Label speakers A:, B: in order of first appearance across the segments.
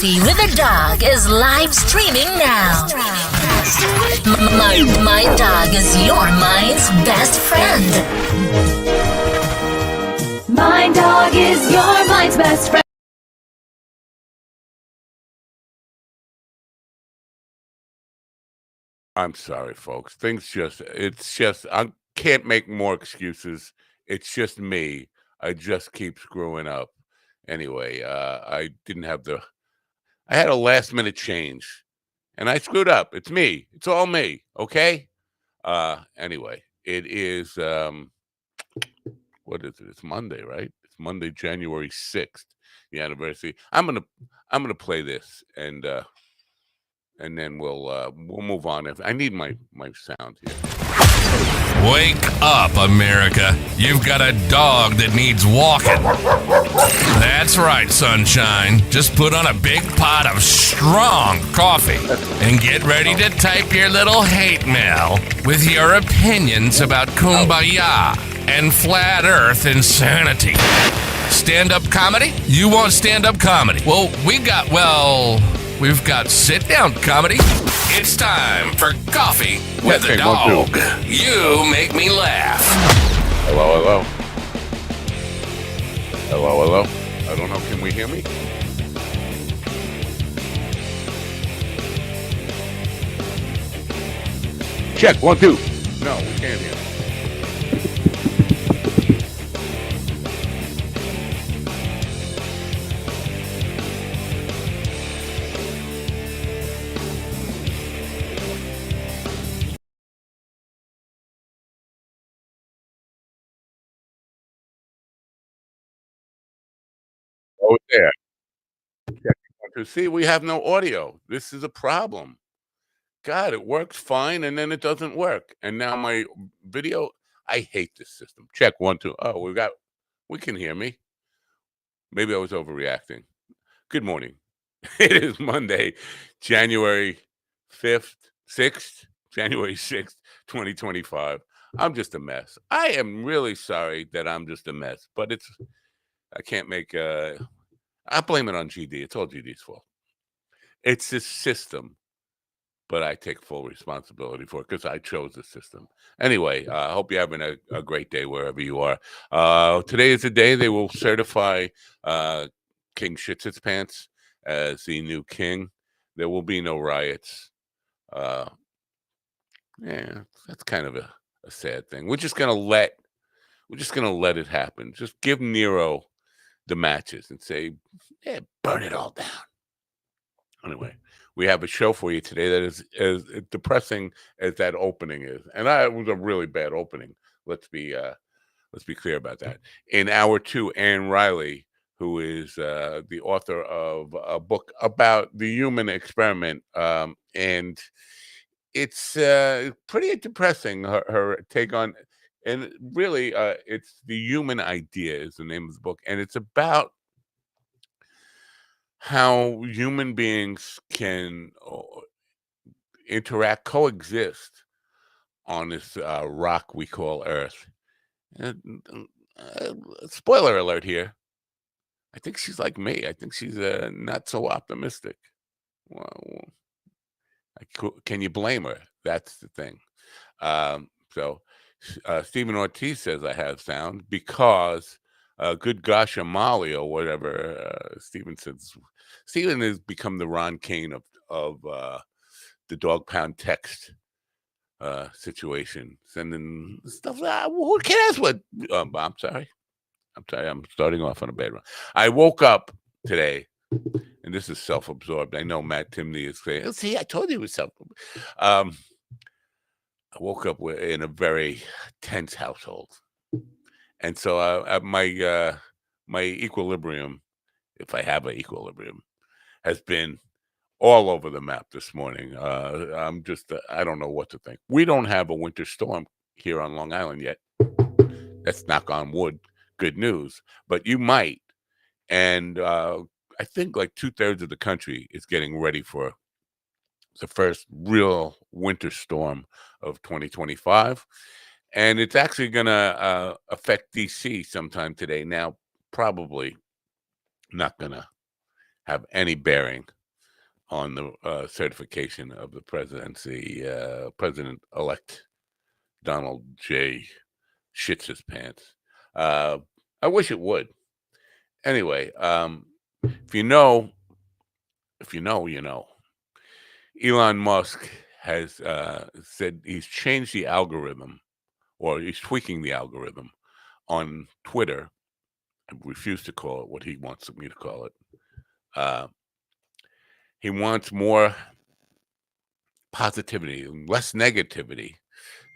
A: Coffee with a Dog is live streaming now. My dog is your mind's best friend.
B: My dog is your mind's best friend.
C: I'm sorry, folks. I can't make more excuses. It's just me. I just keep screwing up. Anyway, I had a last minute change and I screwed up. It's me. It's all me. Okay. Anyway, it is, what is it? It's Monday, right? It's Monday, January 6th, the anniversary. I'm going to play this and then we'll move on. If I need my sound here.
D: Wake up, America. You've got a dog that needs walking. That's right, sunshine. Just put on a big pot of strong coffee and get ready to type your little hate mail with your opinions about kumbaya and flat earth insanity. Stand-up comedy? You want stand-up comedy? Well, we've got sit-down comedy. It's time for Coffee with a Dog. You make me laugh.
C: Hello. I don't know. Can we hear me? Check. 1, 2. No, we can't hear. Oh, there. To see, we have no audio. This is a problem. God, it works fine, and then it doesn't work. And now my video, I hate this system. Check 1, 2. Oh, we can hear me. Maybe I was overreacting. Good morning. It is Monday, January 5th, 6th, January 6th, 2025. I'm just a mess. I am really sorry that I'm just a mess, but I can't make, I blame it on GD. It's all GD's fault. It's this system, but I take full responsibility for it because I chose the system. Anyway, I hope you're having a great day wherever you are. Today is the day they will certify King Shitsits as the new king. There will be no riots. Yeah, that's kind of a sad thing. We're just gonna let it happen. Just give Nero the matches and say, yeah, burn it all down. Anyway, we have a show for you today that is as depressing as that opening is, and it was a really bad opening. Let's be clear about that. In hour 2, Anne Riley, who is the author of a book about the human experiment, and it's pretty depressing. Her take on, and really, it's The Human Idea is the name of the book, and it's about how human beings can coexist on this rock we call Earth. And, spoiler alert here. I think she's like me. I think she's not so optimistic. Well, can you blame her? That's the thing. So Stephen Ortiz says I have sound because good gosh, Amali or whatever Stephen says. Stephen has become the Ron Kane of the dog pound text situation, sending stuff. Who cares what? I'm sorry. I'm starting off on a bad one. I woke up today, and this is self-absorbed. I know Matt Timney is saying, "See, I told you it was self-absorbed." I woke up in a very tense household, and so my equilibrium, if I have an equilibrium, has been all over the map this morning. I'm just, I don't know what to think. We don't have a winter storm here on Long Island yet. That's knock on wood. Good news, but you might. And I think like 2/3 of the country is getting ready for the first real winter storm of 2025. And it's actually going to affect DC sometime today. Now, probably not going to have any bearing on the certification of the presidency, President-elect Donald J. Shits his pants. I wish it would. Anyway, if you know, you know. Elon Musk has said he's changed the algorithm, or he's tweaking the algorithm on Twitter. I refuse to call it what he wants me to call it. He wants more positivity, less negativity.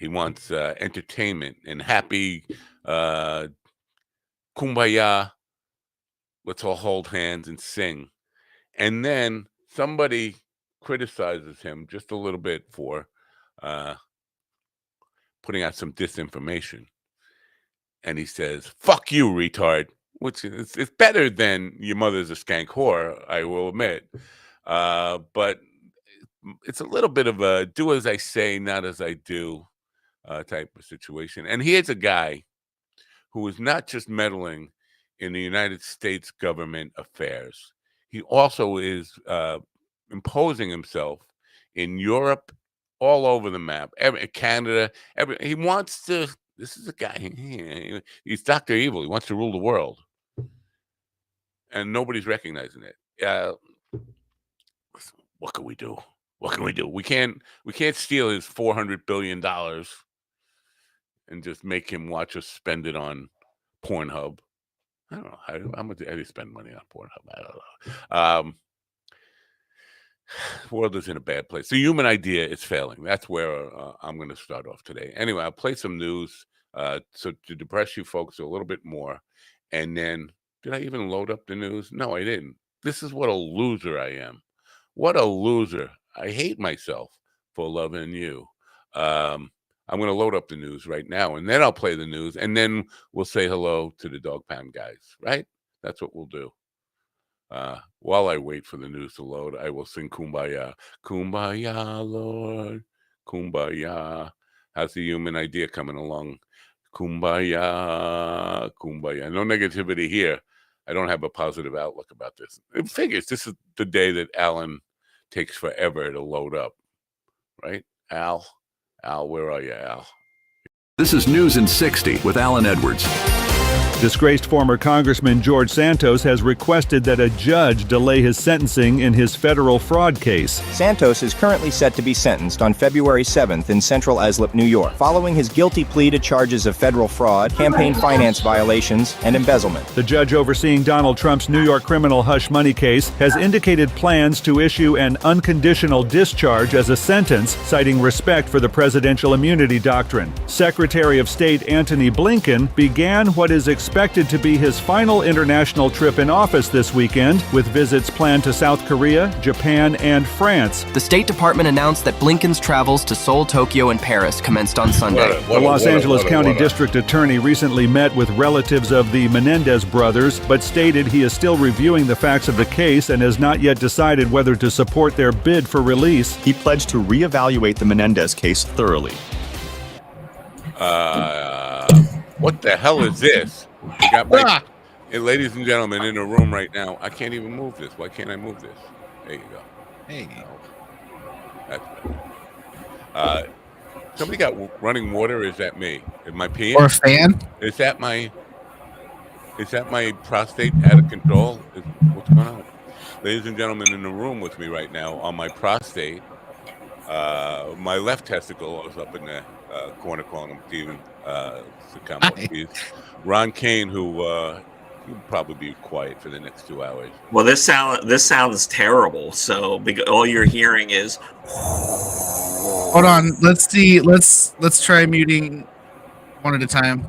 C: He wants entertainment and happy kumbaya. Let's all hold hands and sing. And then somebody criticizes him just a little bit for putting out some disinformation. And he says, "Fuck you, retard," which is it's better than "your mother's a skank whore," I will admit. But it's a little bit of a do as I say, not as I do type of situation. And here's a guy who is not just meddling in the United States government affairs. He also is imposing himself in Europe, all over the map, Canada. He wants to. This is a guy. He's Dr. Evil. He wants to rule the world, and nobody's recognizing it. What can we do? What can we do? We can't steal his $400 billion and just make him watch us spend it on Pornhub. I don't know how much do you spend money on Pornhub. I don't know. The world is in a bad place. The human idea is failing. That's where I'm going to start off today. Anyway, I'll play some news so to depress you folks a little bit more. And then, did I even load up the news? No, I didn't. This is what a loser I am. What a loser. I hate myself for loving you. I'm going to load up the news right now, and then I'll play the news, and then we'll say hello to the Dog Pound guys, right? That's what we'll do. While I wait for the news to load, I will sing Kumbaya. Kumbaya, Lord. Kumbaya. How's the human idea coming along? Kumbaya. Kumbaya. No negativity here. I don't have a positive outlook about this. It figures this is the day that Alan takes forever to load up, right? Al, where are you, Al?
E: This is News in 60 with Alan Edwards.
F: Disgraced former Congressman George Santos has requested that a judge delay his sentencing in his federal fraud case.
G: Santos is currently set to be sentenced on February 7th in Central Islip, New York, following his guilty plea to charges of federal fraud, campaign finance violations, and embezzlement.
F: The judge overseeing Donald Trump's New York criminal hush money case has indicated plans to issue an unconditional discharge as a sentence, citing respect for the presidential immunity doctrine. Secretary of State Antony Blinken began what is expected to be his final international trip in office this weekend, with visits planned to South Korea, Japan, and France.
H: The State Department announced that Blinken's travels to Seoul, Tokyo, and Paris commenced on Sunday.
F: The Los Angeles County District Attorney recently met with relatives of the Menendez brothers, but stated he is still reviewing the facts of the case and has not yet decided whether to support their bid for release.
I: He pledged to reevaluate the Menendez case thoroughly.
C: What the hell is this? We got my, ladies and gentlemen, in the room right now. I can't even move this. Why can't I move this? There you go.
J: Hey.
C: That's better. Somebody got running water. Is that me? Am I peeing?
J: Or a fan?
C: Is that my prostate out of control? What's going on? Ladies and gentlemen, in the room with me right now on my prostate, my left testicle is up in the corner calling him Steven Sicamo. Ron Kane, who he'll probably be quiet for the next 2 hours.
K: Well, this sounds terrible. So all you're hearing is.
J: Hold on. Let's see. Let's try muting one at a time.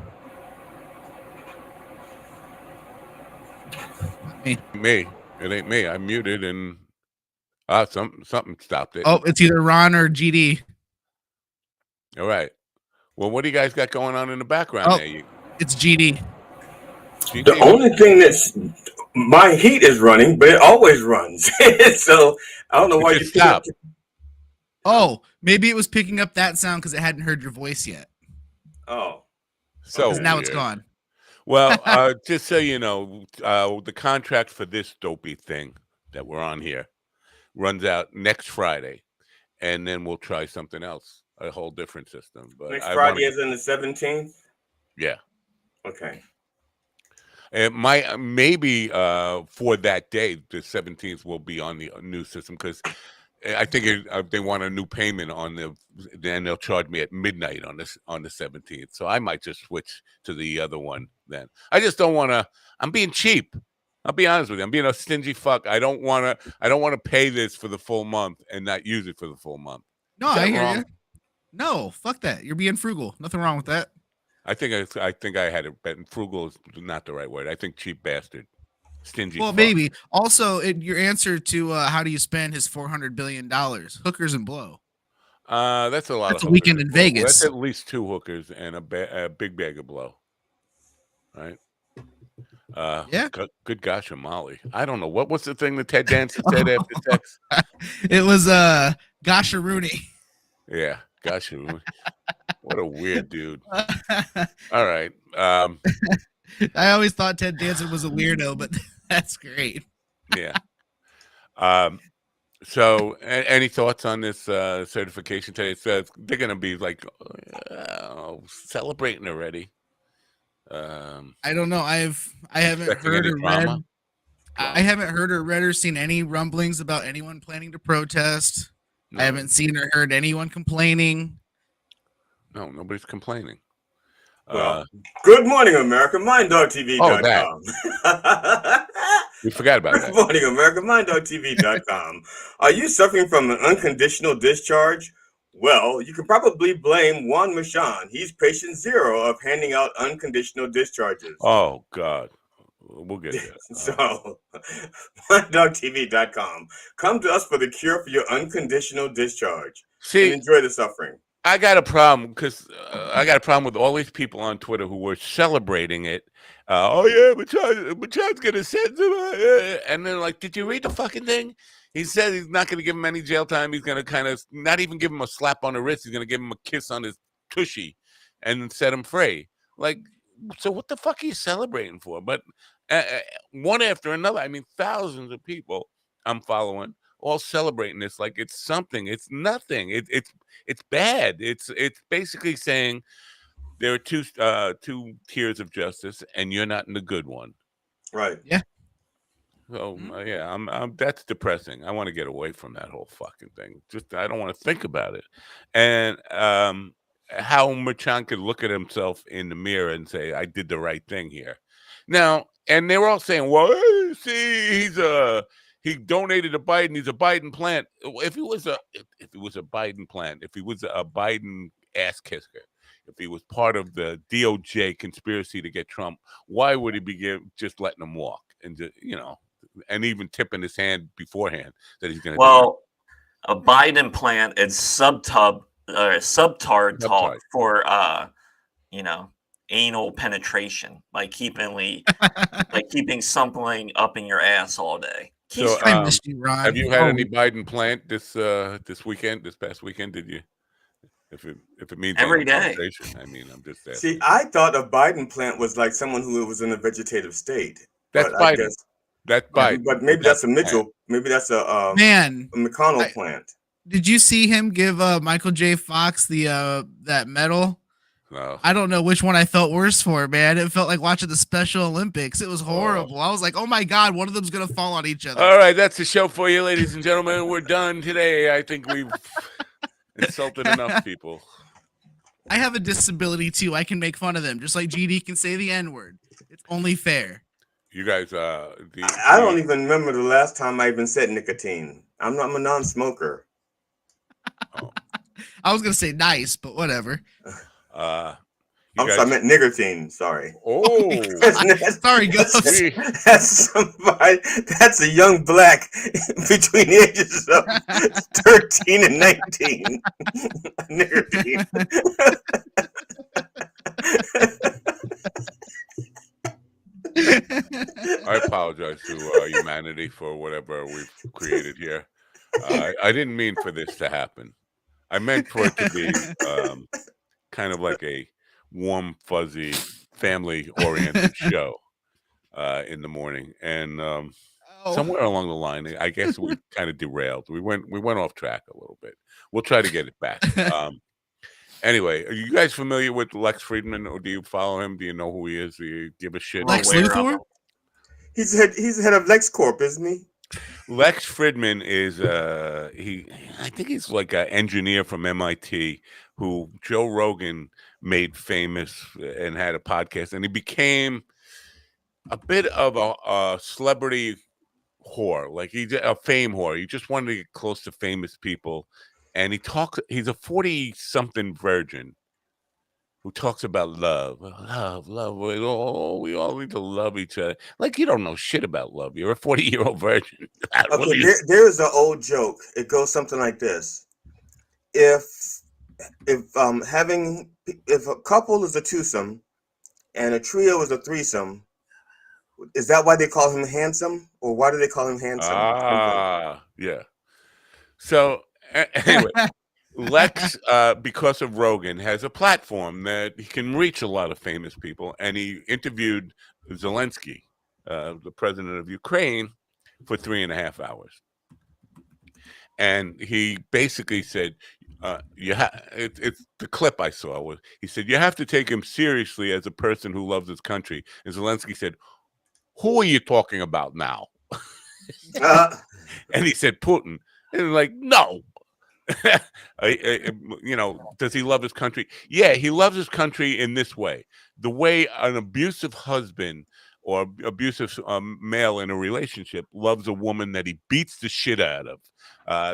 C: Me. It ain't me. I muted and something stopped it.
J: Oh, it's either Ron or GD.
C: All right. Well, what do you guys got going on in the background there?
J: It's GD.
L: The only thing that's my heat is running, but it always runs. So I don't know why you
C: stopped.
J: Oh, maybe it was picking up that sound because it hadn't heard your voice yet.
L: Oh,
C: so
J: now it's gone.
C: Well, just so you know, the contract for this dopey thing that we're on here runs out next Friday, and then we'll try something else, a whole different system. But
L: Next
C: I
L: Friday
C: want
L: is in the 17th.
C: yeah.
L: Okay.
C: It might maybe for that day, the 17th will be on the new system because I think they want a new payment on then they'll charge me at midnight on the 17th. So I might just switch to the other one then. I just don't want to. I'm being cheap. I'll be honest with you. I'm being a stingy fuck. I don't want to pay this for the full month and not use it for the full month.
J: No,
C: Is that
J: I hear
C: wrong?
J: you. No, fuck that. You're being frugal. Nothing wrong with that.
C: I think I had it, but frugal is not the right word. I think cheap bastard, stingy.
J: Well,
C: fuck.
J: maybe. Also, your answer to how do you spend his $400 billion? Hookers and blow.
C: That's a lot.
J: That's
C: of
J: a weekend in
C: blow.
J: Vegas.
C: That's at least 2 hookers and a big bag of blow. Right.
J: Yeah.
C: Good gosh, Molly. I don't know what was the thing that Ted Danson said after sex.
J: It was Gasha Rooney.
C: Yeah, gosh, what a weird dude. All right.
J: I always thought Ted Danson was a weirdo, but that's great.
C: Yeah. So, any thoughts on this certification today? It says they're going to be like celebrating already.
J: I don't know. I haven't heard or read. I haven't heard or read or seen any rumblings about anyone planning to protest. No. I haven't seen or heard anyone complaining.
C: No, nobody's complaining.
L: Well, good morning, America. MindDogTV.com.
C: We forgot about that.
L: Good morning, America. MindDogTV.com. Are you suffering from an unconditional discharge? Well, you can probably blame Juan Machan. He's patient zero of handing out unconditional discharges.
C: Oh, God. We'll get there.
L: So, MindDogTV.com. Come to us for the cure for your unconditional discharge.
C: See,
L: and enjoy the suffering.
C: I got a problem because I got a problem with all these people on Twitter who were celebrating it. Oh yeah, Machan's gonna send him, and then like, did you read the fucking thing? He said he's not gonna give him any jail time. He's gonna kind of not even give him a slap on the wrist. He's gonna give him a kiss on his tushy and set him free. Like, so what the fuck are you celebrating for? But one after another, I mean, thousands of people I'm following all celebrating this like it's something. It's nothing. It's bad. It's basically saying there are two tiers of justice, and you're not in the good one.
L: Right.
J: Yeah.
C: So yeah, I'm that's depressing. I want to get away from that whole fucking thing. Just I don't want to think about it. And how Machan could look at himself in the mirror and say, "I did the right thing here." Now, and they were all saying, "Well, see, he donated to Biden. He's a Biden plant." If he was a Biden plant, if he was a Biden ass kisser, if he was part of the DOJ conspiracy to get Trump, why would he be just letting him walk and just, and even tipping his hand beforehand that he's going to?
K: Well, a Biden plant is subtard talk for anal penetration, like keeping something up in your ass all day.
C: So,
J: I missed you, Ron.
C: Have you had any Biden plant this past weekend? Did you? If it means
K: every day,
C: I mean, I'm just asking.
L: See, I thought a Biden plant was like someone who was in a vegetative state.
C: That's Biden. That's Biden.
L: But maybe that's a Mitchell. Plant. Maybe that's a McConnell plant.
J: Did you see him give Michael J. Fox the that medal?
C: No.
J: I don't know which one I felt worse for, man. It felt like watching the Special Olympics. It was horrible. I was like, oh my God, one of them's going to fall on each other.
C: All right, that's the show for you, ladies and gentlemen. We're done today. I think we've insulted enough people.
J: I have a disability too. I can make fun of them, just like GD can say the N-word. It's only fair.
C: You guys,
L: I don't even remember the last time I even said nicotine. I'm a non-smoker.
C: Oh.
J: I was going to say nice, but whatever.
L: I meant nicotine. Sorry.
C: Oh,
J: sorry, guys.
L: That's a young black between the ages of 13 and 19. Nicotine.
C: I apologize to humanity for whatever we've created here. I didn't mean for this to happen. I meant for it to be kind of like a warm, fuzzy, family-oriented show in the morning. And Somewhere along the line, I guess we kind of derailed. We went off track a little bit. We'll try to get it back. Anyway, are you guys familiar with Lex Friedman, or do you follow him? Do you know who he is? Do you give a shit?
J: Lex Luthor?
L: He's head of LexCorp, isn't he?
C: Lex Friedman is I think he's like an engineer from MIT who Joe Rogan made famous and had a podcast, and he became a bit of a celebrity whore, like he's a fame whore. He just wanted to get close to famous people, and he's a 40-something virgin who talks about love. We all need to love each other. Like, you don't know shit about love. You're a 40-year-old virgin.
L: Okay, there is an old joke. It goes something like this: if a couple is a twosome and a trio is a threesome, is that why they call him handsome, or why do they call him handsome?
C: Yeah. So anyway, Lex, because of Rogan, has a platform that he can reach a lot of famous people, and he interviewed Zelensky, the president of Ukraine, for 3.5 hours. And he basically said, it's the clip I saw was, he said, you have to take him seriously as a person who loves his country. And Zelensky said, who are you talking about now? And he said, Putin. And like, no. Does he love his country? Yeah, he loves his country in this way. The way an abusive husband or abusive male in a relationship loves a woman that he beats the shit out of.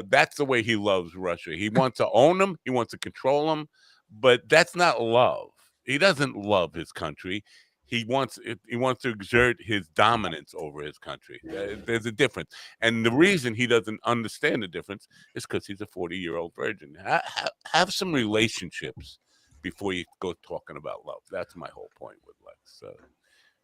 C: That's the way he loves Russia. He wants to own them. He wants to control them. But that's not love. He doesn't love his country. He wants to exert his dominance over his country. There's a difference. And the reason he doesn't understand the difference is because he's a 40-year-old virgin. Have some relationships before you go talking about love. That's my whole point with Lex.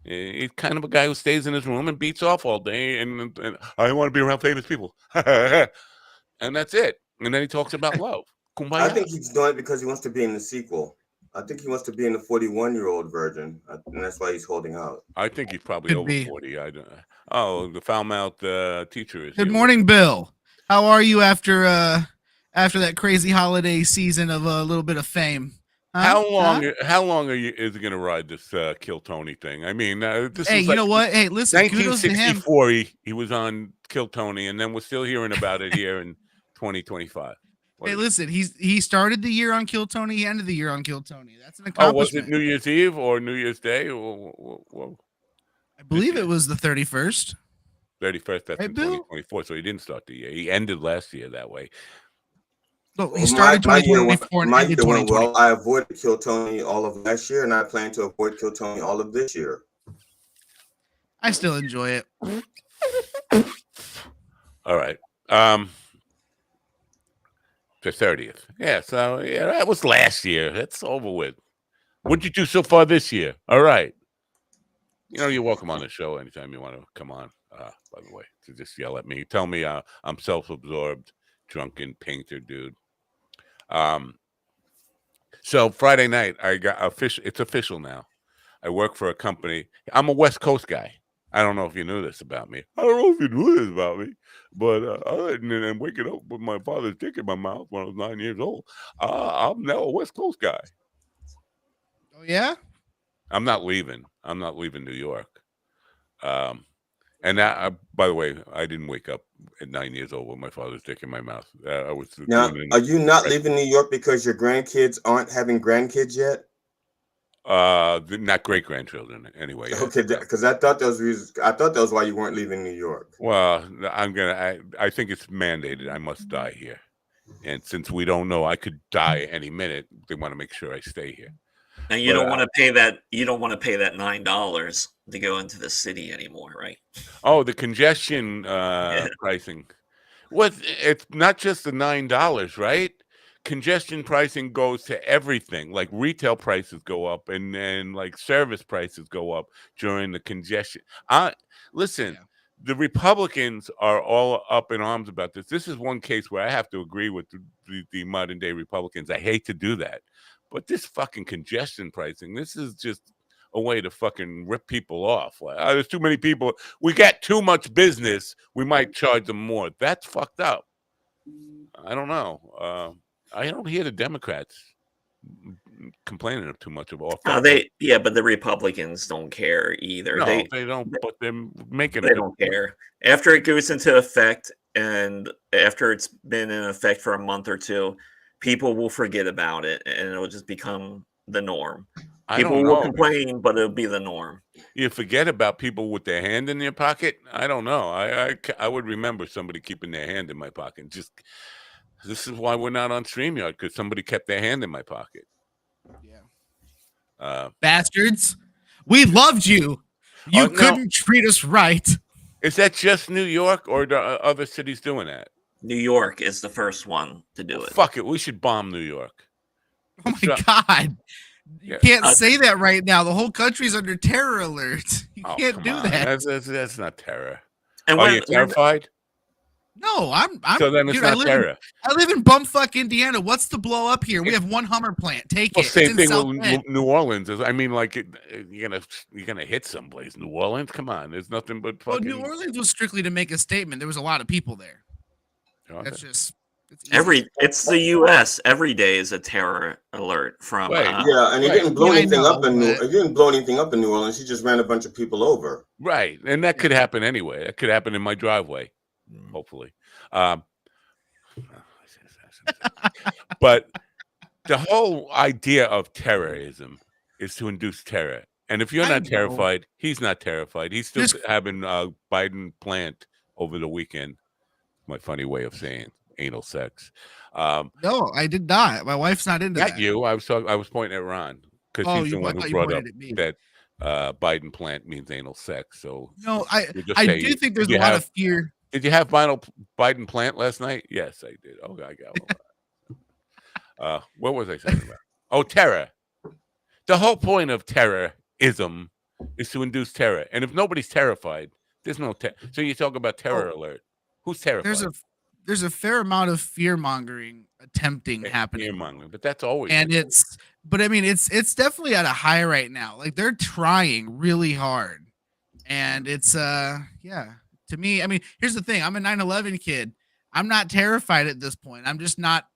C: He's kind of a guy who stays in his room and beats off all day, and I want to be around famous people. And that's it. And then he talks about love. Kumbaya.
L: I think he's doing it because he wants to be in the sequel. I think he wants to be in the 41-year-old virgin, and that's why he's holding out.
C: I think he's probably over 40. I don't. Oh, the foul-mouthed teacher is.
J: Good morning, Bill. How are you after that crazy holiday season of a little bit of fame?
C: Huh? How long is it going to ride this Kill Tony thing? I mean, this
J: hey,
C: is
J: you know what? Hey, listen,
C: 1964. He was on Kill Tony, and then we're still hearing about it here in 2025.
J: Hey, listen, he started the year on Kill Tony, he ended the year on Kill Tony. That's an accomplishment.
C: Oh, was it New Year's Eve or New Year's Day?
J: I believe it was the 31st.
C: 31st, that's in 2024, so he didn't start the year. He ended last year that way.
J: No, he started 2024 and ended 2020.
L: Well, I avoided Kill Tony all of last year, and I plan to avoid Kill Tony all of this year.
J: I still enjoy it.
C: All right. The 30th. Yeah, so yeah, that was last year. That's over with. What'd you do so far this year? All right. You're welcome on the show anytime you want to come on, by the way, to just yell at me. Tell me I'm self-absorbed, drunken painter dude. So Friday night, I got it's official now. I work for a company. I'm a West Coast guy. I don't know if you knew this about me. I don't know if you knew this about me, but other than waking up with my father's dick in my mouth when I was 9 years old, I'm now a West Coast guy.
J: Oh, yeah?
C: I'm not leaving. I'm not leaving New York. And that, by the way, I didn't wake up at 9 years old with my father's dick in my mouth. I was
L: now. Are you not leaving New York because your grandkids aren't having grandkids yet?
C: Not great grandchildren anyway.
L: Okay, because I thought that was why you weren't leaving New York.
C: Well, I think it's mandated. I must die here, and since we don't know, I could die any minute. They want to make sure I stay here.
K: Now you don't want to pay that. You don't want to pay that $9 to go into the city anymore, right?
C: Oh, the congestion pricing. It's not just the $9, right? Congestion pricing goes to everything. Like retail prices go up, and then like service prices go up during the congestion. Listen, the Republicans are all up in arms about this. This is one case where I have to agree with the modern day Republicans. I hate to do that, but this fucking congestion pricing, this is just a way to fucking rip people off. Like, there's too many people. We got too much business. We might charge them more. That's fucked up. I don't know. I don't hear the Democrats complaining of too much of all.
K: But the Republicans don't care either.
C: No, they don't. But they're making.
K: They don't care after it goes into effect, and after it's been in effect for a month or two, people will forget about it, and it'll just become the norm. People will complain, but it'll be the norm.
C: You forget about people with their hand in their pocket. I don't know. I would remember somebody keeping their hand in my pocket. Just this is why we're not on StreamYard, because somebody kept their hand in my pocket.
J: Yeah. Bastards. We loved you. You couldn't treat us right.
C: Is that just New York, or are other cities doing that?
K: New York is the first one to do it.
C: Fuck it. We should bomb New York.
J: Oh my God. You can't say that right now. The whole country's under terror alert. You can't do that.
C: That's not terror.
K: And
C: are you terrified?
J: No, I'm.
C: So then it's not terror.
J: I live in bumfuck Indiana. What's to blow up here? We have one Hummer plant. Take it.
C: Same thing with New Orleans. I mean, like you're gonna hit someplace. New Orleans, come on. There's nothing but fucking.
J: Well, New Orleans was strictly to make a statement. There was a lot of people there. That's just.
K: It's the U.S. Every day is a terror alert from.
L: And he didn't blow anything up in he didn't blow anything up in New Orleans. He just ran a bunch of people over.
C: Right, and that could happen anyway. That could happen in my driveway, hopefully. But the whole idea of terrorism is to induce terror. And if you're not terrified, he's not terrified. He's still having Biden plant over the weekend. My funny way of saying anal sex.
J: No, I did not. My wife's not into that.
C: Not you. I was pointing at Ron because he's the one who brought up that Biden plant means anal sex. So
J: no, I do think there's a lot of fear.
C: Did you have Biden plant last night? Yes, I did. Oh, I got one. What was I saying about? Oh, terror. The whole point of terrorism is to induce terror. And if nobody's terrified, there's no terror. So you talk about terror alert. Who's terrified?
J: There's a fair amount of fear mongering happening.
C: Fear mongering, but that's always.
J: And it's definitely at a high right now. Like they're trying really hard, and it's To me, I mean, here's the thing. I'm a 9/11 kid. I'm not terrified at this point. I'm just not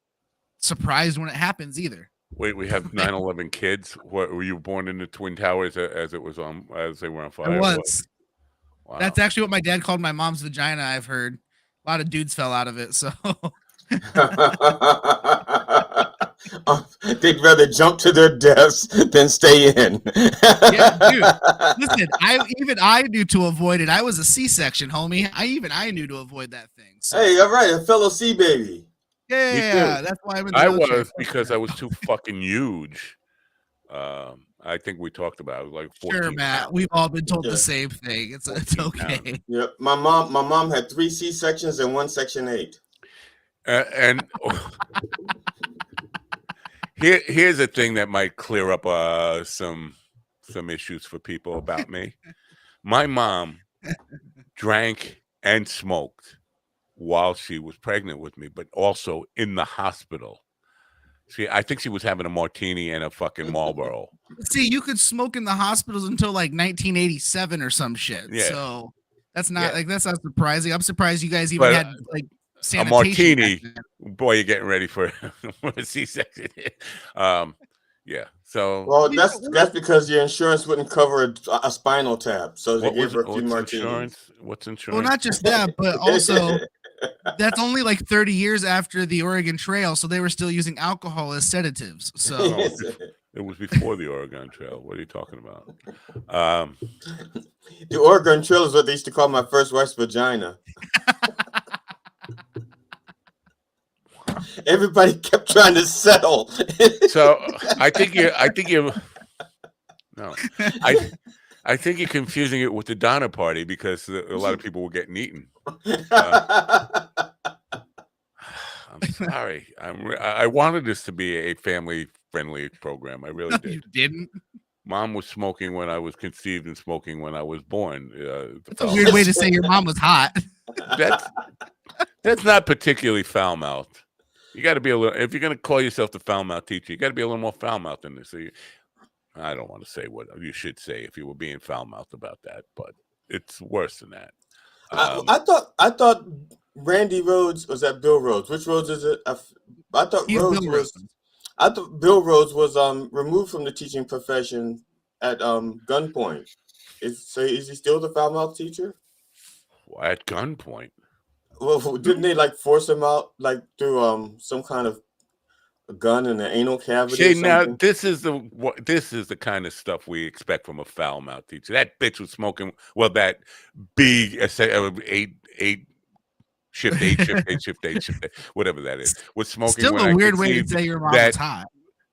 J: surprised when it happens either.
C: Wait, we have 9/11 kids. What, were you born in the Twin Towers as they were on fire?
J: I was. Wow. That's actually what my dad called my mom's vagina. I've heard a lot of dudes fell out of it. So
L: they'd rather jump to their deaths than stay in.
J: Yeah, dude. Listen, I knew to avoid it. I was a C-section, homie. I knew to avoid that thing. So.
L: Hey, all right, a fellow C baby.
J: Yeah, that's why I'm in the
C: military. Was because I was too fucking huge. I think we talked about it, like 14
J: Sure, Matt. Pounds. We've all been told the same thing. It's okay.
L: Pounds. Yeah, my mom had 3 C-sections and 1 Section 8.
C: And here's a thing that might clear up some issues for people about me. My mom drank and smoked while she was pregnant with me, but also in the hospital. I think she was having a martini and a fucking Marlboro.
J: See, you could smoke in the hospitals until like 1987 or some shit. Yeah. So that's not that's not surprising. I'm surprised you guys even had like sanitation.
C: A martini. Boy, you're getting ready for a C-section. Yeah. So
L: well, that's because your insurance wouldn't cover a spinal tap. So they gave her a few martinis.
C: What's insurance?
J: Well, not just that, but also that's only like 30 years after the Oregon Trail, so they were still using alcohol as sedatives. So
C: it was before the Oregon Trail. What are you talking about?
L: The Oregon Trail is what they used to call my first wife's vagina. Everybody kept trying to settle.
C: So I think you're confusing it with the Donner Party because a lot of people were getting eaten. I'm sorry. I wanted this to be a family-friendly program. I really did.
J: You didn't?
C: Mom was smoking when I was conceived and smoking when I was born.
J: That's a weird way to say your mom was hot.
C: That's not particularly foul-mouthed. You got to be a little. If you're going to call yourself the foul-mouthed teacher, you got to be a little more foul-mouthed than this. So I don't want to say what you should say if you were being foul-mouthed about that, but it's worse than that.
L: I thought Randy Rhodes was at Bill Rhodes. Which Rhodes is it? I thought Rhodes was. I thought Bill Rhodes was removed from the teaching profession at gunpoint. Is he still the foul-mouthed teacher?
C: At gunpoint?
L: Well, didn't they like force him out like through some kind of a gun in the anal cavity?
C: See, now this is the kind of stuff we expect from a foul-mouthed teacher. That bitch was smoking. Well, that B shift eight, whatever that is, was smoking.
J: Still
C: when
J: a weird way to say your mom was hot.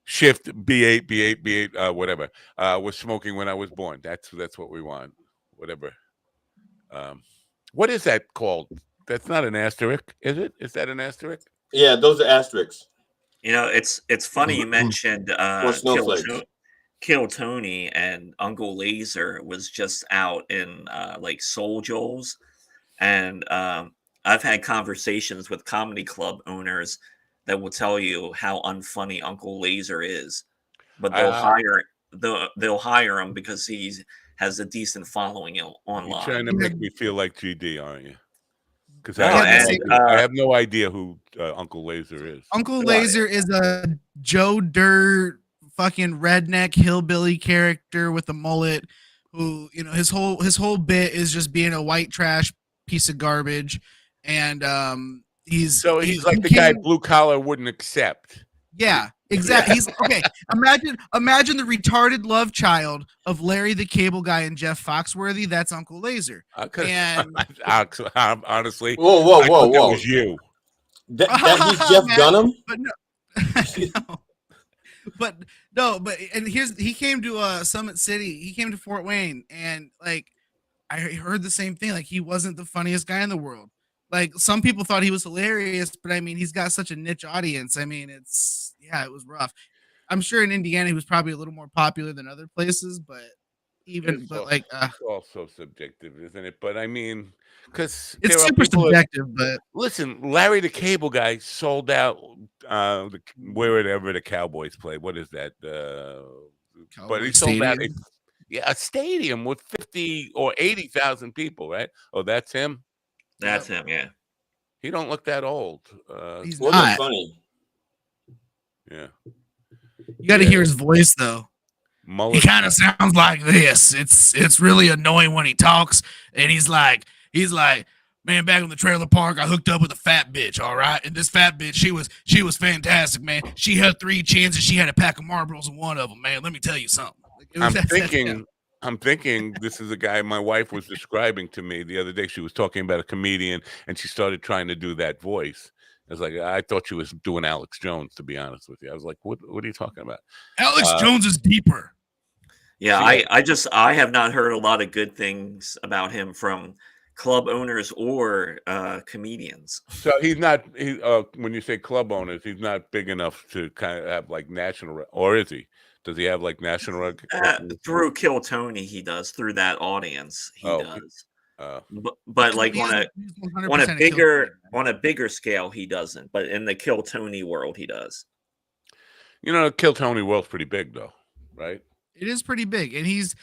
C: Shift B8 whatever was smoking when I was born. That's what we want. Whatever. What is that called? That's not an asterisk, is it? Is that an asterisk?
L: Yeah, those are asterisks.
K: It's funny you mentioned Kill Tony, and Uncle Laser was just out in like Soul Joel's, and I've had conversations with comedy club owners that will tell you how unfunny Uncle Laser is, but they'll hire him because he has a decent following online.
C: You're trying to make me feel like GD, aren't you? Because I have no idea who Uncle Laser is.
J: Uncle Laser is a Joe Dirt fucking redneck hillbilly character with a mullet who, his whole bit is just being a white trash piece of garbage. And he's
C: like the guy blue collar wouldn't accept.
J: Yeah, exactly. He's okay. Imagine the retarded love child of Larry the Cable Guy and Jeff Foxworthy. That's Uncle Laser. And
C: honestly,
L: whoa!
C: That was you.
L: That he's Jeff Dunham.
J: But no, and he came to Summit City. He came to Fort Wayne, and like I heard the same thing. Like he wasn't the funniest guy in the world. Like some people thought he was hilarious, but I mean, he's got such a niche audience. I mean, it was rough. I'm sure in Indiana he was probably a little more popular than other places, but it's
C: also subjective, isn't it? But I mean, because
J: it's super subjective. But
C: listen, Larry the Cable Guy sold out wherever the Cowboys play. What is that? But he sold out a stadium with 50 or 80,000 people, right? Oh, that's him.
K: That's him, yeah.
C: He don't look that old.
J: He's not
L: funny.
C: Yeah.
J: You got to hear his voice though. He kind of sounds like this. It's really annoying when he talks, and he's like, man, back in the trailer park, I hooked up with a fat bitch, all right? And this fat bitch, she was fantastic, man. She had 3 chins, and she had a pack of Marlboros in one of them, man. Let me tell you something.
C: I'm thinking this is a guy my wife was describing to me the other day. She was talking about a comedian, and she started trying to do that voice. I was like, I thought she was doing Alex Jones, to be honest with you. I was like, what are you talking about?
J: Alex Jones is deeper.
K: Yeah, I have not heard a lot of good things about him from club owners or comedians.
C: So he's not. When you say club owners, he's not big enough to kind of have like national, or is he? Does he have like national
K: through Kill Tony? He does through that audience. He does. But like on a bigger scale, he doesn't. But in the Kill Tony world, he does.
C: Kill Tony world's pretty big, though, right?
J: It is pretty big, and he's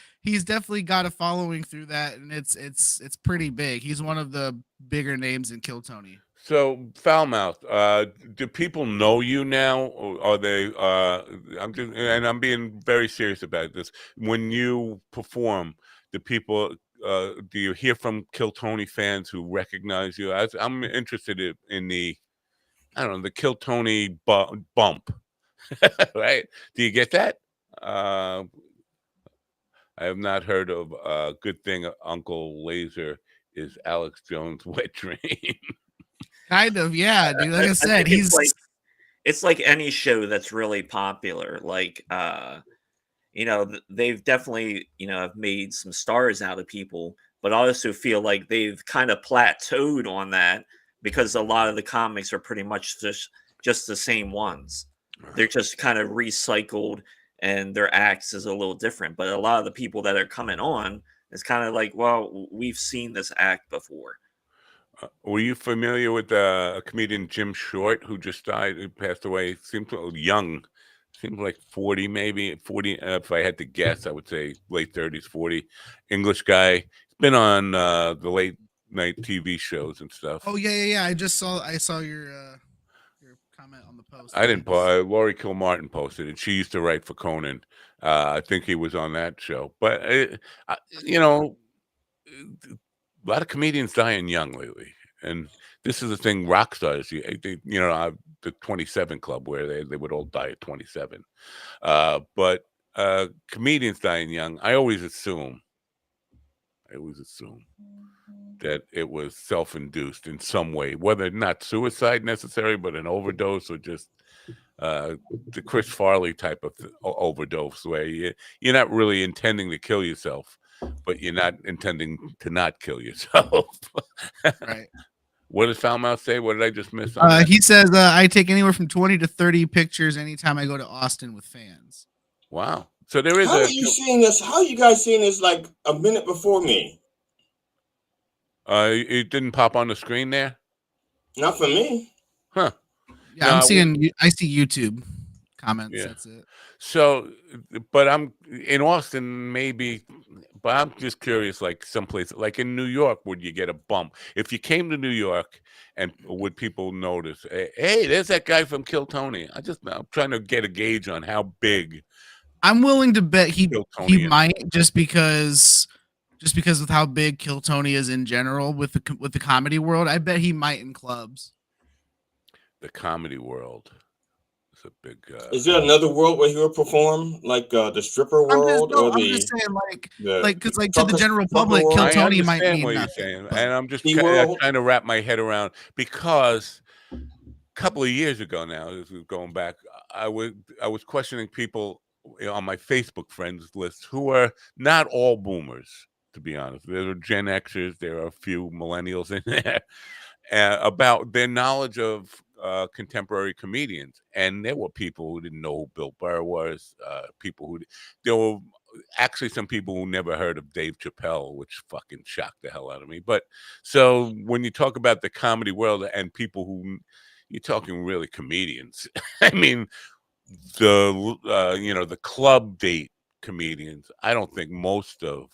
J: definitely got a following through that, and it's pretty big. He's one of the bigger names in Kill Tony.
C: So foul-mouthed, do people know you now, or are they? I'm being very serious about this. When you perform, do people? Do you hear from Kill Tony fans who recognize you? I'm interested in the Kill Tony bump, right? Do you get that? I have not heard of a good thing. Uncle Laser is Alex Jones' wet dream.
J: Kind of, yeah, dude. Like I said,
K: it's like any show that's really popular. Like, they've definitely, have made some stars out of people, but I also feel like they've kind of plateaued on that because a lot of the comics are pretty much just the same ones. They're just kind of recycled, and their acts is a little different. But a lot of the people that are coming on, it's kind of like, well, we've seen this act before.
C: Were you familiar with a comedian, Jim Short, who just died, who passed away? Seemed young. seems like 40, maybe 40. If I had to guess, I would say late 30s, 40. English guy. Been on the late night TV shows and stuff.
J: Oh yeah. I saw your comment on the post.
C: I didn't. Laurie Kilmartin posted it. She used to write for Conan. I think he was on that show. But you know, a lot of comedians dying young lately, and this is the thing. Rock stars, the 27 Club, where they would all die at 27. But comedians dying young, I always assume that it was self-induced in some way, whether not suicide necessarily, but an overdose or just the Chris Farley type of overdose, where you're not really intending to kill yourself, but you're not intending to not kill yourself.
J: Right.
C: What does Falmouth say? What did I just miss on that?
J: He says, I take anywhere from 20 to 30 pictures anytime I go to Austin with fans.
C: Wow. So there is
L: How are you seeing this? How are you guys seeing this like a minute before me?
C: It didn't pop on the screen there?
L: Not for me.
C: Huh.
J: Yeah, I see YouTube comments.
C: Yeah.
J: That's it.
C: So, but I'm in Austin, maybe, but I'm just curious, like someplace like in New York, would you get a bump if you came to New York, and would people notice, hey, there's that guy from Kill Tony? I'm trying to get a gauge on how big.
J: I'm willing to bet he might, just because of how big Kill Tony is in general with the comedy world. I bet he might in clubs.
C: The comedy world is a big.
L: Is there another world where he would perform, like the stripper world,
J: I'm just saying, because to the general public, Kill Tony might mean
C: what
J: nothing.
C: you're saying, and I'm just trying to wrap my head around, because a couple of years ago now, this is going back, I was questioning people on my Facebook friends list who are not all boomers, to be honest. There are Gen Xers, there are a few millennials in there, about their knowledge of contemporary comedians. And there were people who didn't know who Bill Burr was, there were actually some people who never heard of Dave Chappelle, which fucking shocked the hell out of me. But so when you talk about the comedy world and people who, you're talking really comedians. I mean, the club date comedians, I don't think most of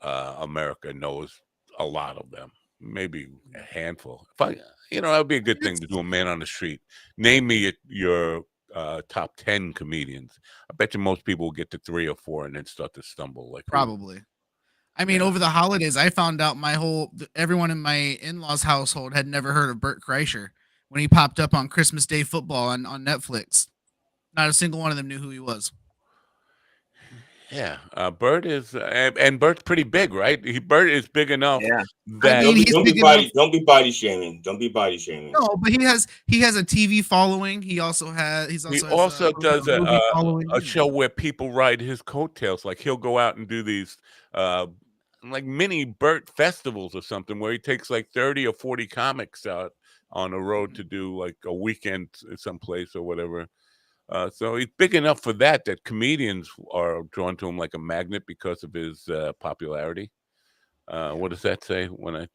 C: America knows a lot of them. Maybe a handful. That would be a good thing to do. A man on the street. Name me your top 10 comedians. I bet you most people will get to 3 or 4 and then start to stumble.
J: Probably. I mean, over the holidays, I found out everyone in my in-laws' household had never heard of Bert Kreischer when he popped up on Christmas Day Football on Netflix. Not a single one of them knew who he was.
C: Yeah, Bert is, and Bert's pretty big, right? Bert is big enough.
K: Yeah.
C: That
L: don't be body shaming. Don't be body shaming.
J: No, but he has a TV following. He also
C: does a show where people ride his coattails. Like he'll go out and do these like mini Bert festivals or something, where he takes like 30 or 40 comics out on a road to do like a weekend someplace or whatever. So he's big enough for that comedians are drawn to him like a magnet because of his popularity. What does that say? When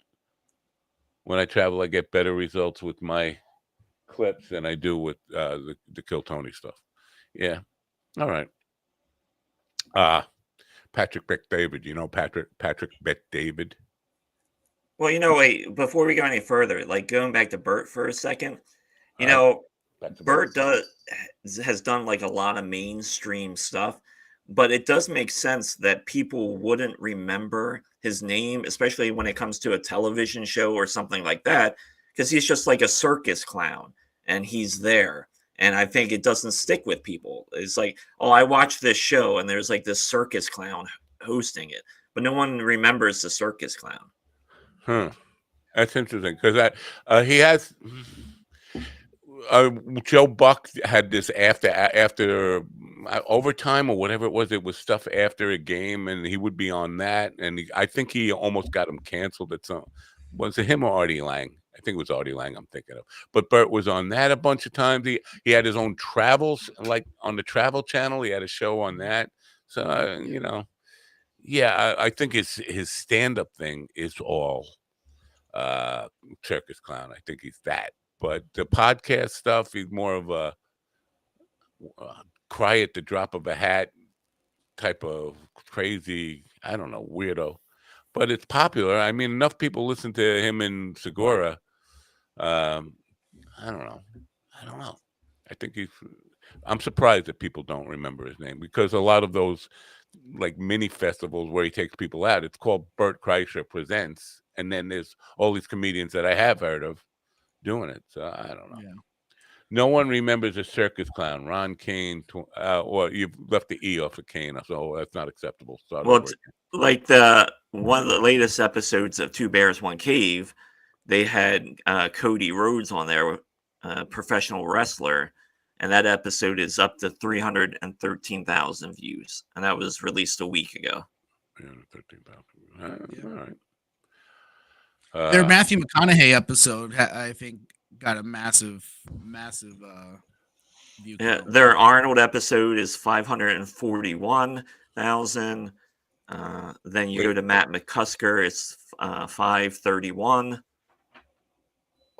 C: I travel, I get better results with my clips than I do with the Kill Tony stuff. Yeah. All right. Patrick Bet-David. You know Patrick Bet-David?
K: Well, wait, before we go any further, like going back to Bert for a second, Bert has done like a lot of mainstream stuff, but it does make sense that people wouldn't remember his name, especially when it comes to a television show or something like that, because he's just like a circus clown and he's there. And I think it doesn't stick with people. It's like, oh, I watched this show and there's like this circus clown hosting it, but no one remembers the circus clown.
C: That's interesting, because he has. Joe Buck had this after overtime or whatever it was. It was stuff after a game, and he would be on that. And I think he almost got him canceled at some. Was it him or Artie Lang? I think it was Artie Lang I'm thinking of. But Bert was on that a bunch of times. He had his own travels, like on the Travel Channel. He had a show on that. So I think his stand-up thing is all circus clown. I think he's that. But the podcast stuff, he's more of a cry at the drop of a hat type of crazy, I don't know, weirdo. But it's popular. I mean, enough people listen to him and Segura. I don't know. I think I'm surprised that people don't remember his name, because a lot of those like mini festivals where he takes people out, it's called Bert Kreischer Presents, and then there's all these comedians that I have heard of doing it. So I don't know.
J: Yeah.
C: No one remembers a circus clown, Ron Kane. Or you've left the E off of Kane, so that's not acceptable.
K: Well, like one of the latest episodes of Two Bears, One Cave, they had Cody Rhodes on there, professional wrestler, and that episode is up to 313,000 views, and that was released a week ago.
C: 313,000. All right.
J: Their Matthew McConaughey episode, I think, got a massive view.
K: Yeah, their Arnold episode is 541,000. Then you go to Matt McCusker, it's 531.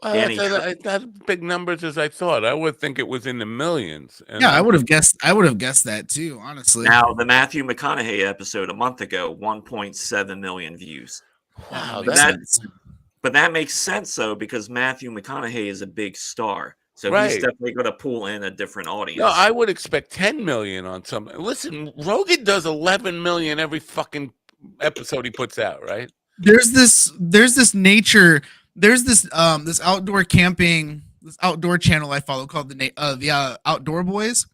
C: Well, it's not big numbers as I thought. I would think it was in the millions.
J: Yeah, I would have guessed that too, honestly.
K: Now, the Matthew McConaughey episode a month ago, 1.7 million views.
C: Wow,
K: but that makes sense though, because Matthew McConaughey is a big star, so he's definitely going to pull in a different audience.
C: No, I would expect 10 million on some. Listen, Rogan does 11 million every fucking episode he puts out, right?
J: There's this outdoor camping, this outdoor channel I follow called the Outdoor Boys.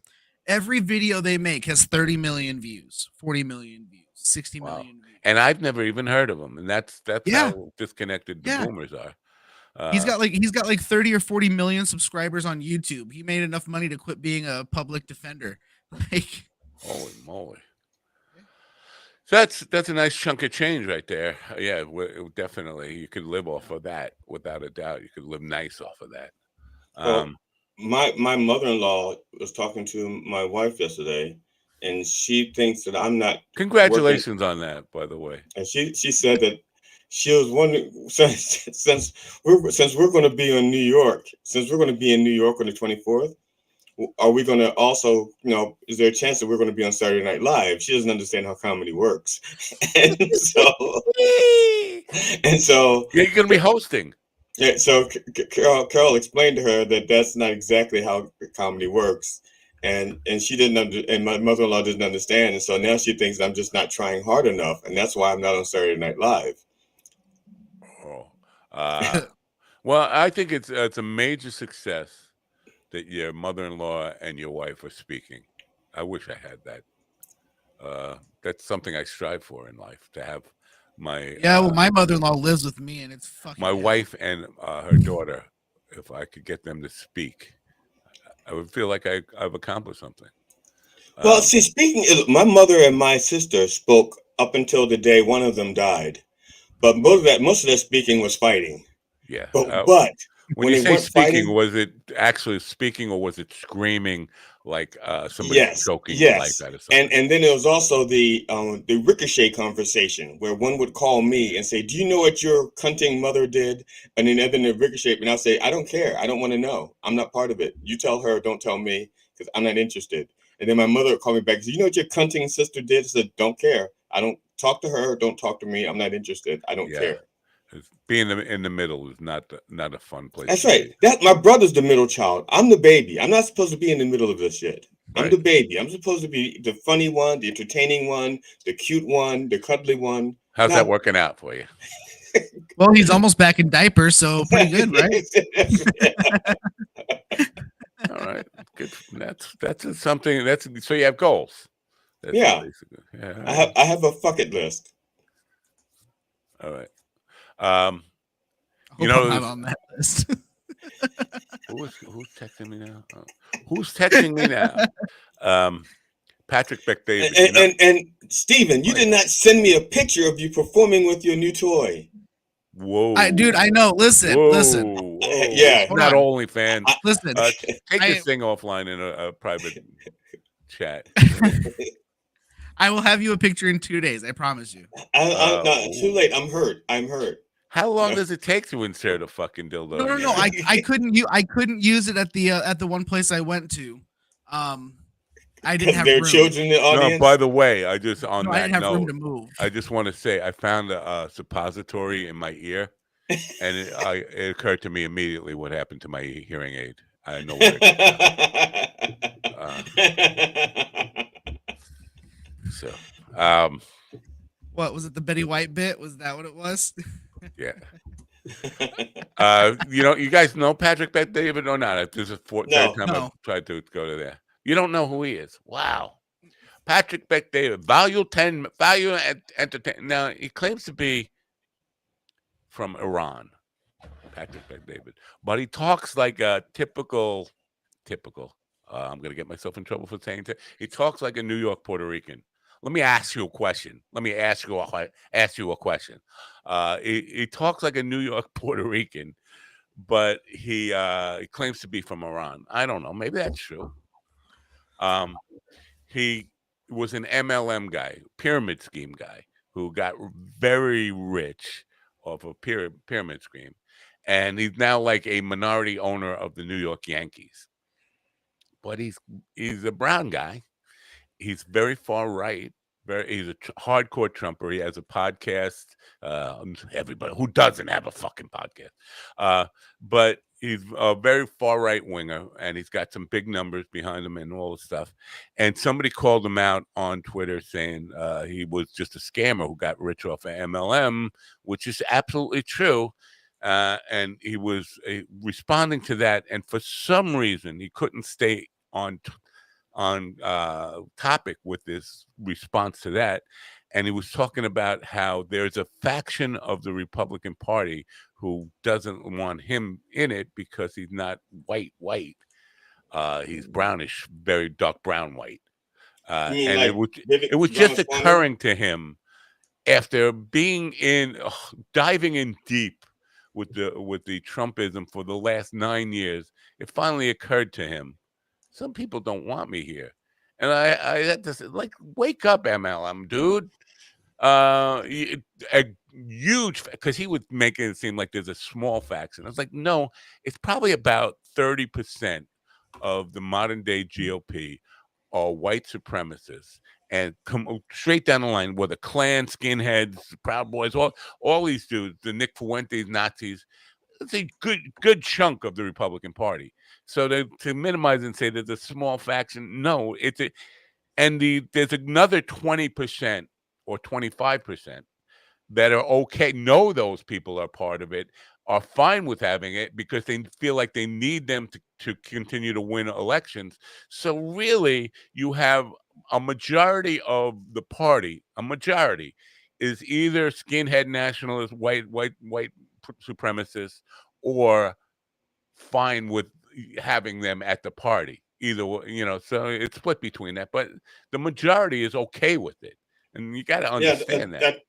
J: Every video they make has 30 million views, 40 million views, 60 million views.
C: And I've never even heard of him, and that's how disconnected the boomers are.
J: He's got like 30 or 40 million subscribers on YouTube. He made enough money to quit being a public defender. Like,
C: holy moly. So that's a nice chunk of change right there. Yeah, definitely. You could live off of that without a doubt. You could live nice off of that.
L: My mother-in-law was talking to my wife yesterday, and she thinks that I'm not.
C: Congratulations on that, by the way.
L: And she said that she was wondering, since we're going to be in New York on the 24th. Are we going to also, is there a chance that we're going to be on Saturday Night Live? She doesn't understand how comedy works. and so
C: you're going to be hosting.
L: Yeah. So Carol explained to her that that's not exactly how comedy works. And she didn't and my mother-in-law didn't understand. And so now she thinks I'm just not trying hard enough. And that's why I'm not on Saturday Night Live.
C: Well, I think it's a major success that your mother-in-law and your wife are speaking. I wish I had that. That's something I strive for in life, to have my
J: my mother-in-law lives with me, and it's fucking
C: my wife and her daughter. If I could get them to speak, I would feel like I've accomplished something.
L: Well, see, my mother and my sister spoke up until the day one of them died, but most of that speaking was fighting.
C: Yeah,
L: but
C: when you say speaking, was it actually speaking, or was it screaming like somebody choking the life out of something?
L: And then there was also the ricochet conversation where one would call me and say, "Do you know what your cunting mother did?" And then the ricochet, and I'll say, "I don't care. I don't want to know. I'm not part of it. You tell her. Don't tell me, because I'm not interested." And then my mother would call me back and say, "You know what your cunting sister did?" I said, "Don't care. I don't talk to her. Don't talk to me. I'm not interested. I don't care."
C: Being in the middle is not a fun place.
L: That's right. My brother's the middle child. I'm the baby. I'm not supposed to be in the middle of this shit. I'm the baby. I'm supposed to be the funny one, the entertaining one, the cute one, the cuddly one.
C: How's that working out for you?
J: Well, he's almost back in diapers, so pretty good, right?
C: All right, good. That's something. So you have goals.
L: Yeah. I have a bucket list.
C: All right.
J: I'm on that list.
C: Who's texting me now? Who's texting me now? Patrick Beck Davis.
L: And Steven, you did not send me a picture of you performing with your new toy.
C: Whoa,
J: dude, I know. Listen.
C: Whoa.
L: Yeah,
C: not OnlyFans.
J: Listen,
C: take this thing offline in a private chat.
J: I will have you a picture in 2 days. I promise you.
L: No, too late. I'm hurt.
C: How long does it take to insert a fucking dildo?
J: No. I couldn't use it at the one place I went to. I didn't have
L: there are
J: room.
L: children in the audience.
C: No, by the way, I just
J: I didn't have room to move.
C: I just want to say I found a suppository in my ear, and it occurred to me immediately what happened to my hearing aid. I know where it So,
J: what was it? The Betty White bit? Was that what it was?
C: Yeah. You guys know Patrick Bet-David or not? This is third time I've tried to go to there. You don't know who he is? Wow. Patrick Bet-David, Value Entertainment. Now, he claims to be from Iran, Patrick Bet-David, but he talks like a typical. I'm going to get myself in trouble for saying that. He talks like a New York Puerto Rican. Let me ask you a question. He talks like a New York Puerto Rican, but he claims to be from Iran. I don't know. Maybe that's true. He was an MLM guy, pyramid scheme guy, who got very rich off a pyramid scheme, and he's now like a minority owner of the New York Yankees. But he's a brown guy. He's very far right. He's a hardcore Trumper. He has a podcast. Everybody who doesn't have a fucking podcast, but he's a very far right winger, and he's got some big numbers behind him and all this stuff. And somebody called him out on Twitter saying he was just a scammer who got rich off of MLM, which is absolutely true. And he was responding to that, and for some reason he couldn't stay on topic with this response to that, and he was talking about how there's a faction of the Republican Party who doesn't want him in it because he's not white. He's brownish, very dark brown white, and it was just occurring to him after being diving in deep with the Trumpism for the last 9 years. It finally occurred to him, some people don't want me here. And I had to say, like, wake up, MLM, dude. A huge, because he was making it seem like there's a small faction. I was like, no, it's probably about 30% of the modern day GOP are white supremacists. And come straight down the line, where the Klan, skinheads, Proud Boys, all these dudes, the Nick Fuentes, Nazis, it's a good chunk of the Republican Party. So to minimize and say there's a small faction, no, there's another 20% or 25% that are okay, know those people are part of it, are fine with having it because they feel like they need them to continue to win elections. So really, you have a majority of the party, is either skinhead nationalists, white supremacists, or fine with having them at the party. Either, so it's split between that, but the majority is okay with it, and you got to understand that.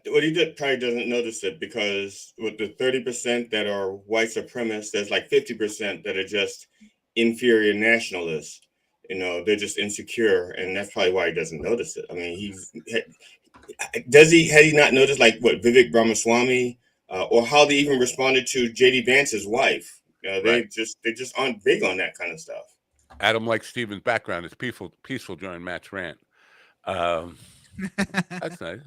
L: What he probably doesn't notice it, because with the 30% that are white supremacists, there's like 50% that are just inferior nationalists. They're just insecure, and that's probably why he doesn't notice it. I mean, had he not noticed, like, what Vivek Ramaswamy, or how they even responded to JD Vance's wife? They just aren't big on that kind of stuff.
C: Adam likes Steven's background. It's peaceful during Matt's rant. That's nice.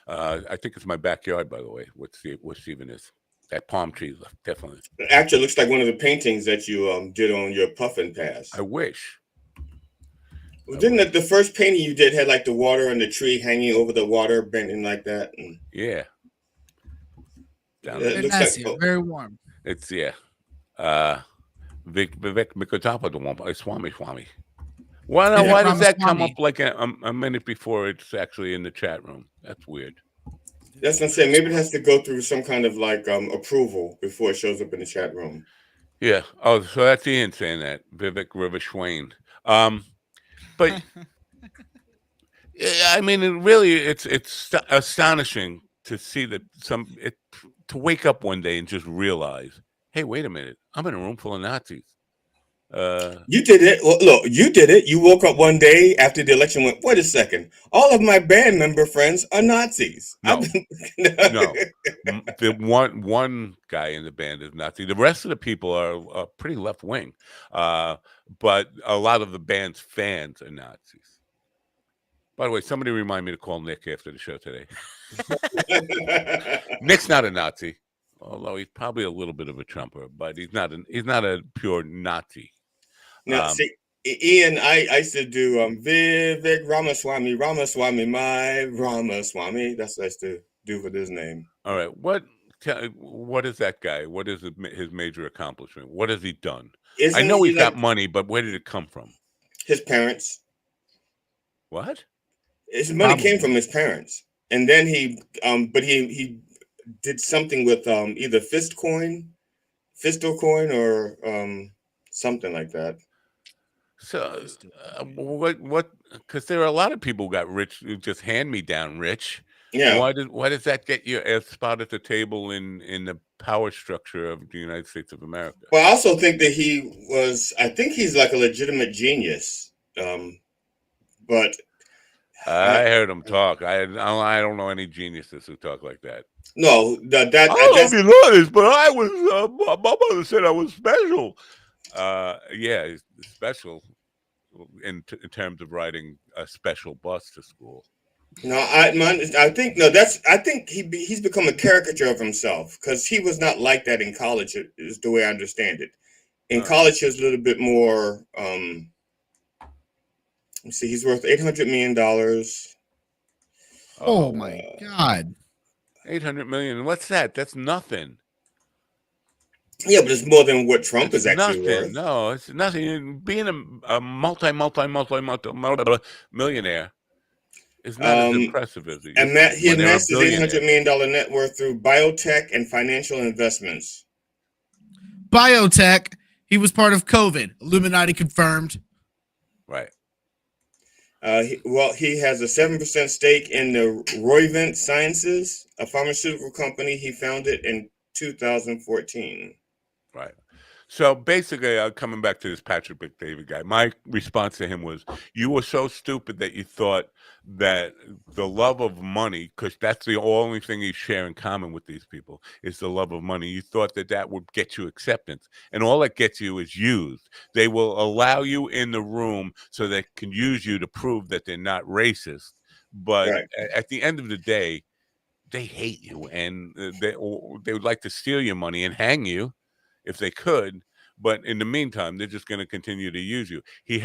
C: I think it's my backyard, by the way. What Steven is. That palm tree, definitely.
L: It actually looks like one of the paintings that you did on your Puffin Pass.
C: I wish.
L: Well, didn't the first painting you did had like the water and the tree hanging over the water, bending like that?
C: Yeah.
J: It looks like very warm.
C: It's Vivek Mikotapa, Swami. Why does that come up like a minute before it's actually in the chat room? That's weird.
L: That's what I'm saying. Maybe it has to go through some kind of like approval before it shows up in the chat room.
C: Yeah. Oh, so that's Ian saying that. Vivek Rivashwain. But I mean, it's astonishing to see that to wake up one day and just realize, hey, wait a minute, I'm in a room full of Nazis.
L: You did it. Well, look, you did it. You woke up one day after the election. Went, wait a second. All of my band member friends are Nazis.
C: No, no. The one guy in the band is Nazi. The rest of the people are pretty left wing, but a lot of the band's fans are Nazis. By the way, somebody remind me to call Nick after the show today. Nick's not a Nazi, although he's probably a little bit of a Trumper, but he's not a pure Nazi.
L: Now, see, Ian, I used to do Vivek Ramaswamy, my Ramaswamy. That's what I used to do with his name.
C: All right, what is that guy? What is his major accomplishment? What has he done? I know he's got money, but where did it come from?
L: His parents.
C: What?
L: His money came from his parents, and then he did something with either Fistal coin, or something like that.
C: So what? Because there are a lot of people who got rich, just hand me down rich.
L: Yeah.
C: Why does that get you a spot at the table in the power structure of the United States of America?
L: Well, I also think that I think he's like a legitimate genius. But
C: I heard him talk. I don't know any geniuses who talk like that.
L: No,
C: I don't know if you know this, but I was. My mother said I was special. Yeah, he's special in terms of riding a special bus to school.
L: No, I think he's become a caricature of himself, because he was not like that in college. Is the way I understand it. In college, he was a little bit more. Let's see, he's worth $800 million.
J: Oh my God!
C: 800 million. What's that? That's nothing.
L: Yeah, but it's more than what Trump is actually worth.
C: No, it's nothing. Being a multi millionaire is not as impressive as he.
L: And he amassed his $800 million net worth through biotech and financial investments.
J: Biotech. He was part of COVID. Illuminati confirmed.
C: Right.
L: He has a 7% stake in the Roivant Sciences, a pharmaceutical company he founded in 2014.
C: Right. So basically, coming back to this Patrick McDavid guy, my response to him was, you were so stupid that you thought that the love of money, because that's the only thing you share in common with these people, is the love of money. You thought that would get you acceptance. And all that gets you is used. They will allow you in the room so they can use you to prove that they're not racist. But at the end of the day, they hate you, and they would like to steal your money and hang you if they could, but in the meantime, they're just going to continue to use you. He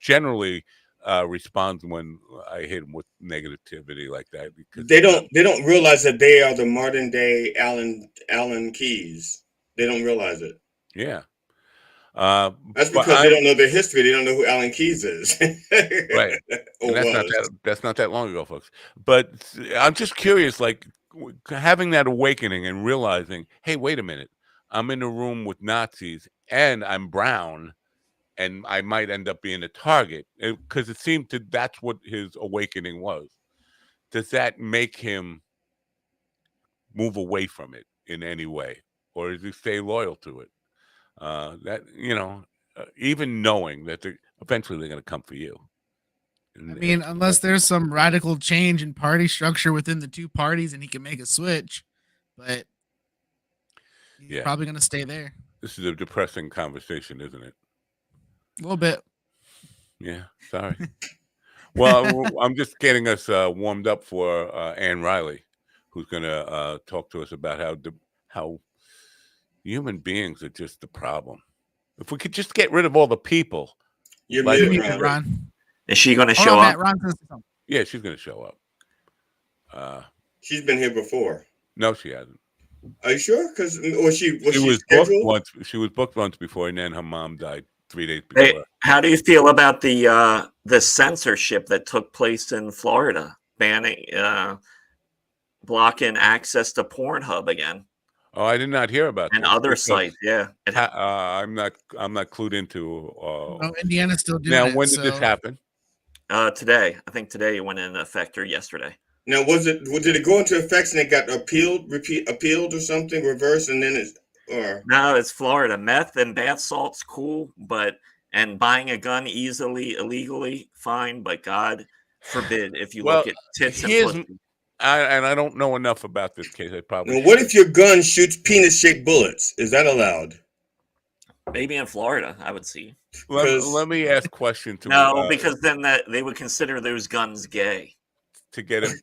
C: generally responds when I hit him with negativity like that, because
L: they don't realize that they are the modern day Alan Keyes. They don't realize it.
C: Yeah.
L: That's because they don't know their history. They don't know who Alan Keyes is.
C: Right. And that's not that long ago, folks. But I'm just curious, like having that awakening and realizing, hey, wait a minute. I'm in a room with Nazis and I'm brown and I might end up being a target, because it seemed that's what his awakening was. Does that make him move away from it in any way, or does he stay loyal to it? Even knowing that eventually they're going to come for you.
J: I mean, unless there's some radical change in party structure within the two parties and he can make a switch, but he's probably going to stay there.
C: This is a depressing conversation, isn't it?
J: A little bit.
C: Yeah, sorry. Well, I'm just getting us warmed up for Ann Riley, who's going to talk to us about how human beings are just the problem. If we could just get rid of all the people.
K: You're muted, Ron. Is she going to show up?
C: Yeah, she's going to show up.
L: She's been here before.
C: No, she hasn't.
L: Are you sure? Because was she
C: booked once. She was booked once before, and then her mom died 3 days before.
K: Hey, how do you feel about the censorship that took place in Florida, banning, blocking access to Pornhub again?
C: Oh, I did not hear about that.
K: And other sites, yeah.
C: I'm not clued into.
J: Indiana's still doing
C: now,
J: it.
C: Now, when did this happen?
K: Today. I think today it went into effect, or yesterday.
L: Now, did it go into effect and it got appealed or something, reversed, and then Or
K: no, it's Florida. Meth and bath salt's cool, and buying a gun illegally, fine. But God forbid if you look at tits and pussy.
C: I don't know enough about this case. I probably.
L: Now, what if your gun shoots penis-shaped bullets? Is that allowed?
K: Maybe in Florida, I would see.
C: Let me ask question to
K: no, because then they would consider those guns gay.
C: To get a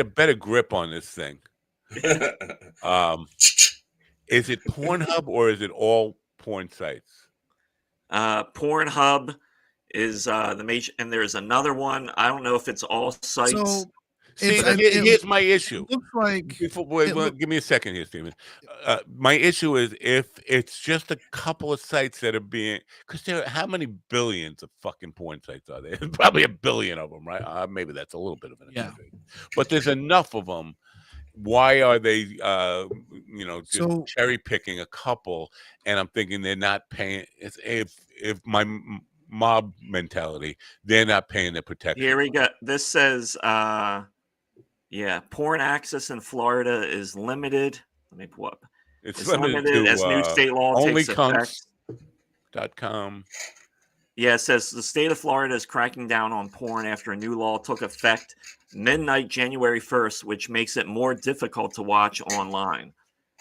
C: better grip on this thing. Is it Pornhub or is it all porn sites?
K: Pornhub is the major, and there's another one. I don't know if it's all sites.
J: So
C: here's my issue.
J: Looks like
C: give me a second here, Steven. My issue is if it's just a couple of sites that are being, because how many billions of fucking porn sites are there? Probably a billion of them, right? Maybe that's a little bit of an exaggeration, but there's enough of them. Why are they, just cherry picking a couple? And I'm thinking they're not paying. If my mob mentality, they're not paying their protection.
K: Here we go. This says, porn access in Florida is limited. Let me pull up.
C: It's limited
K: as new state law takes effect.
C: .com.
K: Yeah, it says the state of Florida is cracking down on porn after a new law took effect midnight January 1st, which makes it more difficult to watch online.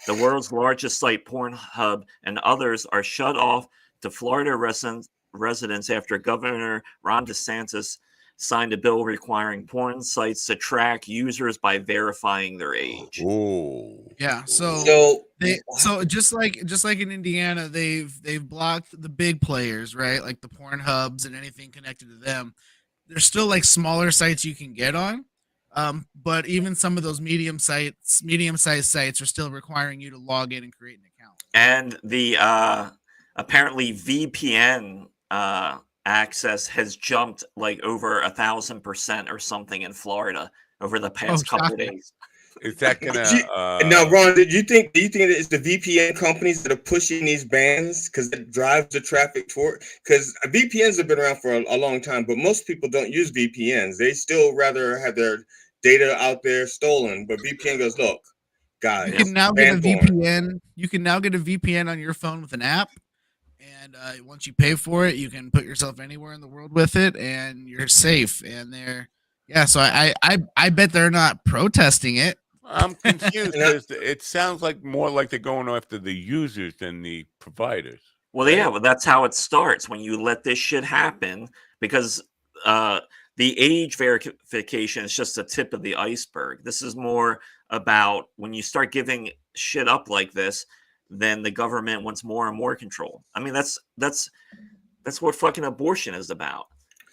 K: The world's largest site, Pornhub, and others are shut off to Florida residents after Governor Ron DeSantis signed a bill requiring porn sites to track users by verifying their age.
C: Oh,
J: yeah. So just like in Indiana, they've blocked the big players, right? Like the Pornhubs and anything connected to them. There's still like smaller sites you can get on, but even some of those medium-sized sites are still requiring you to log in and create an account.
K: And the apparently VPN access has jumped like over 1,000% or something in Florida over the past couple of days.
C: Is that gonna?
L: Now, Ron, do you think that it's the VPN companies that are pushing these bans because it drives the traffic toward? Because VPNs have been around for a long time, but most people don't use VPNs. They still rather have their data out there stolen. But VPN goes, look, guys,
J: you can now get a VPN. You can now get a VPN on your phone with an app, and once you pay for it, you can put yourself anywhere in the world with it, and you're safe. And so I bet they're not protesting it.
C: I'm confused because it sounds like more like they're going after the users than the providers.
K: Well, yeah, well, that's how it starts when you let this shit happen, because the age verification is just the tip of the iceberg. This is more about when you start giving shit up like this, then the government wants more and more control. I mean, that's what fucking abortion is about.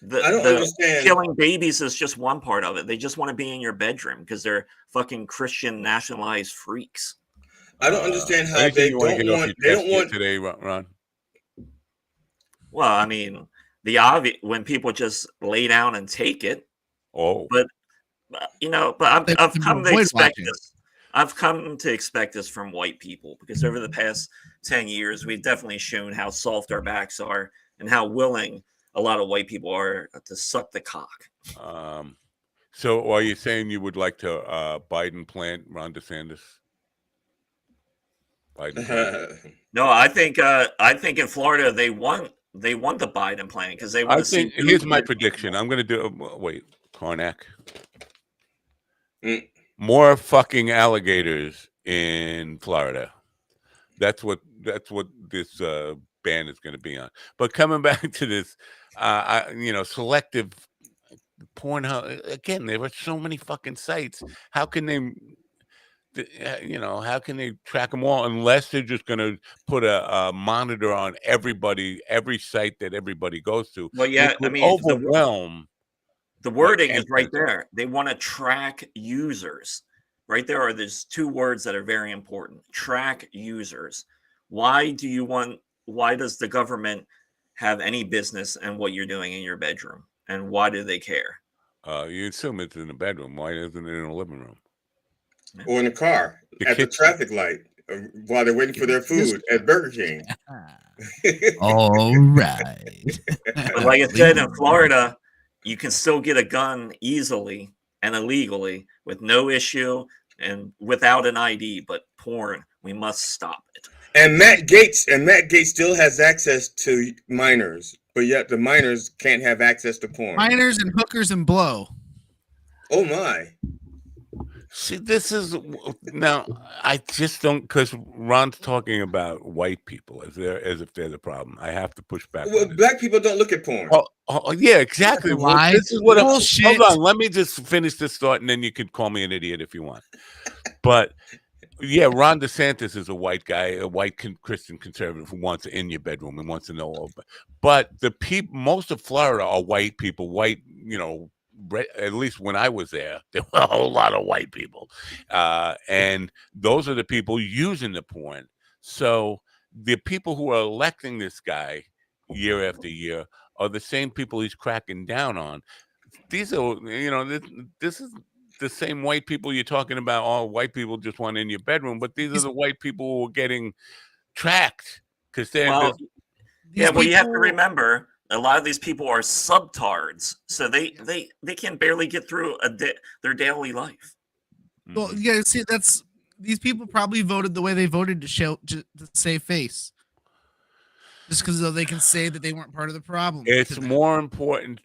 L: I don't understand.
K: Killing babies is just one part of it. They just want to be in your bedroom because they're fucking Christian nationalized freaks.
L: I don't understand how they don't want
C: today, Ron.
K: Well, I mean, the obvious when people just lay down and take it.
C: Oh,
K: but I've come to expect this. I've come to expect this from white people because over the past 10 years, we've definitely shown how soft our backs are and how willing a lot of white people are to suck the cock.
C: So are you saying you would like to Biden plant Ron DeSantis?
K: No, I think in Florida they want the Biden plan because they want to see.
C: Here's my prediction. I'm going to do. Wait, Karnak. More fucking alligators in Florida. That's what this ban is going to be on. But coming back to this, selective porn. Again, there are so many fucking sites. How can they? How can they track them all unless they're just going to put a monitor on every site that everybody goes to?
K: Well, yeah, I mean,
C: overwhelm.
K: The wording is right there. They want to track users. Right there there's two words that are very important. Track users. Why does the government have any business in what you're doing in your bedroom? And why do they care?
C: You assume it's in the bedroom. Why isn't it in the living room?
L: Or in the car, at the traffic light, while they're waiting for their food at Burger King.
J: All right.
K: But like I said, in Florida, you can still get a gun easily and illegally with no issue. and without an ID. But porn, we must stop it.
L: And Matt Gaetz still has access to minors, but yet the minors can't have access to porn.
J: Minors and hookers and blow.
L: Oh my.
C: See, this is now. I just don't, because Ron's talking about white people as if they're the problem. I have to push back.
L: Well, black people don't look at porn.
C: Oh yeah, exactly. Well, this is what. Hold on, let me just finish this thought, and then you can call me an idiot if you want. But yeah, Ron DeSantis is a white guy, a white Christian conservative who wants it in your bedroom and wants to know all. But the people, most of Florida are white people. White, at least when I was there were a whole lot of white people. And those are the people using the porn. So the people who are electing this guy year after year are the same people he's cracking down on. These are, this is the same white people you're talking about. All white people just want in your bedroom, but these are the white people who are getting tracked because they're.
K: You have to remember, a lot of these people are subtards, so they can barely get through their daily life.
J: Well, yeah, see, these people probably voted the way they voted to save face, just because they can say that they weren't part of the problem.
C: It's more important.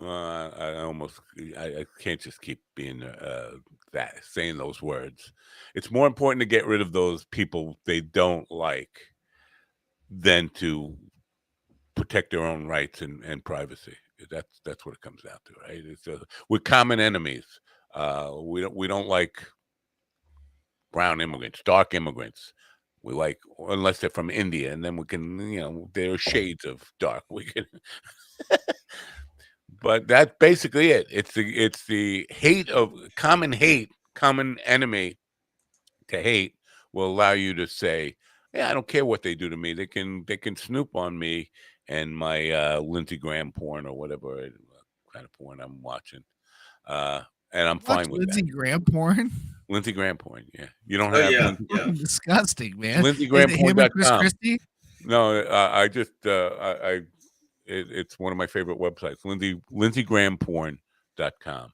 C: I can't just keep being saying those words. It's more important to get rid of those people they don't like than to protect their own rights and privacy. That's what it comes down to, right? We're common enemies. We don't like brown immigrants, dark immigrants. We like, unless they're from India, and then we can, there are shades of dark. We can. But that's basically it. It's the hate of common enemy to hate will allow you to say, yeah, I don't care what they do to me. They can snoop on me and my Lindsey Graham porn or whatever kind of porn I'm watching. And I'm fine with
J: Lindsey Graham porn?
C: Lindsey Graham porn, yeah. You don't have Lindsey Graham.
J: Disgusting, man.
C: LindseyGrahamPorn.com. No, I just it's one of my favorite websites, LindseyGrahamPorn.com.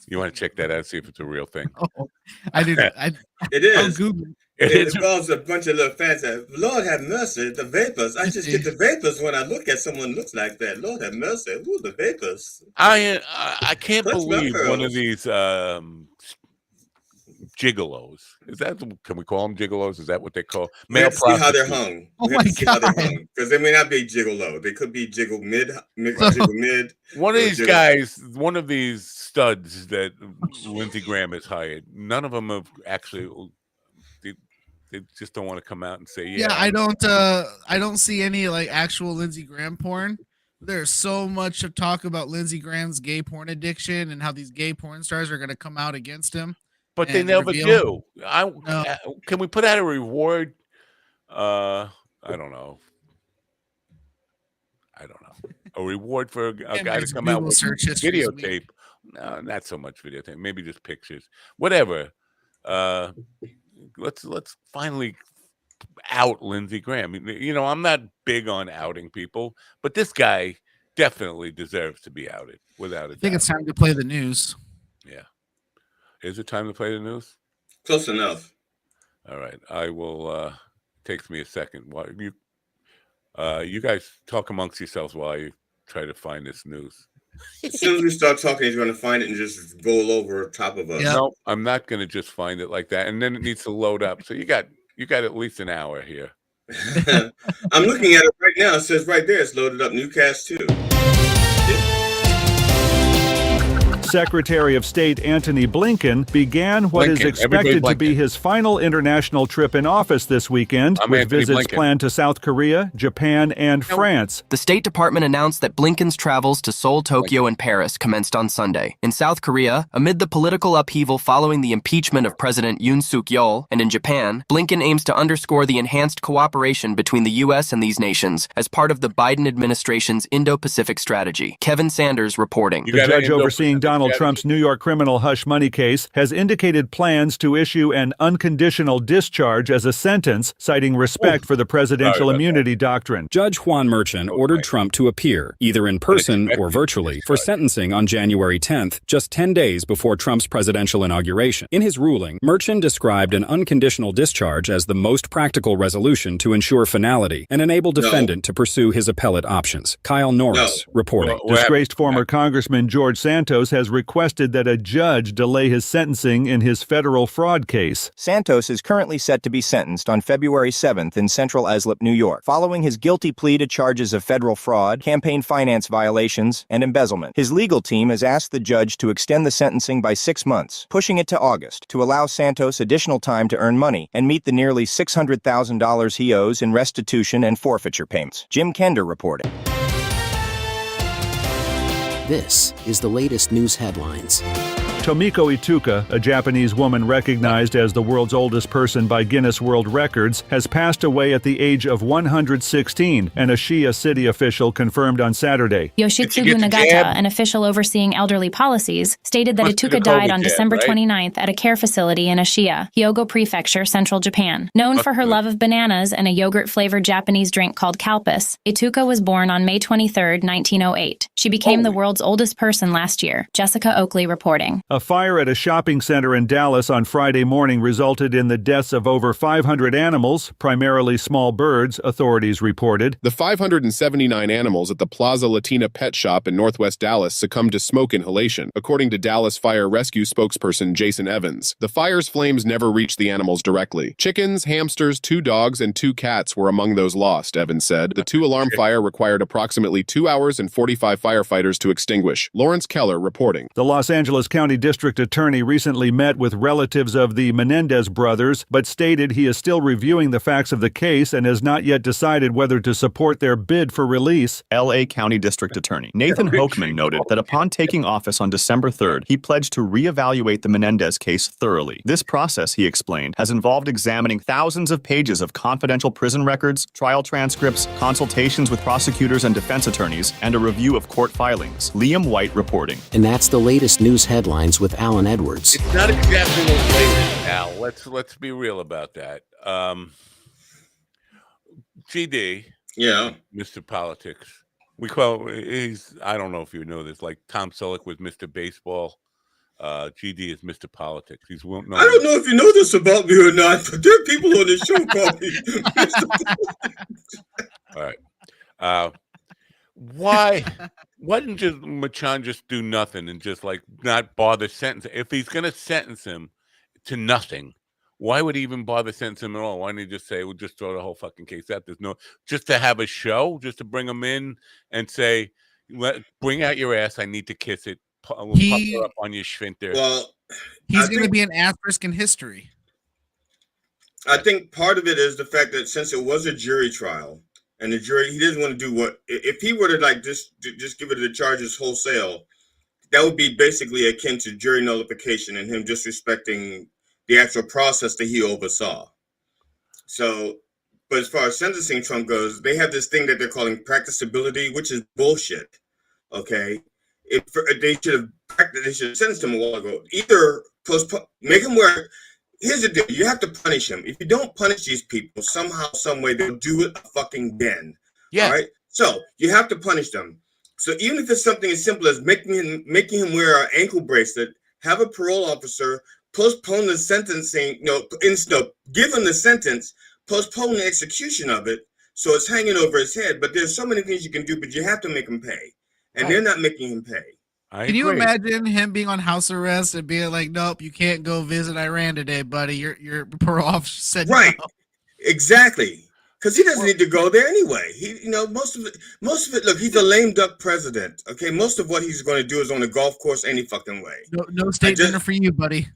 C: You want to check that out, see if it's a real thing.
J: Oh, I didn't.
L: It is.
J: Google.
L: It involves a bunch of little fans that, Lord have mercy, the vapors. I just get the vapors when I look at someone looks like that. Lord have mercy. Ooh, the vapors.
C: I can't believe one of these gigolos. Can we call them gigolos? Is that what they call
L: male prostitutes? See how they're hung.
J: Oh my God.
L: Because they may not be gigolo. They could be jiggle mid.
C: One of these guys, one of these studs that Lindsey Graham has hired, none of them have actually. They just don't want to come out and say, yeah.
J: Yeah, I don't see any like actual Lindsey Graham porn. There's so much of talk about Lindsey Graham's gay porn addiction and how these gay porn stars are going to come out against him.
C: But they never do. Can we put out a reward? I don't know. A reward for a guy to come out with videotape. No, not so much videotape. Maybe just pictures. Whatever. Let's finally out Lindsey Graham. I'm not big on outing people, but this guy definitely deserves to be outed without a doubt.
J: I think it's time to play the news.
C: Yeah. Is it time to play the news?
L: Close enough.
C: All right. I will takes me a second. While you guys talk amongst yourselves while I try to find this news.
L: As soon as we start talking, he's going to find it and just roll over top of us.
C: Yep. No, I'm not going to just find it like that. And then it needs to load up. So you got at least an hour here.
L: I'm looking at it right now. It says right there it's loaded up. Newscast 2.
F: Secretary of State Antony Blinken began what is expected to be his final international trip in office this weekend, with visits planned to South Korea, Japan, and France.
H: The State Department announced that Blinken's travels to Seoul, Tokyo, and Paris commenced on Sunday. In South Korea, amid the political upheaval following the impeachment of President Yoon Suk-yeol, and in Japan, Blinken aims to underscore the enhanced cooperation between the U.S. and these nations as part of the Biden administration's Indo-Pacific strategy. Kevin Sanders reporting.
F: The judge overseeing Donald Donald Trump's New York criminal hush money case has indicated plans to issue an unconditional discharge as a sentence, citing respect for the presidential immunity doctrine.
M: Judge Juan Merchan ordered Trump to appear, either in person or virtually, for sentencing on January 10th, just 10 days before Trump's presidential inauguration. In his ruling, Merchan described an unconditional discharge as the most practical resolution to ensure finality and enable defendant to pursue his appellate options. Kyle Norris reporting.
F: Disgraced former Congressman George Santos has requested that a judge delay his sentencing in his federal fraud case.
G: Santos is currently set to be sentenced on February 7th in Central Islip, New York, following his guilty plea to charges of federal fraud, campaign finance violations, and embezzlement. His legal team has asked the judge to extend the sentencing by 6 months, pushing it to August, to allow Santos additional time to earn money and meet the nearly $600,000 he owes in restitution and forfeiture payments. Jim Kender reporting.
N: This is the latest news headlines.
F: Tomiko Ituka, a Japanese woman recognized as the world's oldest person by Guinness World Records, has passed away at the age of 116, an Ashiya city official confirmed on Saturday.
O: Yoshitsugu Nagata, an official overseeing elderly policies, stated that Ituka died on December 29th at a care facility in Ashiya, Hyogo Prefecture, central Japan. Known for her love of bananas and a yogurt-flavored Japanese drink called kalpis, Ituka was born on May 23, 1908. She became the world's oldest person last year. Jessica Oakley reporting.
F: A fire at a shopping center in Dallas on Friday morning resulted in the deaths of over 500 animals, primarily small birds, authorities reported.
P: The 579 animals at the Plaza Latina Pet Shop in northwest Dallas succumbed to smoke inhalation, according to Dallas Fire Rescue spokesperson Jason Evans. The fire's flames never reached the animals directly. Chickens, hamsters, 2 dogs, and 2 cats were among those lost, Evans said. The 2-alarm fire required approximately 2 hours and 45 firefighters to extinguish. Lawrence Keller reporting.
F: The Los Angeles County District Attorney recently met with relatives of the Menendez brothers, but stated he is still reviewing the facts of the case and has not yet decided whether to support their bid for release.
I: L.A. County District Attorney Nathan Hochman noted that upon taking office on December 3rd, he pledged to reevaluate the Menendez case thoroughly. This process, he explained, has involved examining thousands of pages of confidential prison records, trial transcripts, consultations with prosecutors and defense attorneys, and a review of court filings. Liam White reporting.
N: And that's the latest news headlines with Alan Edwards.
C: It's not exactly the latest, Al. Let's be real about that. GD, Mr. Politics. We call he's. I don't know if you know this. Like Tom Selleck was Mr. Baseball. GD is Mr. Politics. He's well known.
L: I don't know if you know this about me or not, but there are people on this show call me Mr.
C: All right. Why didn't just Machan just do nothing and just like not bother sentencing? If he's going to sentence him to nothing, why would he even bother sentencing him at all? Why don't he just say, we'll just throw the whole fucking case out? There's no, just to have a show, just to bring him in and say, bring out your ass. I need to kiss it. We'll pop her up on your sphincter.
J: Well, he's going to be an asterisk in history.
L: I think part of it is the fact that since it was a jury trial, and the jury, he doesn't want to do what, if he were to like just give it the charges wholesale, that would be basically akin to jury nullification and him disrespecting the actual process that he oversaw. So, but as far as sentencing Trump goes, they have this thing that they're calling practicability, which is bullshit. Okay, they should have sentenced him a while ago. Either postpone, make him wear. Here's the deal. You have to punish him. If you don't punish these people, somehow, some way, they'll do it fucking again. Yeah. All right. So you have to punish them. So even if it's something as simple as making him wear an ankle bracelet, have a parole officer postpone the sentencing, give him the sentence, postpone the execution of it, so it's hanging over his head. But there's so many things you can do, but you have to make him pay. And they're not making him pay.
J: Can you imagine him being on house arrest and being like, "Nope, you can't go visit Iran today, buddy. Your parole officer said
L: right."
J: No.
L: Exactly, because he doesn't need to go there anyway. He, most of it. Look, he's a lame duck president. Okay, most of what he's going to do is on a golf course any fucking way.
J: No state dinner for you, buddy.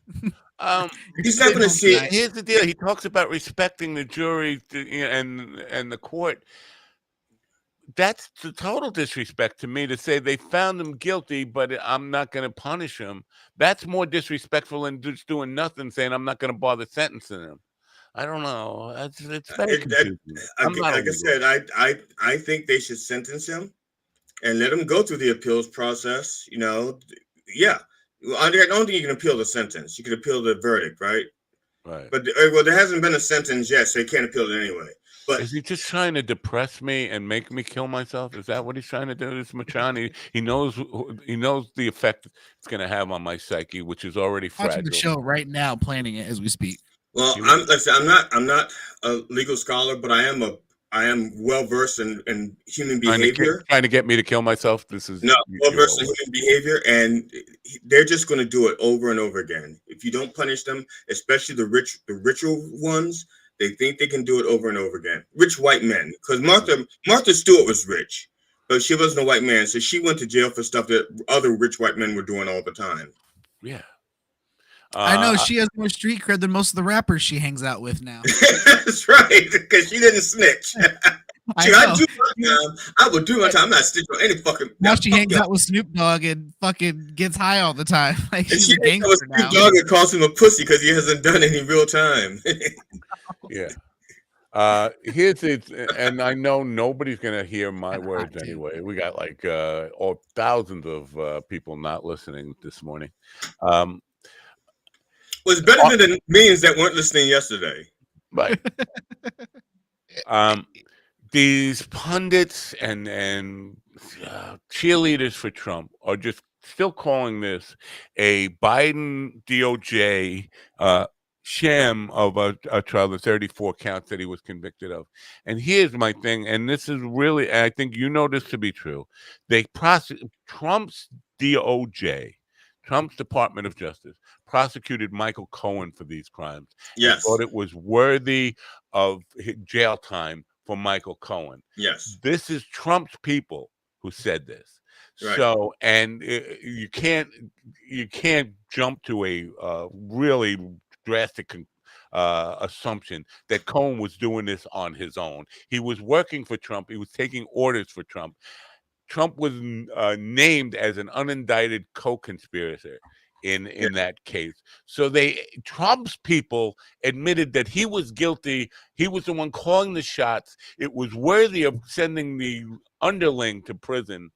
L: He's not going to see it.
C: Here's the deal. He talks about respecting the jury and the court. That's the total disrespect to me to say they found him guilty, but I'm not going to punish him. That's more disrespectful than just doing nothing, saying I'm not going to bother sentencing him. I don't know. It's very confusing.
L: Like I said, I think they should sentence him and let him go through the appeals process. Yeah, Well, I don't think you can appeal the sentence. You can appeal the verdict, right?
C: Right.
L: But there hasn't been a sentence yet, so you can't appeal it anyway. But
C: is he just trying to depress me and make me kill myself? Is that what he's trying to do? This Machani, he knows the effect it's going to have on my psyche, which is already fragile.
J: Watching the show right now, planning it as we speak.
L: Well, I'm not a legal scholar, but I am well versed in human behavior.
C: Trying to get me to kill myself. This is
L: well versed in human behavior, and they're just going to do it over and over again. If you don't punish them, especially the ritual ones, they think they can do it over and over again. Rich white men, because Martha Stewart was rich, but she wasn't a white man, so she went to jail for stuff that other rich white men were doing all the time.
C: Yeah.
J: I know she has more street cred than most of the rappers she hangs out with now.
L: That's right, because she didn't snitch. I would do my time. I'm not snitching on any fucking.
J: Now she hangs out with Snoop Dogg and fucking gets high all the time. Like she's a gangster now.
L: Snoop Dogg and calls him a pussy because he hasn't done any real time.
C: Yeah. Here's it, and I know nobody's gonna hear my words anyway. We got like thousands of people not listening this morning.
L: Was better than the millions that weren't listening yesterday.
C: Right. These pundits and cheerleaders for Trump are just still calling this a Biden DOJ sham of a trial, the 34 counts that he was convicted of. And here's my thing, and this is really, I think you know this to be true. Trump's DOJ, Trump's Department of Justice, prosecuted Michael Cohen for these crimes.
L: Yes.
C: Thought it was worthy of jail time for Michael Cohen.
L: Yes.
C: This is Trump's people who said this.
L: Right.
C: So, and you can't jump to a really drastic assumption that Cohen was doing this on his own. He was working for Trump. He was taking orders for Trump. Trump was named as an unindicted co-conspirator in that case. So Trump's people admitted that he was guilty. He was the one calling the shots. It was worthy of sending the underling to prison.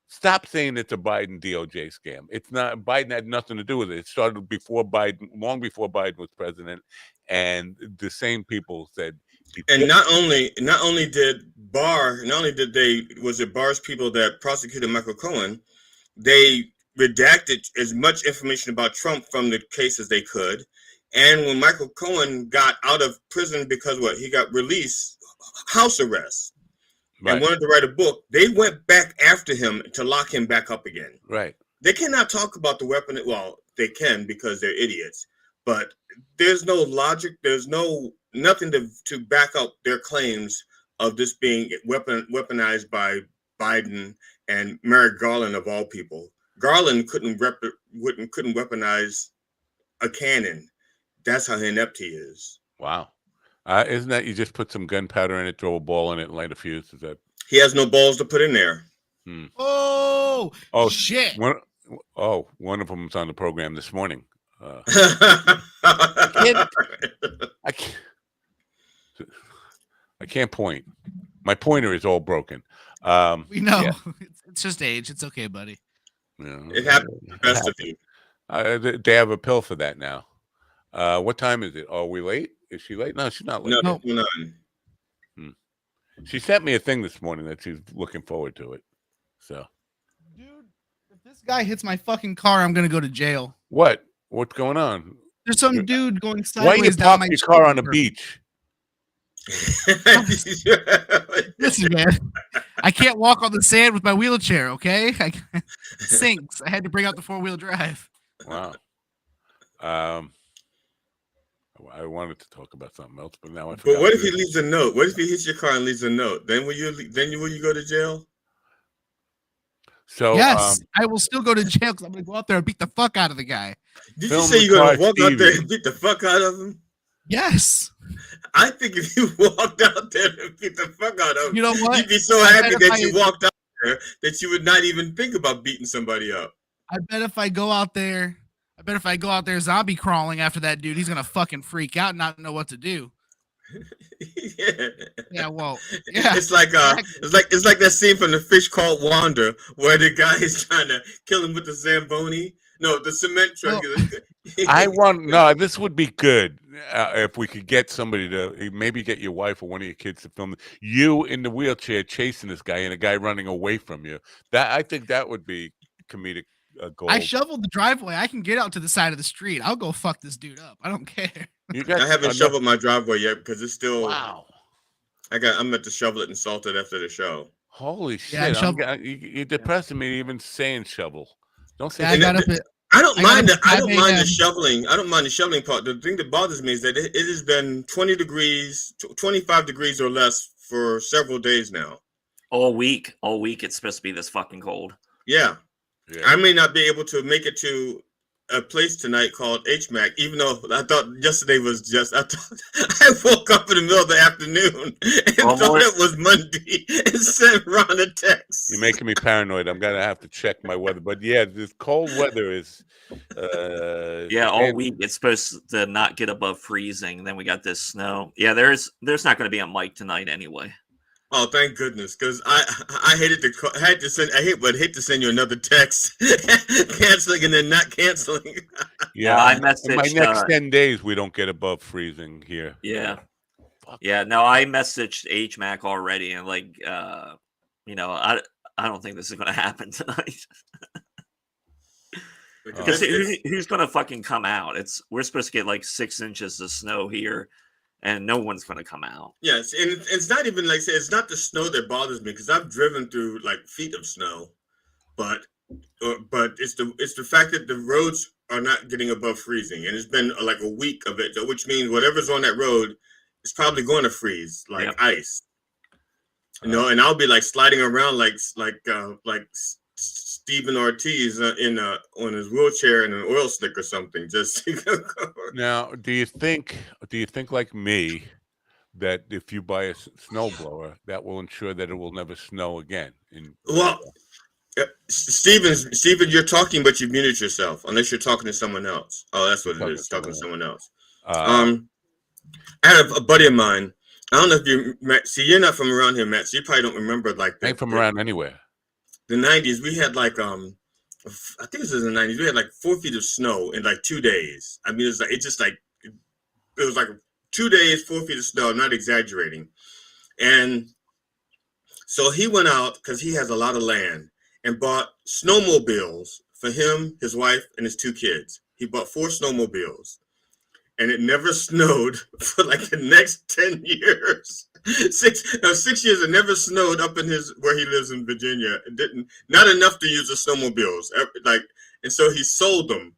C: Stop saying it's a Biden DOJ scam. It's not. Biden had nothing to do with it. It started before Biden, long before Biden was president, and the same people said.
L: And not only was it Barr's people that prosecuted Michael Cohen, they redacted as much information about Trump from the case as they could. And when Michael Cohen got out of prison because he got released, house arrest, and wanted to write a book, they went back after him to lock him back up again.
C: Right.
L: They cannot talk about the weapon. Well, they can because they're idiots, but there's no logic. There's nothing to back up their claims of this being weaponized by Biden and Merrick Garland of all people. Garland couldn't weaponize a cannon. That's how inept he is.
C: Wow. Isn't that you just put some gunpowder in it, throw a ball in it, and light a fuse? Is that?
L: He has no balls to put in there.
J: Oh shit!
C: One of them's on the program this morning. I can't point. My pointer is all broken.
J: We know. Yeah. It's just age. It's okay, buddy.
C: Yeah,
L: it happens. Best of you.
C: They have a pill for that now. What time is it? Are we late? Is she late? No, she's not late.
L: No.
C: She sent me a thing this morning that she's looking forward to it. So,
J: dude, if this guy hits my fucking car, I'm gonna go to jail.
C: What? What's going on?
J: There's some dude going sideways.
C: Why you park your car on the beach?
J: Listen, man, I can't walk on the sand with my wheelchair. Okay, it sinks. I had to bring out the 4-wheel drive.
C: Wow. I wanted to talk about something else, but now I forgot.
L: But what if he leaves a note? What if he hits your car and leaves a note? Then will you go to jail?
C: So
J: yes, I will still go to jail because I'm going to go out there and beat the fuck out of the guy.
L: Did you say you're going to walk out there and beat the fuck out of him?
J: Yes.
L: I think if you walked out there and beat the fuck out of him,
J: you know what?
L: You'd be so happy that you walked out there that you would not even think about beating somebody up.
J: I bet if I go out there zombie crawling after that dude, he's gonna fucking freak out and not know what to do. Yeah, well, yeah.
L: It's like that scene from The Fish Called Wanda where the guy is trying to kill him with the Zamboni. No, the cement truck.
C: I want no. This would be good if we could get somebody to maybe get your wife or one of your kids to film you in the wheelchair chasing this guy and a guy running away from you. That I think that would be comedic gold.
J: I shoveled the driveway. I can get out to the side of the street. I'll go fuck this dude up. I don't care.
L: I haven't shoveled my driveway yet because it's still.
C: Wow.
L: I'm meant to shovel it and salt it after the show.
C: Holy shit! You're depressing me even saying shovel. Don't say.
L: I don't mind the shoveling. I don't mind the shoveling part. The thing that bothers me is that it has been 20 degrees, 25 degrees or less for several days now.
K: All week, it's supposed to be this fucking cold.
L: Yeah. I may not be able to make it to a place tonight called HMAC, even though I thought yesterday was I woke up in the middle of the afternoon and thought it was Monday and sent Ron a text.
C: You're making me paranoid. I'm gonna have to check my weather. But yeah, this cold weather is
K: all week it's supposed to not get above freezing, and then we got this snow. Yeah, there's not gonna be a mic tonight anyway.
L: Oh, thank goodness, because I hate to send you another text canceling and then not canceling.
C: Yeah, I messaged. In my next 10 days, we don't get above freezing here.
K: Yeah, yeah. No, I messaged HMAC already, and I don't think this is going to happen tonight. Because who's going to fucking come out? We're supposed to get like 6 inches of snow here. And no one's going to come out.
L: Yes, and it's not even like it's not the snow that bothers me because I've driven through like feet of snow, but it's the fact that the roads are not getting above freezing, and it's been like a week of it, which means whatever's on that road is probably going to freeze like ice. And I'll be like sliding around like Stephen Ortiz on his wheelchair in an oil slick or something. Just
C: now, do you think like me that if you buy a snowblower, that will ensure that it will never snow again?
L: Stephen, you're talking, but you muted yourself. Unless you're talking to someone else. Oh, that's what it is. Talking to someone else. I have a buddy of mine. I don't know if you Matt. See, you're not from around here, Matt. So you probably don't remember like that.
C: I ain't from around anywhere.
L: The 90s, we had like I think it was in the 90s. We had like 4 feet of snow in like 2 days. I mean, it was like 2 days, 4 feet of snow. I'm not exaggerating. And so he went out because he has a lot of land and bought snowmobiles for him, his wife, and his 2 kids. He bought 4 snowmobiles, and it never snowed for like the next 10 years. 6 years it never snowed up in where he lives in Virginia. It not enough to use the snowmobiles. And so he sold them.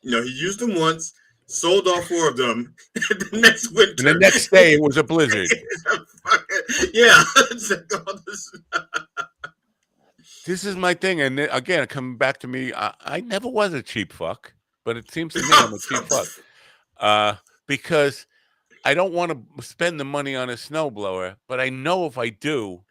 L: He used them once, sold all 4 of them. The next winter,
C: and the next day it was a blizzard.
L: Yeah.
C: This is my thing, and again, coming back to me, I never was a cheap fuck, but it seems to me I'm a cheap fuck because I don't want to spend the money on a snowblower, but I know if I do,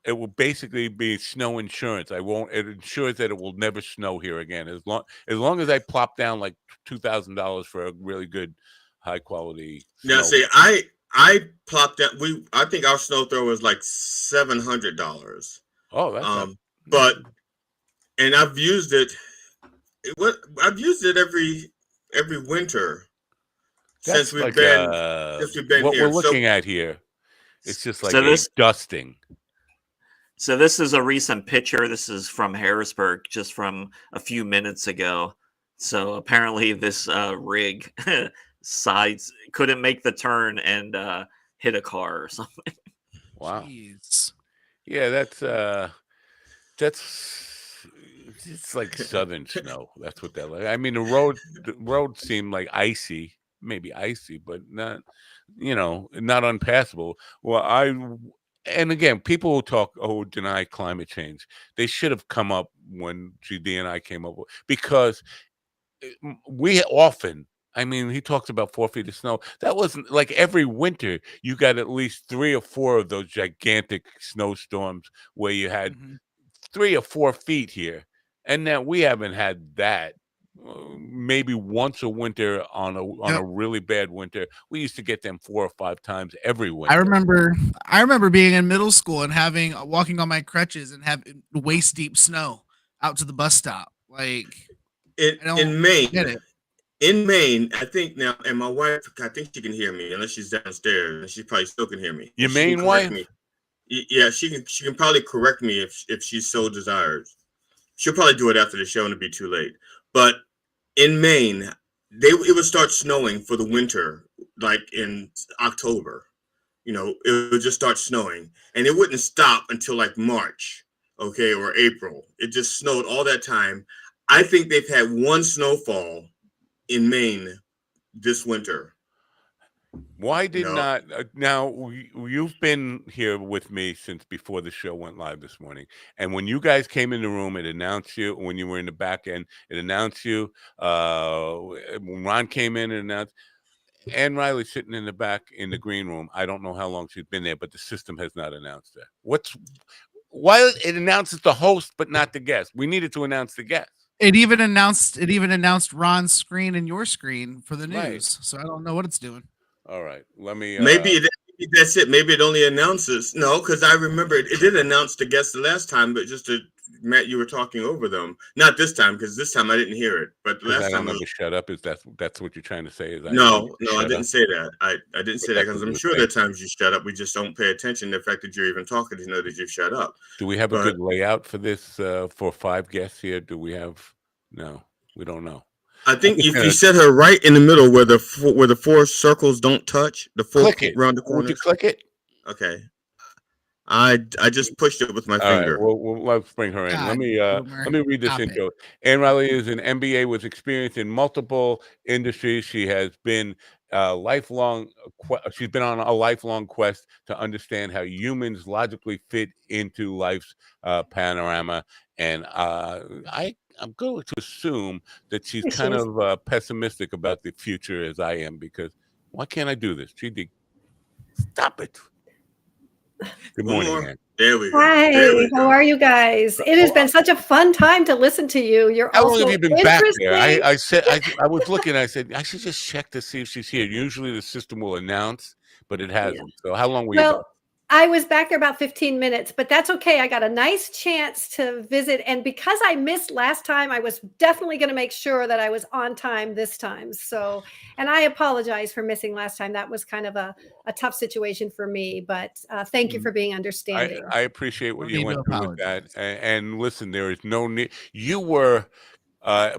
C: it will basically be snow insurance. It ensures that it will never snow here again. As long as I plop down like $2,000 for a really good, high quality.
L: Now, see, I plopped down. I think our snow thrower was like $700.
C: Oh, that's
L: and I've used it. I've used it every winter. Since we've been
C: what
L: here.
C: We're looking at here, it's just like dusting.
K: So this is a recent picture. This is from Harrisburg, just from a few minutes ago. So apparently this rig sides couldn't make the turn and hit a car or something.
C: Wow.
J: Jeez.
C: Yeah, it's like southern snow. That's what that like. I mean, the road seemed like icy. Maybe icy, but not, not unpassable. Well, and again, people who talk, deny climate change. They should have come up when GD and I came up with, because we often, he talks about 4 feet of snow. That wasn't like every winter you got at least 3 or 4 of those gigantic snowstorms where you had 3 or 4 feet here. And now we haven't had that. Maybe once a winter on a really bad winter. We used to get them 4 or 5 times every winter.
J: I remember being in middle school and walking on my crutches and having waist deep snow out to the bus stop. Like
L: in Maine. In Maine, I think now, and my wife, I think she can hear me, unless she's downstairs, and she probably still can hear me.
C: Your Maine wife?
L: Yeah, she can probably correct me if she so desires. She'll probably do it after the show, and it'll be too late. But in Maine, it would start snowing for the winter, like in October. It would just start snowing, and it wouldn't stop until like March, okay, or April. It just snowed all that time. I think they've had one snowfall in Maine this winter.
C: Why did not now you've been here with me since before the show went live this morning, and when you guys came in the room, it announced you. When you were in the back end, it announced you. When Ron came in and announced, Ann Riley sitting in the back in the green room. I don't know how long she's been there, but the system has not announced her. Why it announces the host but not the guest? We needed to announce the guest.
J: It even announced Ron's screen and your screen for the news.
C: Right.
J: So I don't know what it's doing.
C: All right, let me.
L: Maybe that's it. Maybe it only announces. No, because I remember it did announce the guests the last time, but Matt, you were talking over them. Not this time, because this time I didn't hear it. But the last time,
C: shut up. Is that's what you're trying to say? Is
L: no, I didn't say that. I didn't say that because I'm sure there are times you shut up. We just don't pay attention to the fact that you're even talking to know that you've shut up.
C: Do we have a good layout for this for 5 guests here? Do we have? No, we don't know.
L: I think if you set her right in the middle where the 4 circles don't touch, the 4 round the corner.
C: Would you click it?
L: Okay. I just pushed it with my finger.
C: Right, well, let's bring her in. Let me read this intro. Ann Riley is an MBA with experience in multiple industries. She has been she's been on a lifelong quest to understand how humans logically fit into life's panorama. And I'm going to assume that she's kind of pessimistic about the future as I am, because why can't I do this? GD, stop it. Good morning, Ann.
L: There we go.
Q: Hi, how are you guys? It has been such a fun time to listen to you. You're
C: how
Q: also
C: long have you been back there?
Q: interesting.
C: I said I was looking. I said I should just check to see if she's here. Usually the system will announce, but it hasn't. So how long were you back?
Q: I was back there about 15 minutes, but that's okay. I got a nice chance to visit. And because I missed last time, I was definitely going to make sure that I was on time this time. So, and I apologize for missing last time. That was kind of a tough situation for me, but thank you for being understanding.
C: I appreciate what you went through with that. And listen, there is no need. You were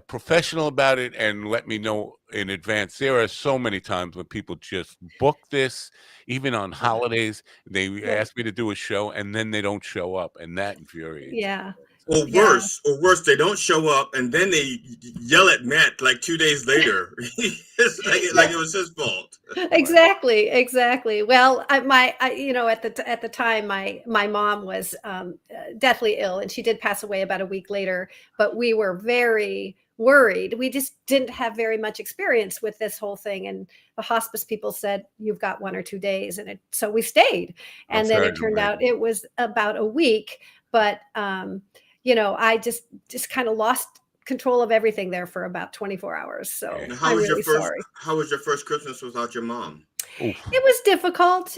C: professional about it and let me know in advance. There are so many times when people just book this, even on holidays. They ask me to do a show and then they don't show up, and that infuriates.
Q: Yeah.
L: Or worse, they don't show up and then they yell at Matt like 2 days later. It's like it was his fault.
Q: Exactly. Well, at the time, my mom was deathly ill, and she did pass away about a week later. But we were very worried. We just didn't have very much experience with this whole thing, and the hospice people said you've got 1 or 2 days, and so we stayed. And then it turned out it was about a week, but I just kind of lost control of everything there for about 24 hours. So I'm really sorry.
L: How was your first Christmas without your mom?
Q: It was difficult,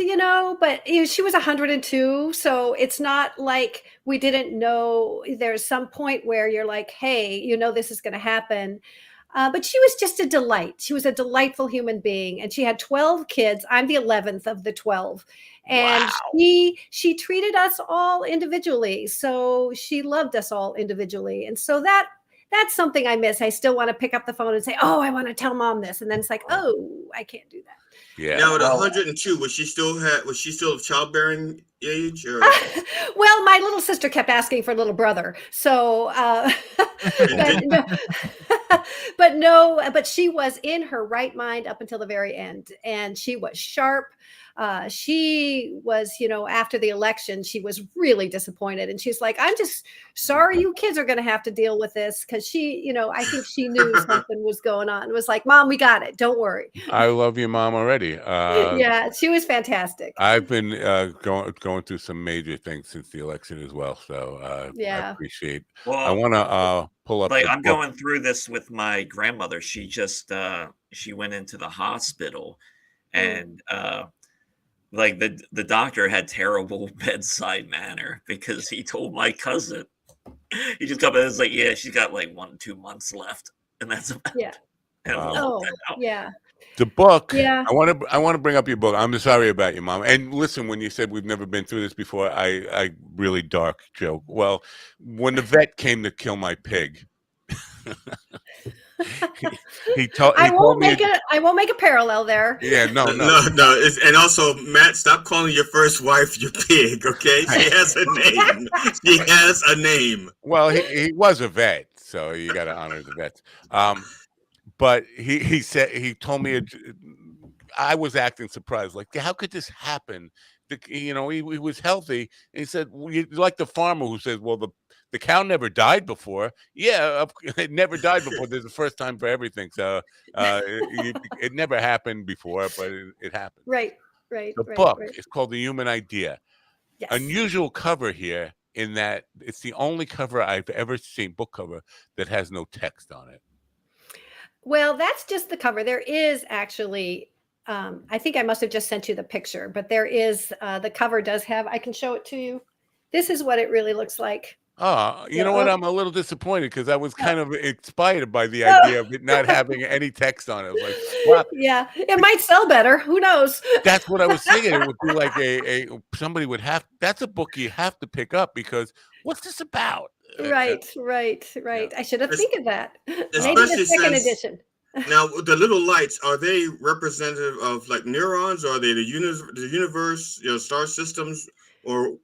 Q: but she was 102. So it's not like we didn't know. There's some point where you're like, hey, this is going to happen. But she was just a delight. She was a delightful human being. And she had 12 kids. I'm the 11th of the 12. And she treated us all individually. So she loved us all individually. And so that's something I miss. I still want to pick up the phone and say, oh, I want to tell mom this. And then it's like, oh, I can't do that.
C: Yeah.
L: Now at 102, was she still of childbearing age? Or?
Q: Well, my little sister kept asking for a little brother. So, but she was in her right mind up until the very end. And she was sharp. She was, after the election, she was really disappointed. And she's like, I'm just sorry you kids are going to have to deal with this. Because I think she knew something was going on. It was like, Mom, we got it. Don't worry.
C: I love your mom already.
Q: Yeah, she was fantastic.
C: I've been going through some major things since the election as well. So I appreciate.
K: Well,
C: I want to pull up.
K: I'm going through this with my grandmother. She just she went into the hospital, and the doctor had terrible bedside manner because he told my cousin, he just come in and was like, yeah, she's got like 1 or 2 months left. and that's about
Q: Yeah.
K: animals.
Q: Oh, yeah.
C: The book,
Q: Yeah.
C: I want to bring up your book. I'm sorry about your mom. And listen, when you said we've never been through this before, I really dark joke. Well, when the vet came to kill my pig, he told me.
Q: I won't make a parallel there.
C: Yeah, no.
L: And also, Matt, stop calling your first wife your pig. Okay, she has a name. She has a name.
C: Well, he was a vet, so you got to honor the vets. But he told me I was acting surprised, like how could this happen? He was healthy, and he said, well, like the farmer who says, well, the cow never died before. Yeah, it never died before. There's a first time for everything, so it never happened before, but it happened.
Q: Right.
C: The book is called The Human Idea.
Q: Yes.
C: Unusual cover here in that it's the only cover I've ever seen, book cover, that has no text on it.
Q: Well, that's just the cover. There is actually, I think I must have just sent you the picture, but there is, the cover does have, I can show it to you. This is what it really looks like.
C: Oh, you know what? I'm a little disappointed because I was kind of inspired by the idea of it not having any text on it. I was like, what?
Q: Yeah, it might sell better. Who knows?
C: That's what I was thinking. It would be like somebody would have. That's a book you have to pick up because what's this about?
Q: Right.
C: Yeah.
Q: I should have think of that. Maybe
L: Especially
Q: the second
L: since-
Q: edition.
L: Now, the little lights, are they representative of like neurons? Or are they the universe, star systems, or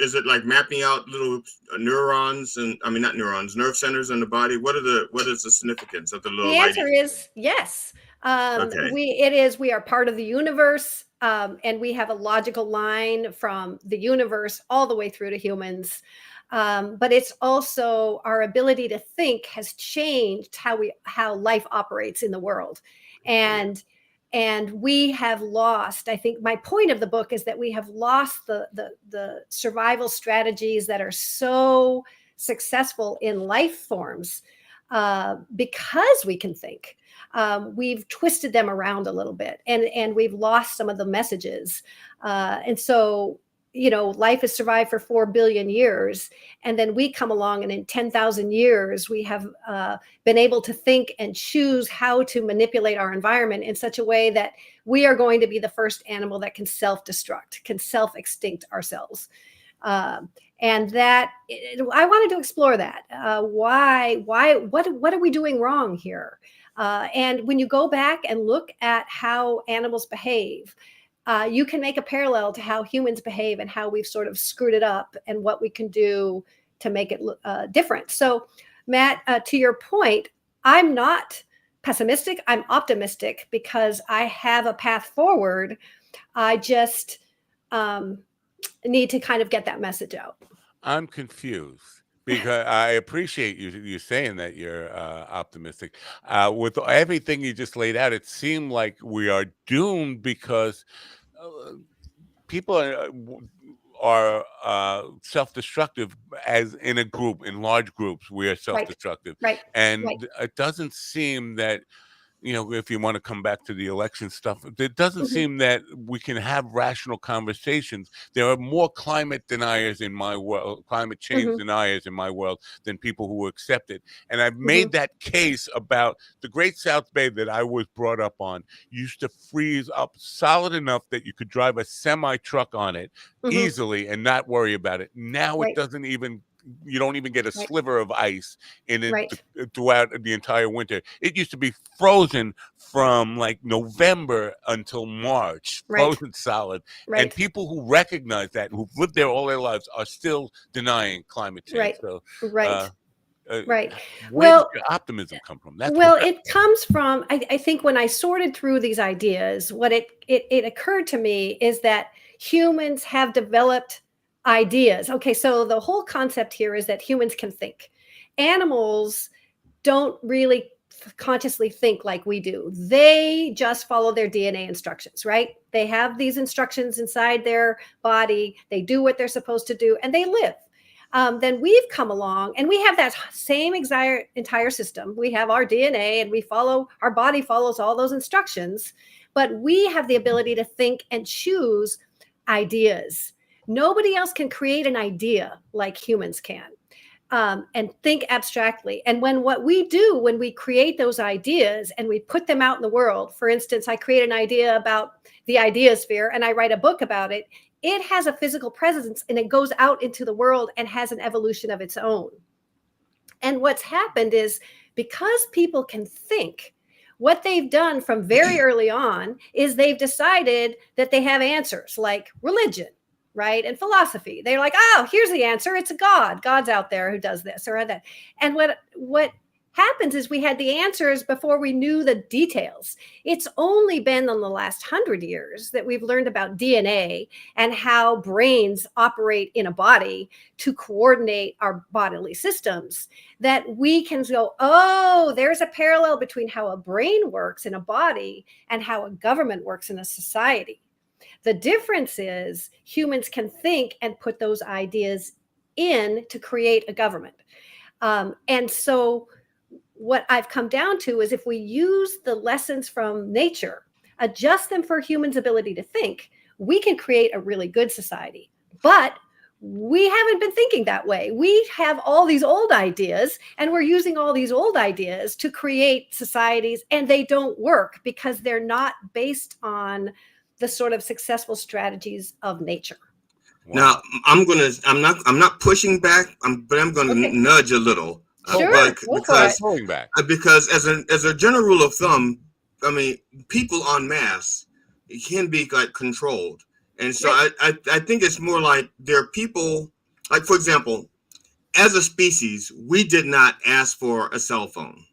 L: is it like mapping out little neurons and I mean not neurons, nerve centers in the body? What is the significance of the little
Q: The
L: light?
Q: answer is yes.
L: Okay.
Q: We are part of the universe, and we have a logical line from the universe all the way through to humans. But it's also our ability to think has changed how life operates in the world, and we have lost. I think my point of the book is that we have lost the survival strategies that are so successful in life forms because we can think. We've twisted them around a little bit, and we've lost some of the messages, and so. Life has survived for 4 billion years, and then we come along, and in 10,000 years, we have been able to think and choose how to manipulate our environment in such a way that we are going to be the first animal that can self-destruct, can self-extinct ourselves. And that I wanted to explore that. What are we doing wrong here? And when you go back and look at how animals behave, you can make a parallel to how humans behave and how we've sort of screwed it up and what we can do to make it different. So, Matt, to your point, I'm not pessimistic. I'm optimistic because I have a path forward. I just need to kind of get that message out.
C: I'm confused. Because I appreciate you saying that you're optimistic. With everything you just laid out, it seemed like we are doomed because people are self-destructive as in a group, in large groups. We are self-destructive,
Q: right.
C: And it doesn't seem that. If you want to come back to the election stuff, it doesn't seem that we can have rational conversations. There are more climate deniers in my world, climate change deniers in my world than people who accept it. And I've made that case about the Great South Bay that I was brought up on used to freeze up solid enough that you could drive a semi-truck on it easily and not worry about it. Now it doesn't even. You don't even get a sliver of ice in it throughout the entire winter. It used to be frozen from like November until March, frozen solid. And people who recognize that, who've lived there all their lives, are still denying climate change. So,
Q: Right.
C: Where
Q: Well,
C: does your optimism come from?
Q: It comes from, I think when I sorted through these ideas, what it occurred to me is that humans have developed ideas. Okay, so the whole concept here is that humans can think. Animals don't really consciously think like we do. They just follow their DNA instructions, right? They have these instructions inside their body. They do what they're supposed to do, and they live. Then we've come along, and we have that same entire system. We have our DNA, and our body follows all those instructions, but we have the ability to think and choose ideas. Nobody else can create an idea like humans can. and think abstractly. And what we do when we create those ideas and we put them out in the world, for instance, I create an idea about the idiosphere and I write a book about it, it has a physical presence and it goes out into the world and has an evolution of its own. And what's happened is because people can think, what they've done from very early on is they've decided that they have answers like religion, right? And philosophy. They're like, oh, here's the answer. It's a God. God's out there who does this or that. And what happens is we had the answers before we knew the details. It's only been in the last 100 years that we've learned about DNA and how brains operate in a body to coordinate our bodily systems, that we can go, oh, there's a parallel between how a brain works in a body and how a government works in a society. The difference is humans can think and put those ideas in to create a government. And so what I've come down to is if we use the lessons from nature, adjust them for humans' ability to think, we can create a really good society. But we haven't been thinking that way. We have all these old ideas and we're using all these old ideas to create societies, and they don't work because they're not based on the sort of successful strategies of nature.
L: Now, I'm not pushing back, but I'm going to nudge a little.
Q: Sure,
L: because as a general rule of thumb, I mean, people en masse can be like controlled, and so I think it's more like there are people, like for example, as a species, we did not ask for a cell phone.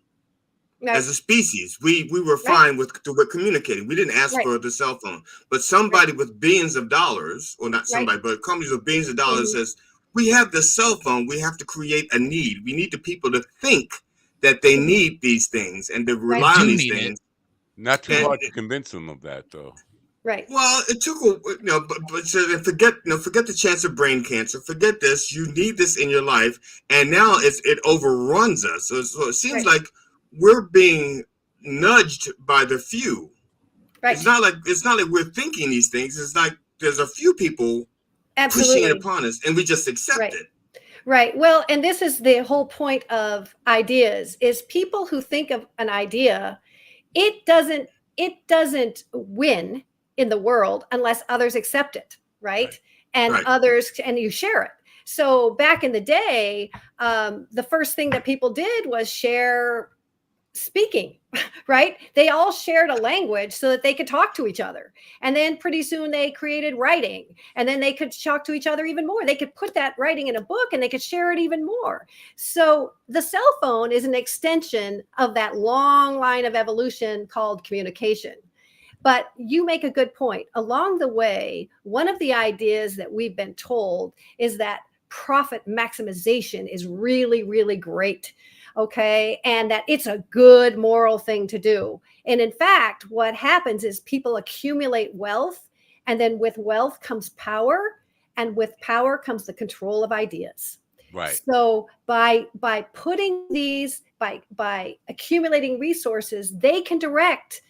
L: Right. As a species, we were fine with communicating. We didn't ask for the cell phone, but somebody with billions of dollars, or not somebody, but companies with billions of dollars says, we have the cell phone. We have to create a need. We need the people to think that they need these things and to rely on these things.
C: Not too hard to convince them of that, though.
Q: Right.
L: Well, it took but forget the chance of brain cancer. Forget this. You need this in your life, and now it overruns us. So it seems like we're being nudged by the few. Right. It's not like we're thinking these things. It's like there's a few people pushing it upon us, and we just accept it.
Q: Right. Well, and this is the whole point of ideas: is people who think of an idea, it doesn't win in the world unless others accept it, right? And and you share it. So back in the day, the first thing that people did was share speaking, right? They all shared a language so that they could talk to each other. And then pretty soon they created writing, and then they could talk to each other even more. They could put that writing in a book and they could share it even more. So the cell phone is an extension of that long line of evolution called communication. But you make a good point. Along the way, one of the ideas that we've been told is that profit maximization is really, really great. Okay. And that it's a good moral thing to do. And in fact, what happens is people accumulate wealth, and then with wealth comes power, and with power comes the control of ideas.
C: Right.
Q: So by putting these, by accumulating resources, they can direct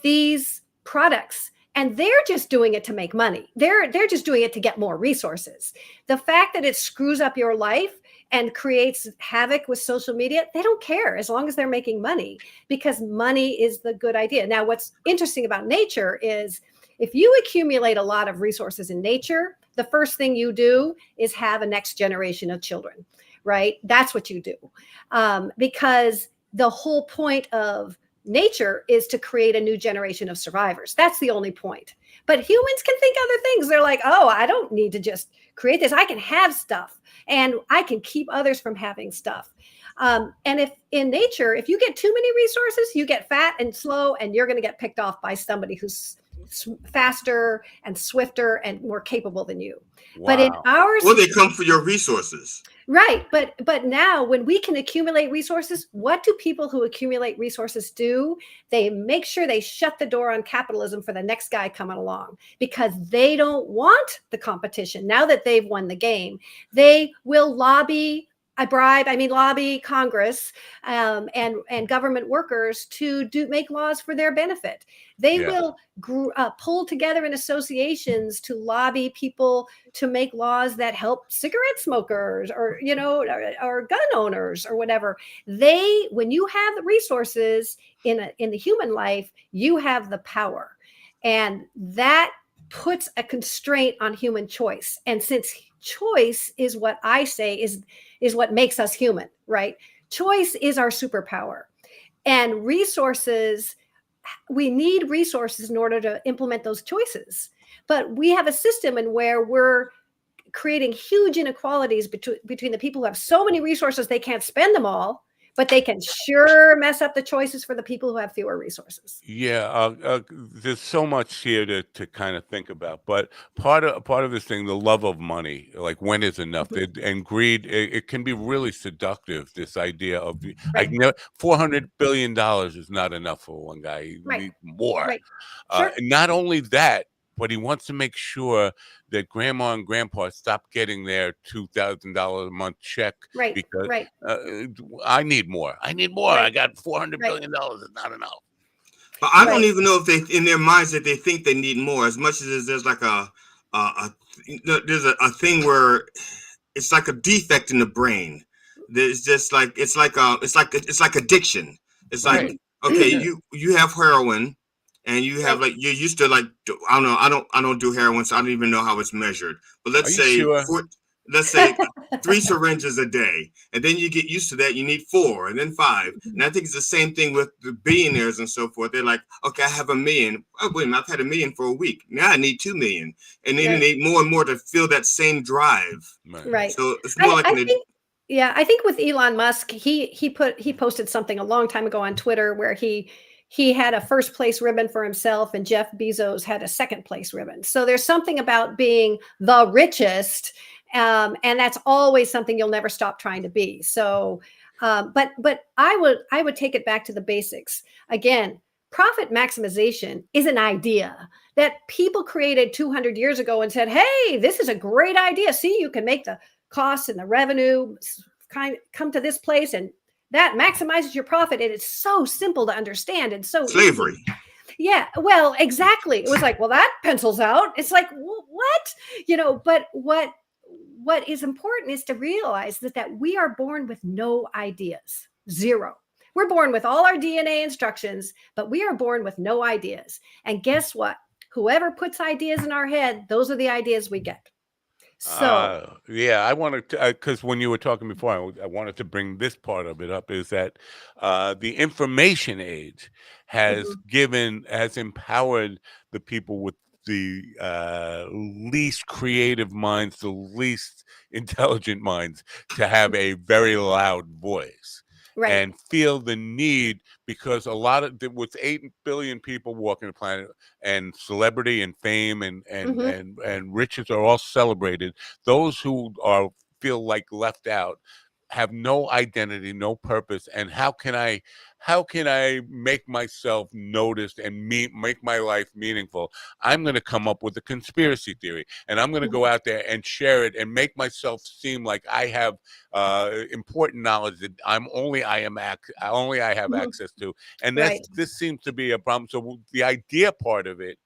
Q: these products. And they're just doing it to make money. They're just doing it to get more resources. The fact that it screws up your life and creates havoc with social media, they don't care as long as they're making money, because money is the good idea. Now, what's interesting about nature is if you accumulate a lot of resources in nature, the first thing you do is have a next generation of children, right? That's what you do. Because the whole point of nature is to create a new generation of survivors. That's the only point. But humans can think other things. They're like, oh, I don't need to just create this. I can have stuff, and I can keep others from having stuff. And if in nature, if you get too many resources, you get fat and slow, and you're going to get picked off by somebody who's faster and swifter and more capable than you. Wow. But in our
L: they come for your resources.
Q: Right. But now when we can accumulate resources, what do people who accumulate resources do? They make sure they shut the door on capitalism for the next guy coming along, because they don't want the competition. Now that they've won the game, they will lobby lobby Congress and government workers to make laws for their benefit. They will pull together in associations to lobby people to make laws that help cigarette smokers or gun owners or whatever. When you have the resources in the human life, you have the power, and that puts a constraint on human choice. And since choice is what I say is what makes us human, right? Choice is our superpower. And resources, we need resources in order to implement those choices. But we have a system in where we're creating huge inequalities between the people who have so many resources they can't spend them all, but they can sure mess up the choices for the people who have fewer resources.
C: There's so much here to kind of think about, but part of this thing, the love of money, like when is enough, and greed, it can be really seductive. This idea of $400 billion is not enough for one guy. He needs more.
Q: Right. Sure.
C: Not only that, but he wants to make sure that grandma and grandpa stop getting their $2,000 a month check because I need more. I need more. I got $400 billion. It's not enough.
L: But I don't even know if they, in their minds, that they think they need more. As much as there's like there's a thing where it's like a defect in the brain. There's just like it's like addiction. It's like you have heroin. And you have like you're used to like I don't do heroin, so I don't even know how it's measured. But let's say let's say 3 syringes a day, and then you get used to that. You need 4, and then 5. And I think it's the same thing with the billionaires and so forth. They're like, okay, I have $1 million. Oh wait, I've had $1 million for a week. Now I need 2 million, and then they need more and more to feel that same drive.
Q: Right.
L: So it's more
Q: I think with Elon Musk, he posted something a long time ago on Twitter where he had a first place ribbon for himself and Jeff Bezos had a second place ribbon. So there's something about being the richest. And that's always something you'll never stop trying to be. So, but I would take it back to the basics. Again, profit maximization is an idea that people created 200 years ago and said, hey, this is a great idea. See, you can make the costs and the revenue come to this place, and that maximizes your profit. And it's so simple to understand and so
L: slavery.
Q: Easy. Yeah, well, exactly. It was like, well, that pencils out. It's like, what? But what is important is to realize that we are born with no ideas. Zero. We're born with all our DNA instructions, but we are born with no ideas. And guess what? Whoever puts ideas in our head, those are the ideas we get. So
C: I wanted to because when you were talking before, I wanted to bring this part of it up. Is that the information age has empowered the people with the least creative minds, the least intelligent minds, to have a very loud voice. And feel the need, because a lot of with 8 billion people walking the planet, and celebrity and fame and riches are all celebrated, those who feel like left out have no identity, no purpose. And how can I make myself noticed and make my life meaningful? I'm going to come up with a conspiracy theory, and I'm going to go out there and share it and make myself seem like I have important knowledge that I have access to. And this seems to be a problem. So the idea part of it,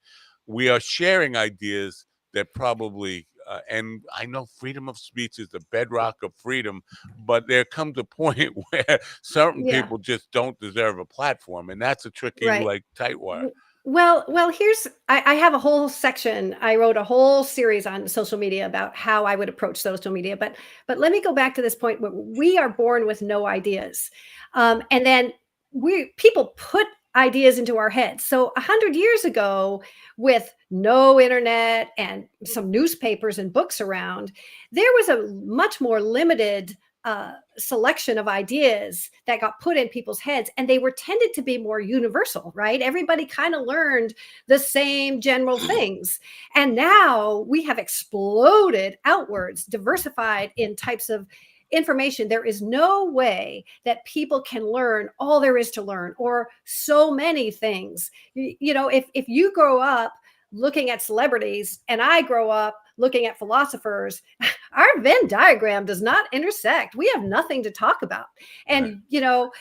C: we are sharing ideas that probably and I know freedom of speech is the bedrock of freedom, but there comes a point where certain people just don't deserve a platform, and that's a tricky tight wire.
Q: Well, I have a whole section. I wrote a whole series on social media about how I would approach social media. But let me go back to this point where we are born with no ideas, and then people put ideas into our heads. So 100 years ago, with no internet and some newspapers and books around, there was a much more limited selection of ideas that got put in people's heads, and they were tended to be more universal, right? Everybody kind of learned the same general things. And now we have exploded outwards, diversified in types of information. There is no way that people can learn all there is to learn, or so many things. If you grow up looking at celebrities and I grow up looking at philosophers, Our Venn diagram does not intersect. We have nothing to talk about. And,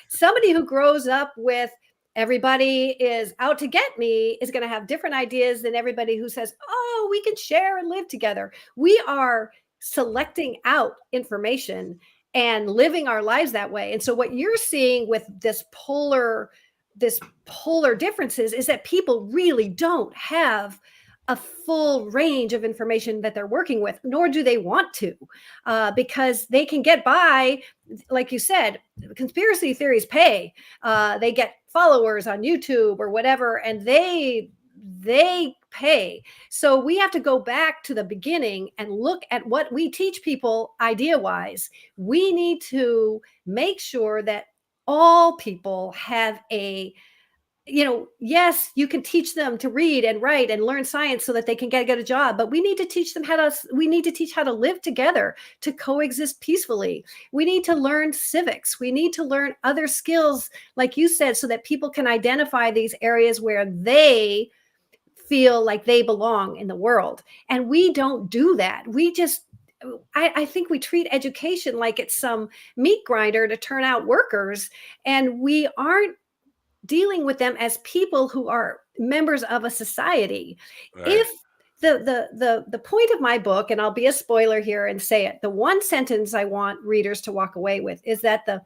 Q: somebody who grows up with everybody is out to get me is going to have different ideas than everybody who says, oh, we can share and live together. We are selecting out information and living our lives that way. And so what you're seeing with this polar differences is that people really don't have a full range of information that they're working with, nor do they want to, because they can get by, like you said, conspiracy theories pay. They get followers on YouTube or whatever, and they pay. So we have to go back to the beginning and look at what we teach people idea-wise. We need to make sure that all people have yes, you can teach them to read and write and learn science so that they can get a job, but we need to teach how to live together, to coexist peacefully. We need to learn civics. We need to learn other skills, like you said, so that people can identify these areas where they feel like they belong in the world. And we don't do that. I think we treat education like it's some meat grinder to turn out workers, and we aren't dealing with them as people who are members of a society. Right. If the point of my book, and I'll be a spoiler here and say it, the one sentence I want readers to walk away with is that the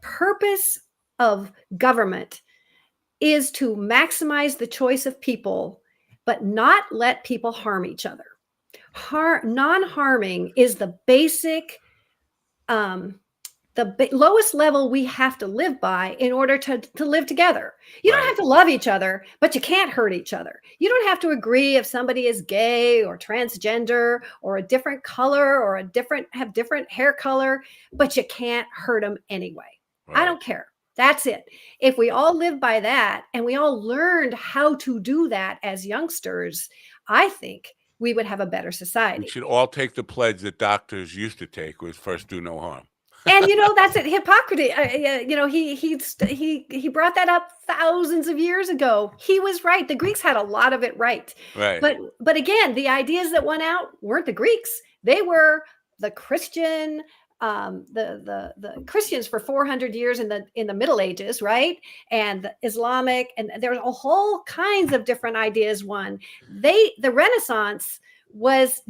Q: purpose of government is to maximize the choice of people, but not let people harm each other. Non-harming is the basic lowest level we have to live by in order to live together. You don't have to love each other, but you can't hurt each other. You don't have to agree if somebody is gay or transgender or a different color or have different hair color, but you can't hurt them anyway. Right. I don't care. That's it. If we all live by that and we all learned how to do that as youngsters, I think we would have a better society.
C: We should all take the pledge that doctors used to take, was first do no harm.
Q: And that's it. Hippocrates. He brought that up thousands of years ago. He was right. The Greeks had a lot of it right.
C: Right.
Q: But again, the ideas that went out weren't the Greeks. They were the Christian, the Christians for 400 years in the Middle Ages, right? And the Islamic, and there's a whole kinds of different ideas. The Renaissance was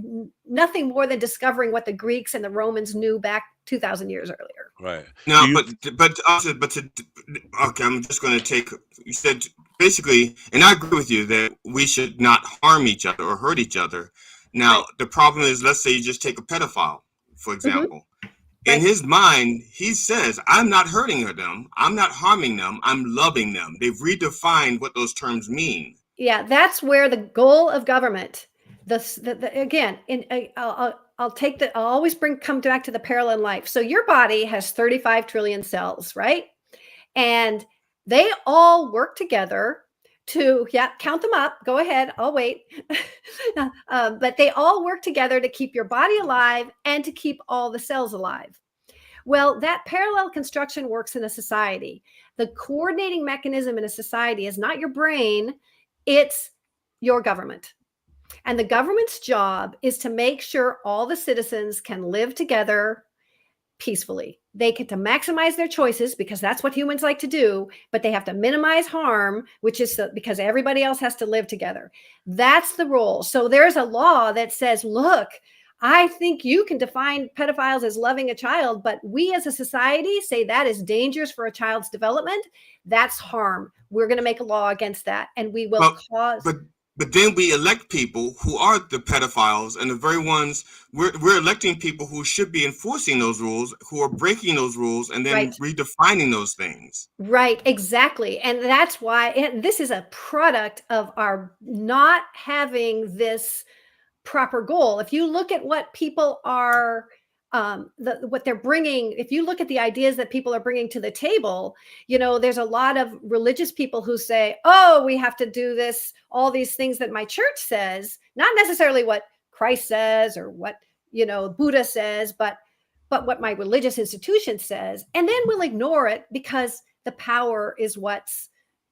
Q: nothing more than discovering what the Greeks and the Romans knew back 2,000 years earlier.
C: Right.
L: Now, okay, I'm just going to take, you said basically, and I agree with you that we should not harm each other or hurt each other. Now, The problem is, let's say you just take a pedophile, for example. In his mind, he says, I'm not hurting them. I'm not harming them. I'm loving them. They've redefined what those terms mean.
Q: Yeah, that's where the goal of government, again, I'll always come back to the parallel life. So your body has 35 trillion cells, right? And they all work together to, count them up. Go ahead. I'll wait. But they all work together to keep your body alive and to keep all the cells alive. Well, that parallel construction works in a society. The coordinating mechanism in a society is not your brain, it's your government. And the government's job is to make sure all the citizens can live together peacefully. They get to maximize their choices because that's what humans like to do, but they have to minimize harm, which is because everybody else has to live together. That's the role. So there's a law that says, look, I think you can define pedophiles as loving a child, but we as a society say that is dangerous for a child's development. That's harm. We're going to make a law against that, and we will cause...
L: But then we elect people who are the pedophiles, and the very ones we're electing people who should be enforcing those rules, who are breaking those rules and then redefining those things.
Q: Right, exactly. And that's why this is a product of our not having this proper goal. If you look at what people are what they're bringing, if you look at the ideas that people are bringing to the table, there's a lot of religious people who say, oh, we have to do this, all these things that my church says, not necessarily what Christ says or what, Buddha says, but what my religious institution says. And then we'll ignore it because the power is what's,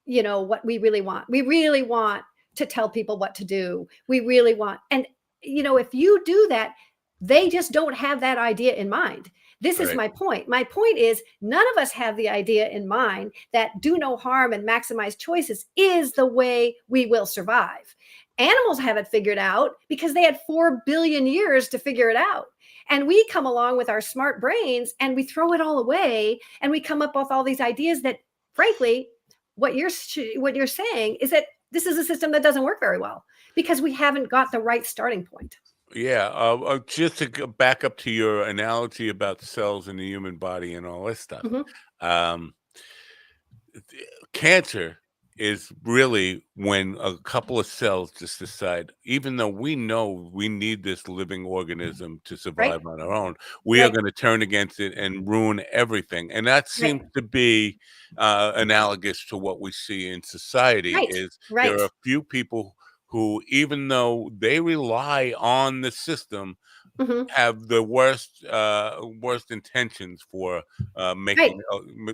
Q: what we really want. We really want to tell people what to do. We really want, and if you do that, They just don't have that idea in mind. This is
C: Right.
Q: my point. My point is none of us have the idea in mind that do no harm and maximize choices is the way we will survive. Animals have it figured out because they had 4 billion years to figure it out. And we come along with our smart brains and we throw it all away and we come up with all these ideas that, frankly, what you're saying is that this is a system that doesn't work very well because we haven't got the right starting point.
C: Yeah, just to back up to your analogy about cells in the human body and all this stuff. Um, Cancer is really when a couple of cells just decide, even though we know we need this living organism to survive on our own, we are going to turn against it and ruin everything. And that seems to be analogous to what we see in society. Is there are a few people who, even though they rely on the system, have the worst intentions for making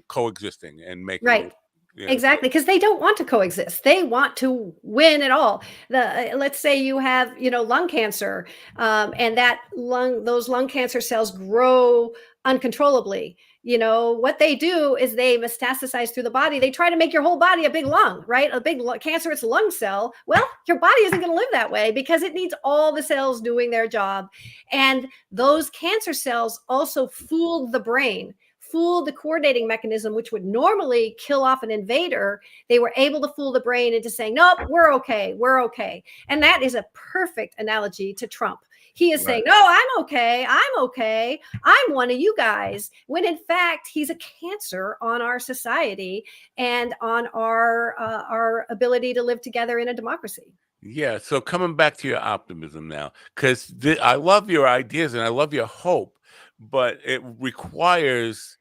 C: coexisting and making
Q: Exactly, because they don't want to coexist. They want to win it all. Let's say you have, lung cancer, and those lung cancer cells grow uncontrollably. What they do is they metastasize through the body. They try to make your whole body a big lung, right? A big cancerous lung cell. Well, your body isn't going to live that way because it needs all the cells doing their job. And those cancer cells also fooled the brain, fool the coordinating mechanism, which would normally kill off an invader. They were able to fool the brain into saying, nope, we're okay. We're okay. And that is a perfect analogy to Trump. He is saying, no, I'm okay. I'm okay. I'm one of you guys. When in fact, he's a cancer on our society and on our ability to live together in a democracy.
C: Yeah. So coming back to your optimism now, because I love your ideas and I love your hope, but it requires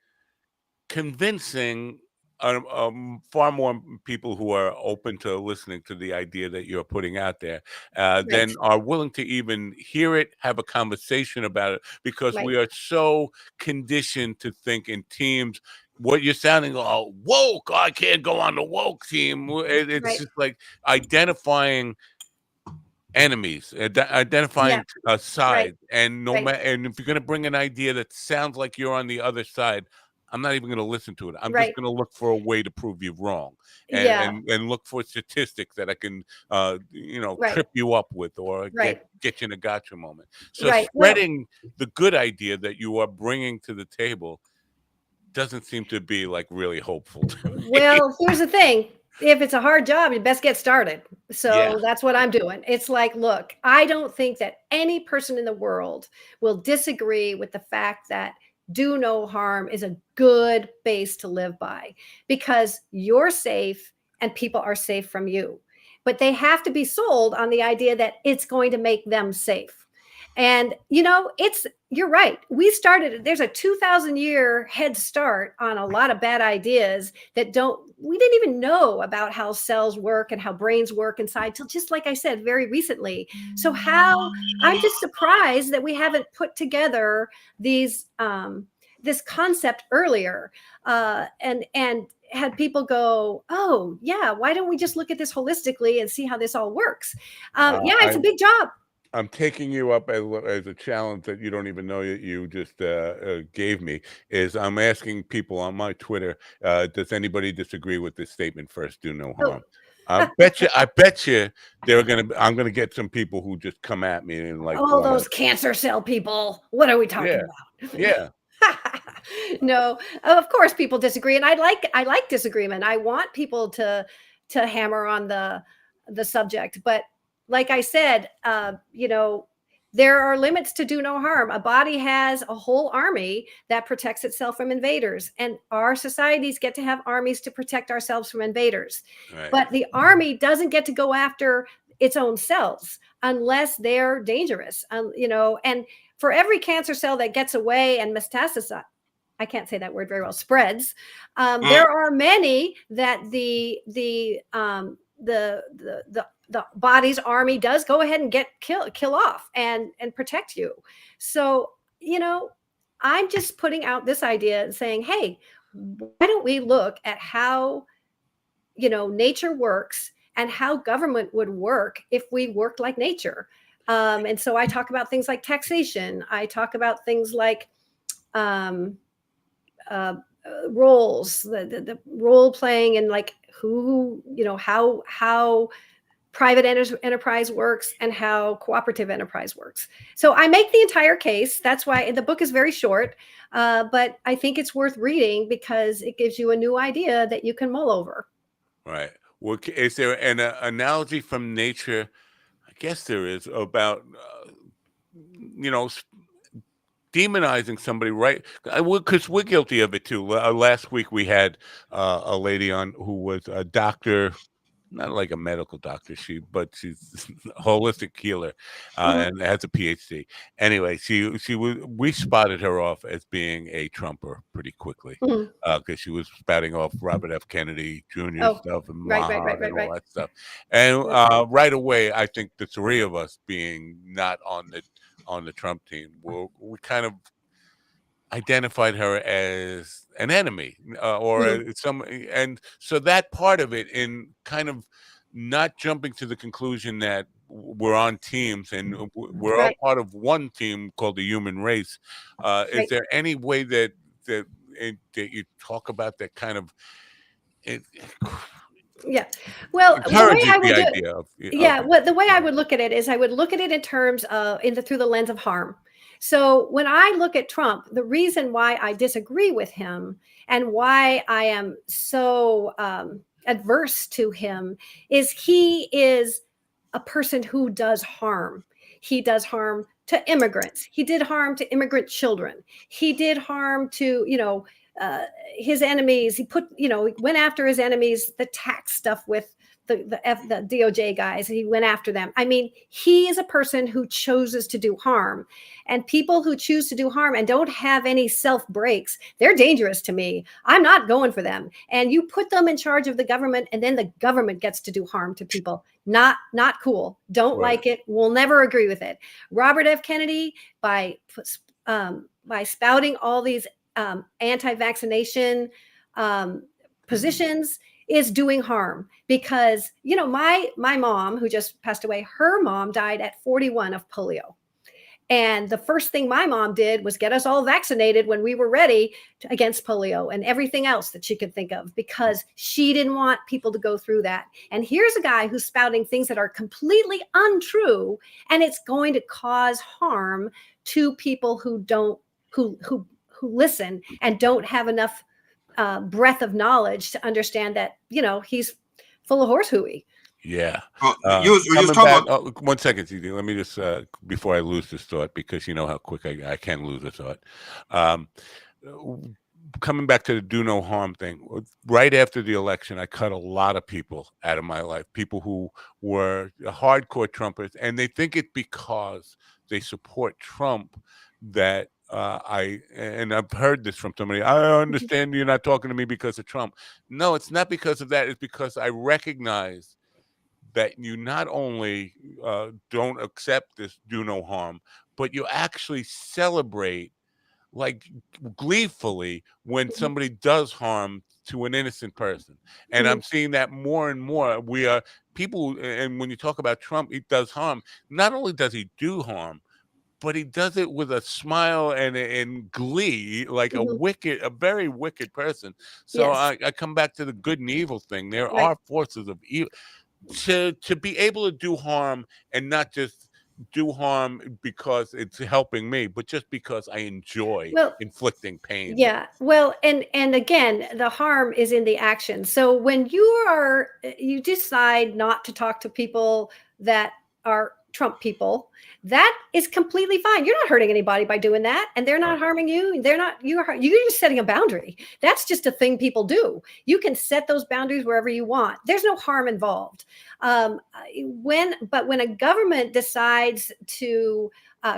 C: convincing far more people who are open to listening to the idea that you're putting out there than are willing to even hear it, have a conversation about it, because we are so conditioned to think in teams. What you're sounding woke, I can't go on the woke team. It's just like identifying enemies, identifying sides, and and if you're going to bring an idea that sounds like you're on the other side, I'm not even going to listen to it. I'm just going to look for a way to prove you wrong, and look for statistics that I can trip you up with or get you in a gotcha moment. So spreading the good idea that you are bringing to the table doesn't seem to be like really hopeful to me.
Q: Well, here's the thing. If it's a hard job, you best get started. So that's what I'm doing. It's like, look, I don't think that any person in the world will disagree with the fact that do no harm is a good base to live by because you're safe and people are safe from you. But they have to be sold on the idea that it's going to make them safe. And, you're right. There's a 2,000-year head start on a lot of bad ideas we didn't even know about how cells work and how brains work inside till, just like I said, very recently. So I'm just surprised that we haven't put together this concept earlier and had people go, oh yeah, why don't we just look at this holistically and see how this all works? It's a big job.
C: I'm taking you up as a challenge that you don't even know you just gave me. Is I'm asking people on my Twitter, does anybody disagree with this statement? First, do no harm. I bet you I'm gonna get some people who just come at me and like,
Q: oh, those cancer cell people. What are we talking about?
C: Yeah.
Q: No, of course people disagree, and I like disagreement. I want people to hammer on the subject, but like I said, there are limits to do no harm. A body has a whole army that protects itself from invaders, and our societies get to have armies to protect ourselves from invaders. But the army doesn't get to go after its own cells unless they're dangerous. And for every cancer cell that gets away and metastasizes, I can't say that word very well, spreads. There are many that the body's army does go ahead and kill off and protect you. So, I'm just putting out this idea and saying, hey, why don't we look at how, nature works and how government would work if we worked like nature? And so I talk about things like taxation. I talk about things like roles, the role playing, and like who, how private enterprise works and how cooperative enterprise works. So I make the entire case. That's why the book is very short, but I think it's worth reading because it gives you a new idea that you can mull over.
C: Right. Well, is there an analogy from nature? I guess there is, about demonizing somebody, right? Because we're guilty of it too. Last week we had a lady on who was a doctor, not like a medical doctor, but she's a holistic healer, and has a PhD. Anyway, we spotted her off as being a Trumper pretty quickly, because she was spouting off Robert F. Kennedy Jr. stuff and
Q: Right.
C: and all that stuff. And right away, I think the three of us, being not on the Trump team, we kind of identified her as an enemy, or and so that part of it, in kind of not jumping to the conclusion that we're on teams and we're all part of one team called the human race. Is there any way that you talk about that kind of
Q: Yeah. Well, the way I would
C: the
Q: way I would look at it is I would look at it in terms of through the lens of harm. So when I look at Trump, the reason why I disagree with him and why I am so adverse to him is he is a person who does harm. He does harm to immigrants. He did harm to immigrant children. He did harm to, his enemies. He went after his enemies, the tax stuff with the DOJ guys. He went after them. I mean, he is a person who chooses to do harm, and people who choose to do harm and don't have any self breaks, they're dangerous to me. I'm not going for them. And you put them in charge of the government, and then the government gets to do harm to people. Not cool. Don't like it. We'll never agree with it. Robert F. Kennedy, by spouting all these anti-vaccination positions, is doing harm because, my mom, who just passed away, her mom died at 41 of polio. And the first thing my mom did was get us all vaccinated when we were ready against polio and everything else that she could think of, because she didn't want people to go through that. And here's a guy who's spouting things that are completely untrue, and it's going to cause harm to people who listen and don't have enough breadth of knowledge to understand that, he's full of horse hooey.
C: Yeah.
L: You was talking
C: about, 1 second, CD. Let me just, before I lose this thought, because you know how quick I can lose a thought. Coming back to the do no harm thing, right after the election, I cut a lot of people out of my life, people who were hardcore Trumpers, and they think it's because they support Trump that and I've heard this from somebody. I understand you're not talking to me because of Trump. No, it's not because of that. It's because I recognize that you not only don't accept this do no harm, but you actually celebrate like gleefully when somebody does harm to an innocent person. And I'm seeing that more and more. We are people, and when you talk about Trump, he does harm. Not only does he do harm, but he does it with a smile and glee, like a very wicked person. So I come back to the good and evil thing. There are forces of evil. To be able to do harm, and not just do harm because it's helping me, but just because I enjoy inflicting pain.
Q: Yeah. Well, and again, the harm is in the action. So when you decide not to talk to people that are Trump people, that is completely fine. You're not hurting anybody by doing that, and they're not harming you. You're just setting a boundary. That's just a thing people do. You can set those boundaries wherever you want. There's no harm involved. When a government decides to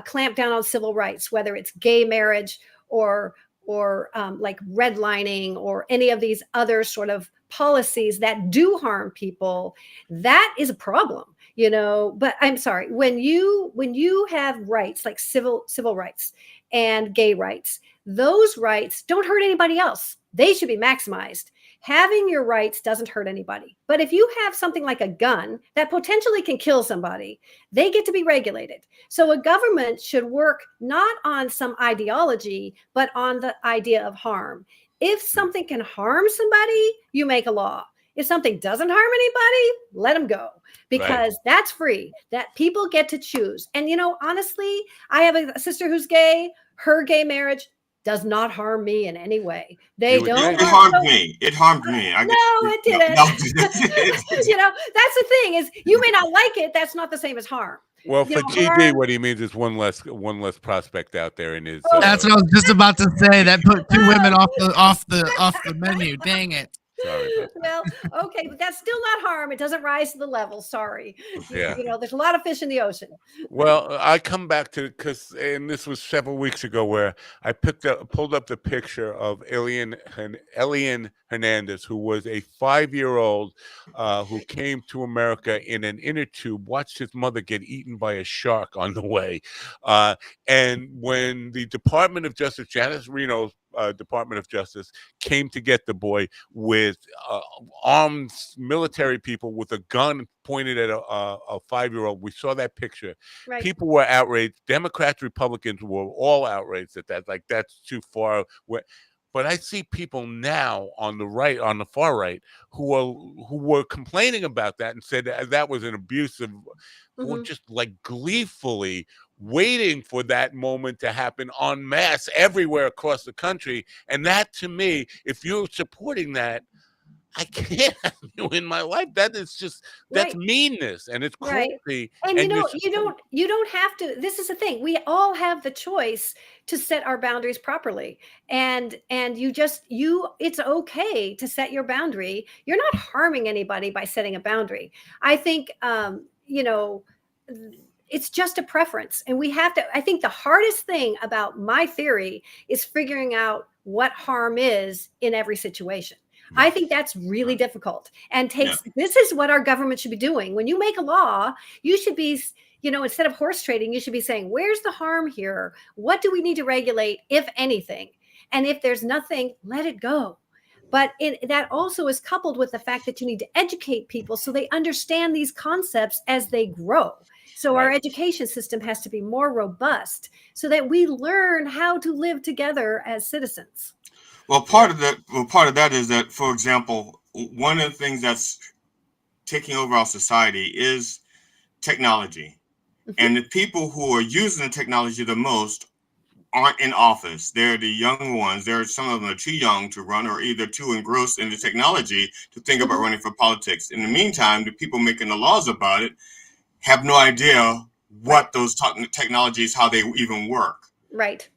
Q: clamp down on civil rights, whether it's gay marriage or like redlining or any of these other sort of policies that do harm people, that is a problem. But I'm sorry, when you have rights like civil rights and gay rights, those rights don't hurt anybody else. They should be maximized. having your rights doesn't hurt anybody. But if you have something like a gun that potentially can kill somebody, they get to be regulated. So a government should work not on some ideology, but on the idea of harm. If something can harm somebody, you make a law. If something doesn't harm anybody, let them go, because that's free. That people get to choose. And, honestly, I have a sister who's gay. Her gay marriage does not harm me in any way. They don't.
L: It harmed me. It harmed me.
Q: No, it didn't. That's the thing is, you may not like it. That's not the same as harm.
C: Well, for GD, what he means is one less prospect out there in his.
J: That's what I was just about to say. That put two women off the menu. Dang it.
C: Sorry.
Q: Well, okay, but that's still not harm. It doesn't rise to the level. Sorry.
C: Yeah.
Q: There's a lot of fish in the ocean.
C: Well, I come back to and this was several weeks ago, where I pulled up the picture of Elian Hernandez, who was a 5-year-old who came to America in an inner tube, watched his mother get eaten by a shark on the way. And when the Department of Justice, Janice Reno's Department of Justice, came to get the boy with armed military people with a gun pointed at a 5-year-old. We saw that picture.
Q: Right.
C: People were outraged. Democrats, Republicans were all outraged at that. Like, that's too far. But I see people now on the far right, who were complaining about that and said that was an abusive, were just like gleefully waiting for that moment to happen en masse everywhere across the country. And that, to me, if you're supporting that, I can't have you in my life. That is just, that's meanness, and it's cruelty.
Q: And you don't have to. This is the thing. We all have the choice to set our boundaries properly. And it's okay to set your boundary. You're not harming anybody by setting a boundary. I think it's just a preference. And we have to, I think the hardest thing about my theory is figuring out what harm is in every situation. I think that's really difficult and this is what our government should be doing. When you make a law, you should be, instead of horse trading, you should be saying, where's the harm here? What do we need to regulate, if anything? And if there's nothing, let it go. But that also is coupled with the fact that you need to educate people so they understand these concepts as they grow. So our education system has to be more robust so that we learn how to live together as citizens.
L: Well, part of that is that, for example, one of the things that's taking over our society is technology. And the people who are using the technology the most aren't in office. They're the young ones. Some of them are too young to run, or either too engrossed in the technology to think about running for politics. In the meantime, the people making the laws about it have no idea what those technologies, how they even work.
Q: Right.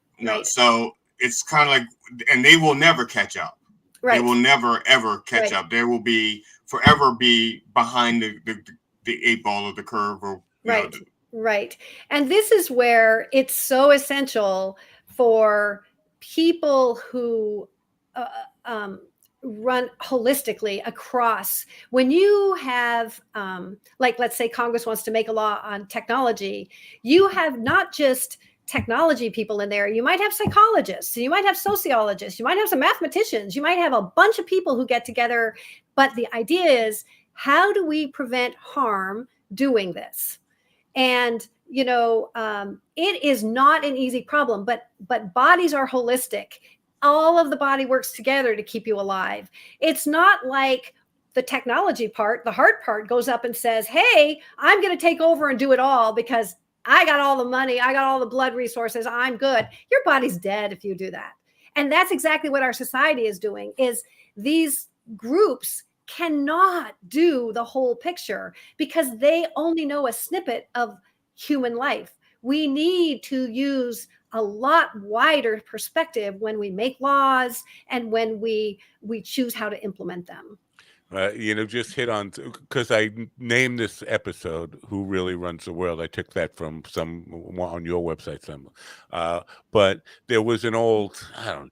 L: So it's kind of like, and they will never catch up. Right. They will never, ever catch up. They will forever be behind the 8 ball of the curve.
Q: Right. And this is where it's so essential for people who run holistically across. When you have, let's say Congress wants to make a law on technology, you have not just technology people in there. You might have psychologists, you might have sociologists, you might have some mathematicians, you might have a bunch of people who get together. But the idea is, how do we prevent harm doing this? And it is not an easy problem, but bodies are holistic. All of the body works together to keep you alive. It's not like the technology part, the heart part goes up and says, hey, I'm going to take over and do it all because I got all the money, I got all the blood resources, I'm good. Your body's dead if you do that. And that's exactly what our society is doing, is these groups cannot do the whole picture because they only know a snippet of human life. We need to use a lot wider perspective when we make laws and when we choose how to implement them.
C: Just hit on, because I named this episode "Who Really Runs the World." I took that from on your website somewhere. But there was an old,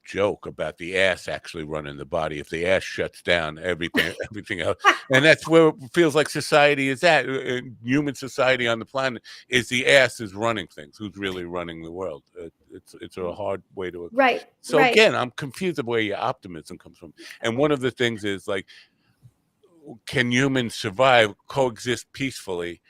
C: joke about the ass actually running the body. If the ass shuts down, everything else, and that's where it feels like society is at. Human society on the planet is the ass is running things. Who's really running the world? It's a hard way to.
Q: Right.
C: So
Q: right.
C: again, I'm confused of where your optimism comes from. And one of the things is like, can humans survive, coexist peacefully?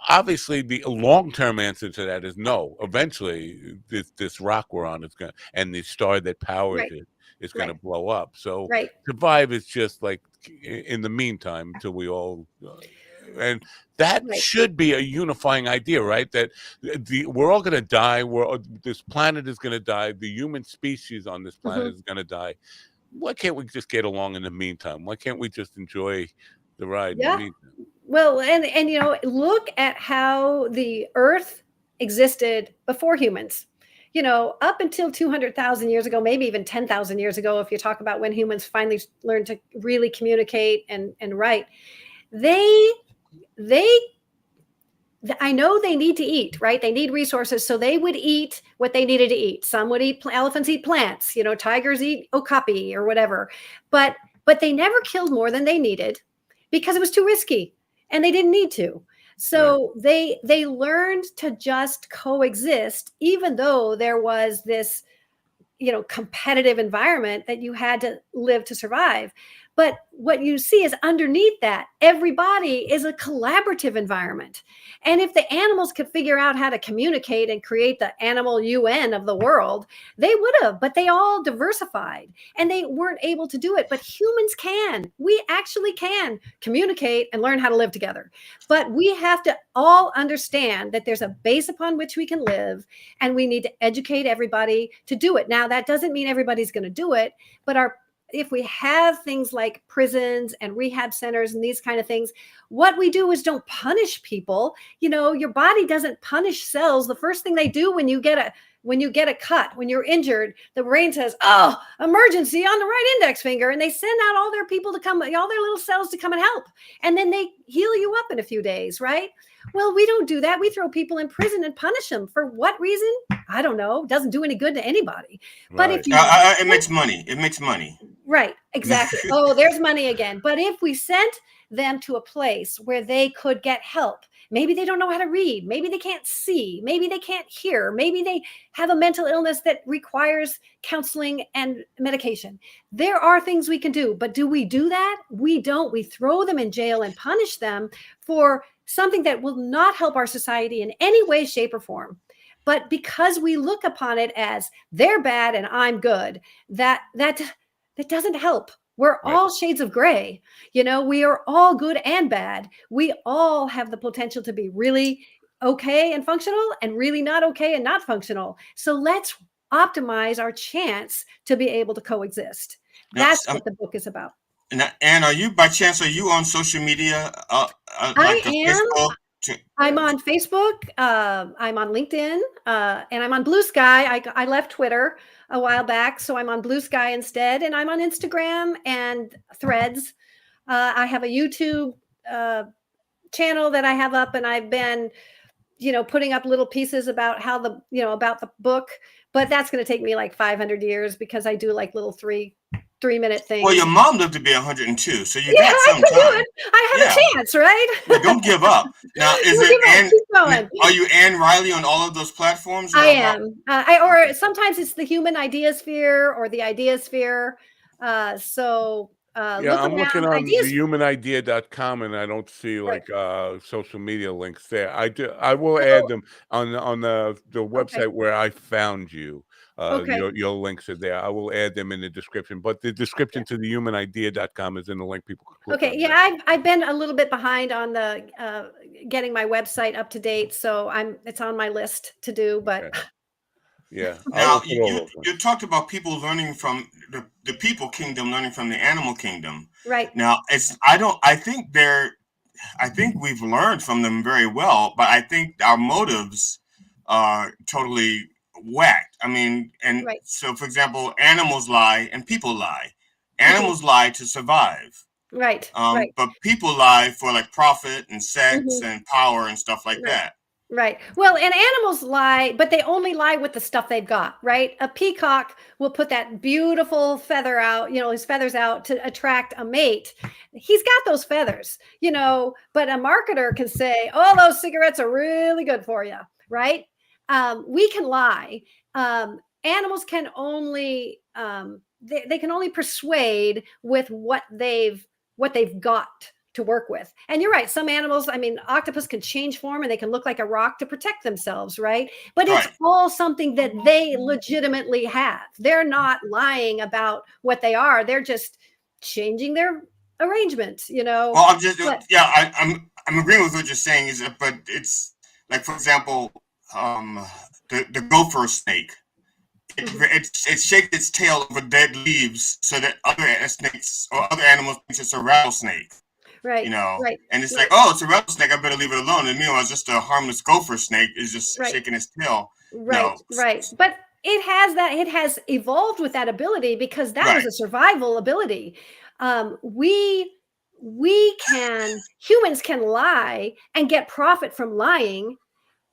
C: Obviously, the long-term answer to that is no. Eventually, this rock we're on is going, and the star that powers
Q: Right.
C: it is going to blow up. So
Q: Right.
C: survive is just like in the meantime until we all. And that
Q: Right.
C: should be a unifying idea, right? That we're all going to die. This planet is going to die. The human species on this planet is going to die. Why can't we just get along in the meantime? Why can't we just enjoy the ride in the meantime?
Q: Well, and you know, look at how the Earth existed before humans. You know, up until 200,000 years ago, maybe even 10,000 years ago, if you talk about when humans finally learned to really communicate and write, they I know they need to eat, right? They need resources. So they would eat what they needed to eat. Some would eat, elephants eat plants, you know, tigers eat okapi or whatever. But they never killed more than they needed because it was too risky and they didn't need to. So they learned to just coexist, even though there was this, you know, competitive environment that you had to live to survive. But what you see is underneath that, everybody is a collaborative environment. And if the animals could figure out how to communicate and create the animal UN of the world, they would have, but they all diversified and they weren't able to do it. But humans can. We actually can communicate and learn how to live together. But we have to all understand that there's a base upon which we can live, and we need to educate everybody to do it. Now, that doesn't mean everybody's going to do it, but if we have things like prisons and rehab centers and these kind of things, what we do is don't punish people. You know, your body doesn't punish cells. The first thing they do when you get a cut, when you're injured, the brain says, "Oh, emergency on the right index finger," and they send out all their people to come, all their little cells to come and help, and then they heal you up in a few days, right? Well, we don't do that. We throw people in prison and punish them for what reason? I don't know. It doesn't do any good to anybody. But if you,
L: it makes money. It makes money.
Q: Right, exactly. Oh, there's money again. But if we sent them to a place where they could get help, maybe they don't know how to read, maybe they can't see, maybe they can't hear, maybe they have a mental illness that requires counseling and medication. There are things we can do, but do we do that? We don't. We throw them in jail and punish them for something that will not help our society in any way, shape, or form. But because we look upon it as they're bad and I'm good, that doesn't help. We're all shades of gray. You know, we are all good and bad. We all have the potential to be really okay and functional and really not okay and not functional. So let's optimize our chance to be able to coexist. That's what the book is about.
L: And are you, by chance, are you on social media?
Q: I am.
L: Facebook?
Q: I'm on Facebook. I'm on LinkedIn, and I'm on Blue Sky. I left Twitter a while back, so I'm on Blue Sky instead, and I'm on Instagram and Threads. I have a YouTube channel that I have up, and I've been, you know, putting up little pieces about how about the book, but that's going to take me like 500 years because I do like little three-minute things.
L: Well, your mom lived to be 102, so you got some time.
Q: I have a chance, right?
L: Don't give up. Now, are you Ann Riley on all of those platforms?
Q: I am. Or sometimes it's the Human Idea Sphere or the Idea Sphere.
C: I'm looking on thehumanidea.com and I don't see like social media links there. I will add them on the website where I found you. Your links are there. I will add them in the description, but the description to thehumanidea.com is in the link. People can click on.
Q: I've been a little bit behind on the getting my website up to date, so it's on my list to do, but
C: yeah.
L: Now you talked about people learning from the people kingdom, learning from the animal kingdom.
Q: Right.
L: Now I think we've learned from them very well, but I think our motives are totally whacked. I mean, so for example, animals lie and people lie. Animals lie to survive.
Q: Right.
L: But people lie for like profit and sex and power and stuff like that.
Q: Right. Well, and animals lie, but they only lie with the stuff they've got, right? A peacock will put that beautiful feather out, his feathers out to attract a mate. He's got those feathers, but a marketer can say, oh, those cigarettes are really good for you, right? we can lie. Animals can only they can only persuade with what they've got to work with. And you're right, some animals, I mean, octopus can change form and they can look like a rock to protect themselves, right? But it's all something that they legitimately have. They're not lying about what they are. They're just changing their arrangement, you know.
L: Well, I'm just I'm agreeing with what you're saying, but it's like, for example, the gopher snake. It shakes its tail over dead leaves so that other snakes or other animals think it's a rattlesnake.
Q: Right.
L: You know,
Q: right.
L: And it's like, oh, it's a rattlesnake, I better leave it alone. And meanwhile, it's just a harmless gopher snake is just shaking its tail.
Q: Right. But it has evolved with that ability because that was a survival ability. Humans can lie and get profit from lying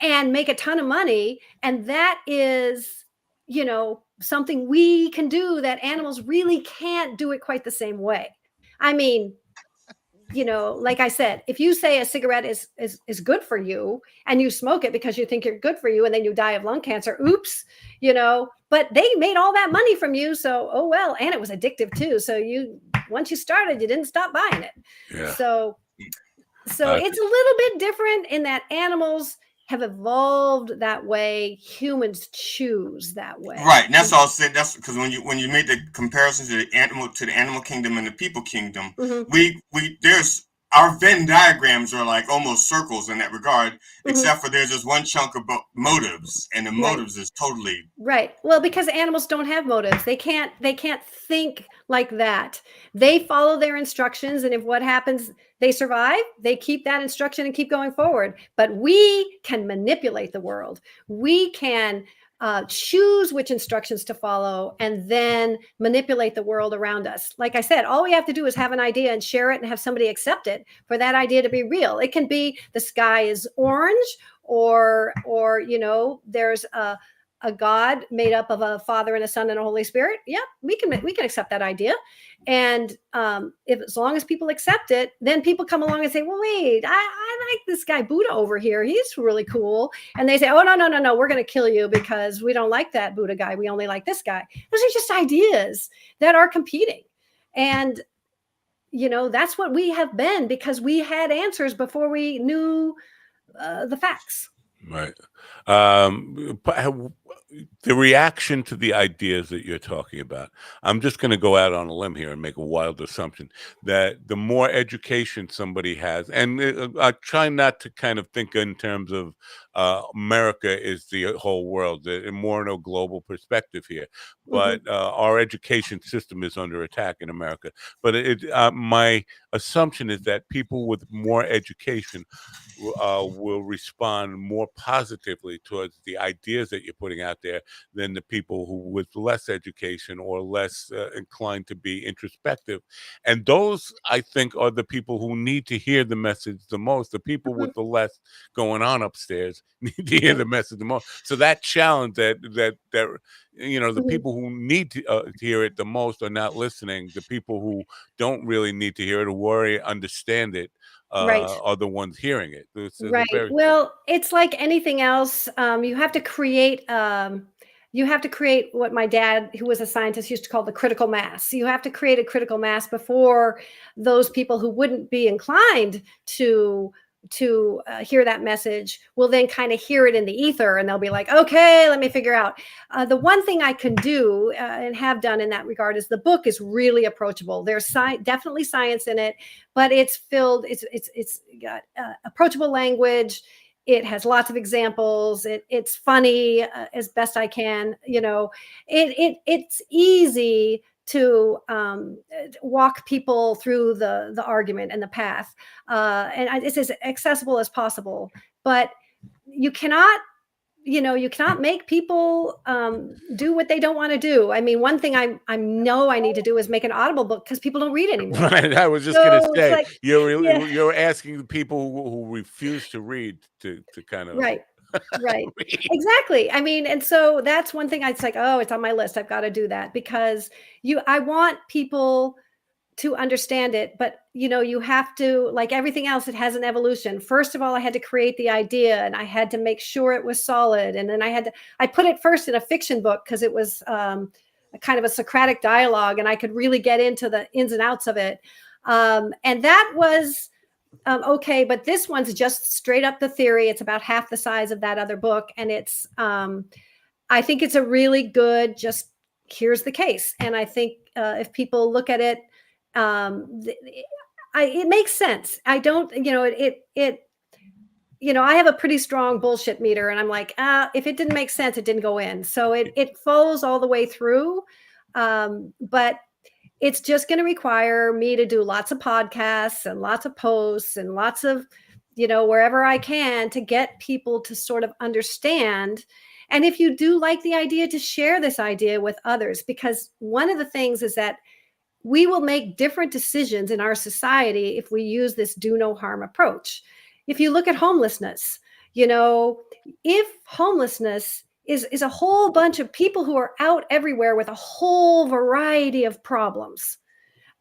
Q: and make a ton of money. And that is, you know, something we can do that animals really can't do it quite the same way. I mean, you know, like I said, if you say a cigarette is good for you and you smoke it because you think you're good for you and then you die of lung cancer, oops, you know, but they made all that money from you. So, oh, well, and it was addictive too. So once you started, you didn't stop buying it.
C: Yeah.
Q: So it's a little bit different in that animals have evolved that way. Humans choose that way.
L: Right. And that's all I said. That's because when you made the comparison to the animal kingdom and the people kingdom, we there's our Venn diagrams are like almost circles in that regard, except for there's just one chunk about motives, and the motives is totally
Q: right. Well, because animals don't have motives. They can't think like that. They follow their instructions, and if what happens, they survive, they keep that instruction and keep going forward. But we can manipulate the world. We can choose which instructions to follow and then manipulate the world around us. Like I said, all we have to do is have an idea and share it and have somebody accept it for that idea to be real. It can be the sky is orange, or you know, there's a God made up of a Father and a Son and a Holy Spirit. Yeah, we can accept that idea. And as long as people accept it, then people come along and say, well, wait, I like this guy Buddha over here. He's really cool. And they say, oh, no, we're going to kill you because we don't like that Buddha guy. We only like this guy. Those are just ideas that are competing. And, you know, that's what we have been because we had answers before we knew the facts.
C: Right. The reaction to the ideas that you're talking about, I'm just going to go out on a limb here and make a wild assumption that the more education somebody has, and I try not to kind of think in terms of America is the whole world, more in a global perspective here, but our education system is under attack in America. But my assumption is that people with more education will respond more positively towards the ideas that you're putting out there than the people who with less education or less inclined to be introspective. And those, I think, are the people who need to hear the message the most. The people with the less going on upstairs need to hear the message the most. So that challenge that you know, the people who need to hear it the most are not listening. The people who don't really need to hear it or worry, understand it, are the ones hearing it. It's
Q: Well, it's like anything else. You have to create what my dad, who was a scientist, used to call the critical mass. You have to create a critical mass before those people who wouldn't be inclined to hear that message will then kind of hear it in the ether, and they'll be like, okay, let me figure out. The one thing I can do and have done in that regard is the book is really approachable. There's definitely science in it, but it's filled, it's got approachable language. It has lots of examples. It's funny as best I can. You know, it's easy to walk people through the argument and the path, and it's as accessible as possible. But you cannot make people do what they don't want to do. I mean, one thing I know I need to do is make an Audible book because people don't read anymore.
C: Right. I was just going to say, like, you're asking the people who refuse to read to kind of
Q: right. Exactly. I mean, and so that's one thing it's like, oh, it's on my list. I've got to do that because I want people to understand it, but you have to, like everything else, it has an evolution. First of all, I had to create the idea, and I had to make sure it was solid, and then I put it first in a fiction book because it was a kind of a Socratic dialogue, and I could really get into the ins and outs of it, and that was okay. But this one's just straight up the theory. It's about half the size of that other book, and it's I think it's a really good, just here's the case. And I think if people look at it, it makes sense. I don't, I have a pretty strong bullshit meter, and I'm like, if it didn't make sense, it didn't go in. So it follows all the way through. But it's just going to require me to do lots of podcasts and lots of posts and lots of, wherever I can to get people to sort of understand. And if you do like the idea, to share this idea with others, because one of the things is that we will make different decisions in our society if we use this do no harm approach. If you look at homelessness, if homelessness is a whole bunch of people who are out everywhere with a whole variety of problems,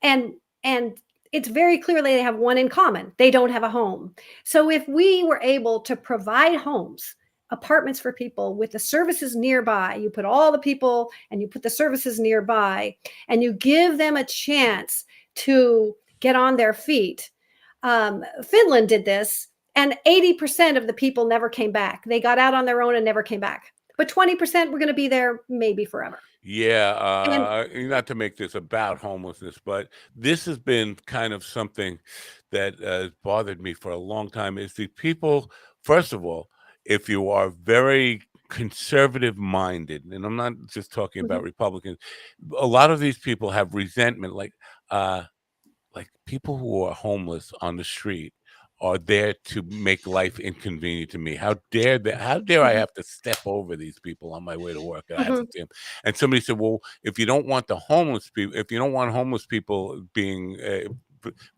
Q: and it's very clearly they have one in common: they don't have a home. So if we were able to provide homes, apartments for people with the services nearby, you put all the people and you put the services nearby, and you give them a chance to get on their feet. Finland did this, and 80% of the people never came back. They got out on their own and never came back. But 20% were going to be there maybe forever.
C: Yeah, not to make this about homelessness, but this has been kind of something that has bothered me for a long time. Is the people, first of all, if you are very conservative minded, and I'm not just talking about Republicans, a lot of these people have resentment, like people who are homeless on the street are there to make life inconvenient to me. How dare I have to step over these people on my way to work? And I have to see them. And somebody said, well, if you don't want homeless people being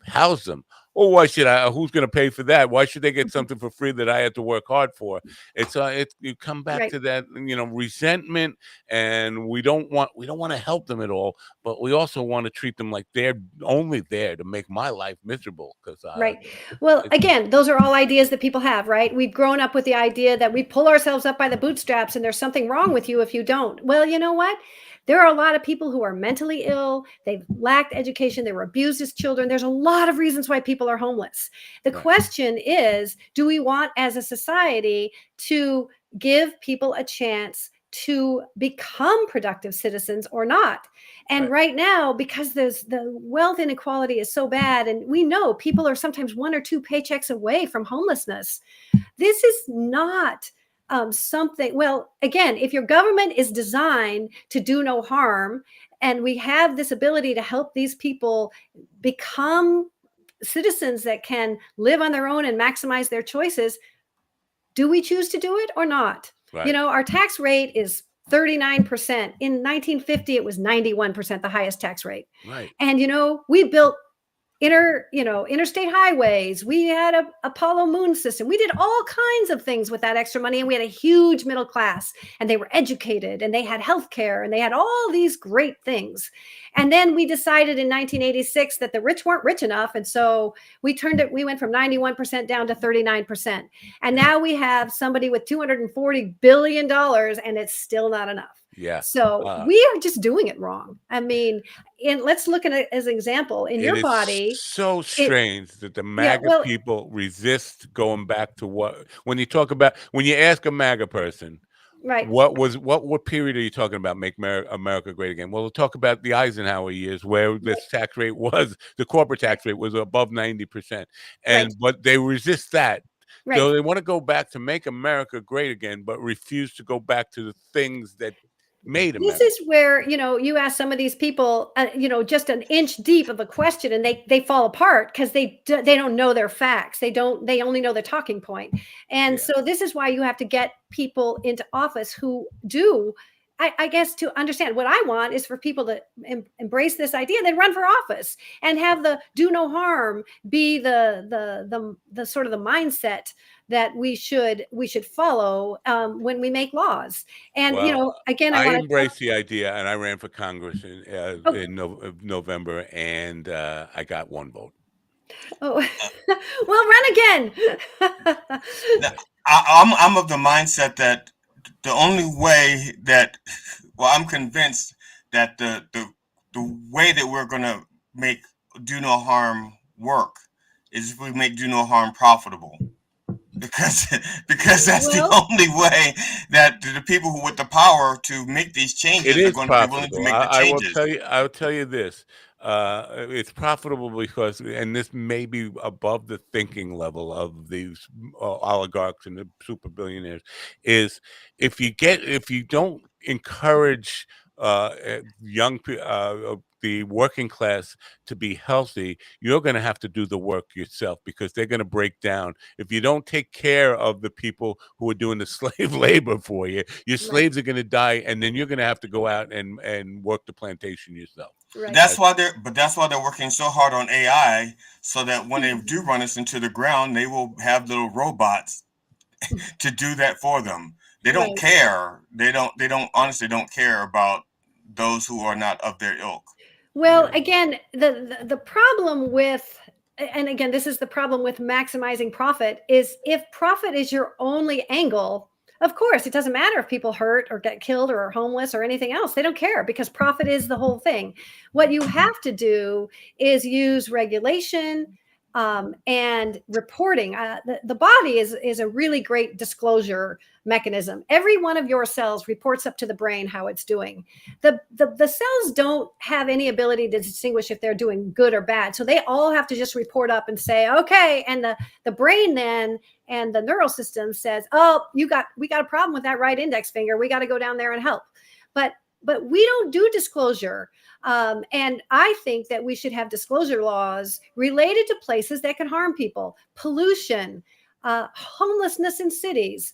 C: house them. Oh, why should I? Who's going to pay for that? Why should they get something for free that I had to work hard for? It's you come back to that, resentment, and we don't want to help them at all, but we also want to treat them like they're only there to make my life miserable.
Q: Right. Well, again, those are all ideas that people have, right? We've grown up with the idea that we pull ourselves up by the bootstraps, and there's something wrong with you if you don't. Well, you know what? There are a lot of people who are mentally ill. They've lacked education. They were abused as children. There's a lot of reasons why people are homeless. The question is, do we want as a society to give people a chance to become productive citizens or not? And right now, because the wealth inequality is so bad, and we know people are sometimes 1 or 2 paychecks away from homelessness, this is not something. Well, again, if your government is designed to do no harm, and we have this ability to help these people become citizens that can live on their own and maximize their choices, do we choose to do it or not? Our tax rate is 39%. In 1950, it was 91%, the highest tax rate. And we built interstate highways. We had a Apollo moon system. We did all kinds of things with that extra money, and we had a huge middle class, and they were educated, and they had health care, and they had all these great things. And then we decided in 1986 that the rich weren't rich enough, and so we went from 91% down to 39%. And now we have somebody with $240 billion, and it's still not enough. So we are just doing it wrong. I mean, let's look at it as an example. In your body,
C: so strange that the MAGA people resist going back to when you ask a MAGA person, what period are you talking about? Make America great again? Well, we'll talk about the Eisenhower years, where this tax rate the corporate tax rate was above 90%, but they resist that. So they want to go back to make America great again, but refuse to go back to the things that made America.
Q: This is where, you ask some of these people, just an inch deep of a question, and they fall apart because they don't know their facts. They only know the talking point. And so this is why you have to get people into office who do I guess to understand what I want is for people to embrace this idea and then run for office and have the do no harm be the sort of the mindset that we should follow when we make laws. And again,
C: I
Q: want
C: embrace the idea, and I ran for Congress in November, and I got 1 vote.
Q: Oh, well, run again.
L: I'm of the mindset that the only way that, well, I'm convinced that the way that we're going to make do no harm work is if we make do no harm profitable. Because that's the only way that the people who with the power to make these changes are going to be willing to make the changes.
C: I'll tell you this. It's profitable because, and this may be above the thinking level of these oligarchs and the super billionaires, is if you don't encourage young people, the working class, to be healthy, you're going to have to do the work yourself because they're going to break down. If you don't take care of the people who are doing the slave labor for you, your slaves are going to die, and then you're going to have to go out and work the plantation yourself.
Q: Right.
L: That's why they're working so hard on AI, so that when they do run us into the ground, they will have little robots to do that for them. They don't care. They honestly don't care about those who are not of their ilk.
Q: Well, again, the problem with, and again, this is the problem with maximizing profit, is if profit is your only angle, of course, it doesn't matter if people hurt or get killed or are homeless or anything else. They don't care because profit is the whole thing. What you have to do is use regulation and reporting. The body is a really great disclosure mechanism. Every one of your cells reports up to the brain how it's doing. The cells don't have any ability to distinguish if they're doing good or bad. So they all have to just report up and say, okay. And the brain then and the neural system says, oh, we got a problem with that right index finger. We got to go down there and help. But we don't do disclosure. And I think that we should have disclosure laws related to places that can harm people, pollution, homelessness in cities,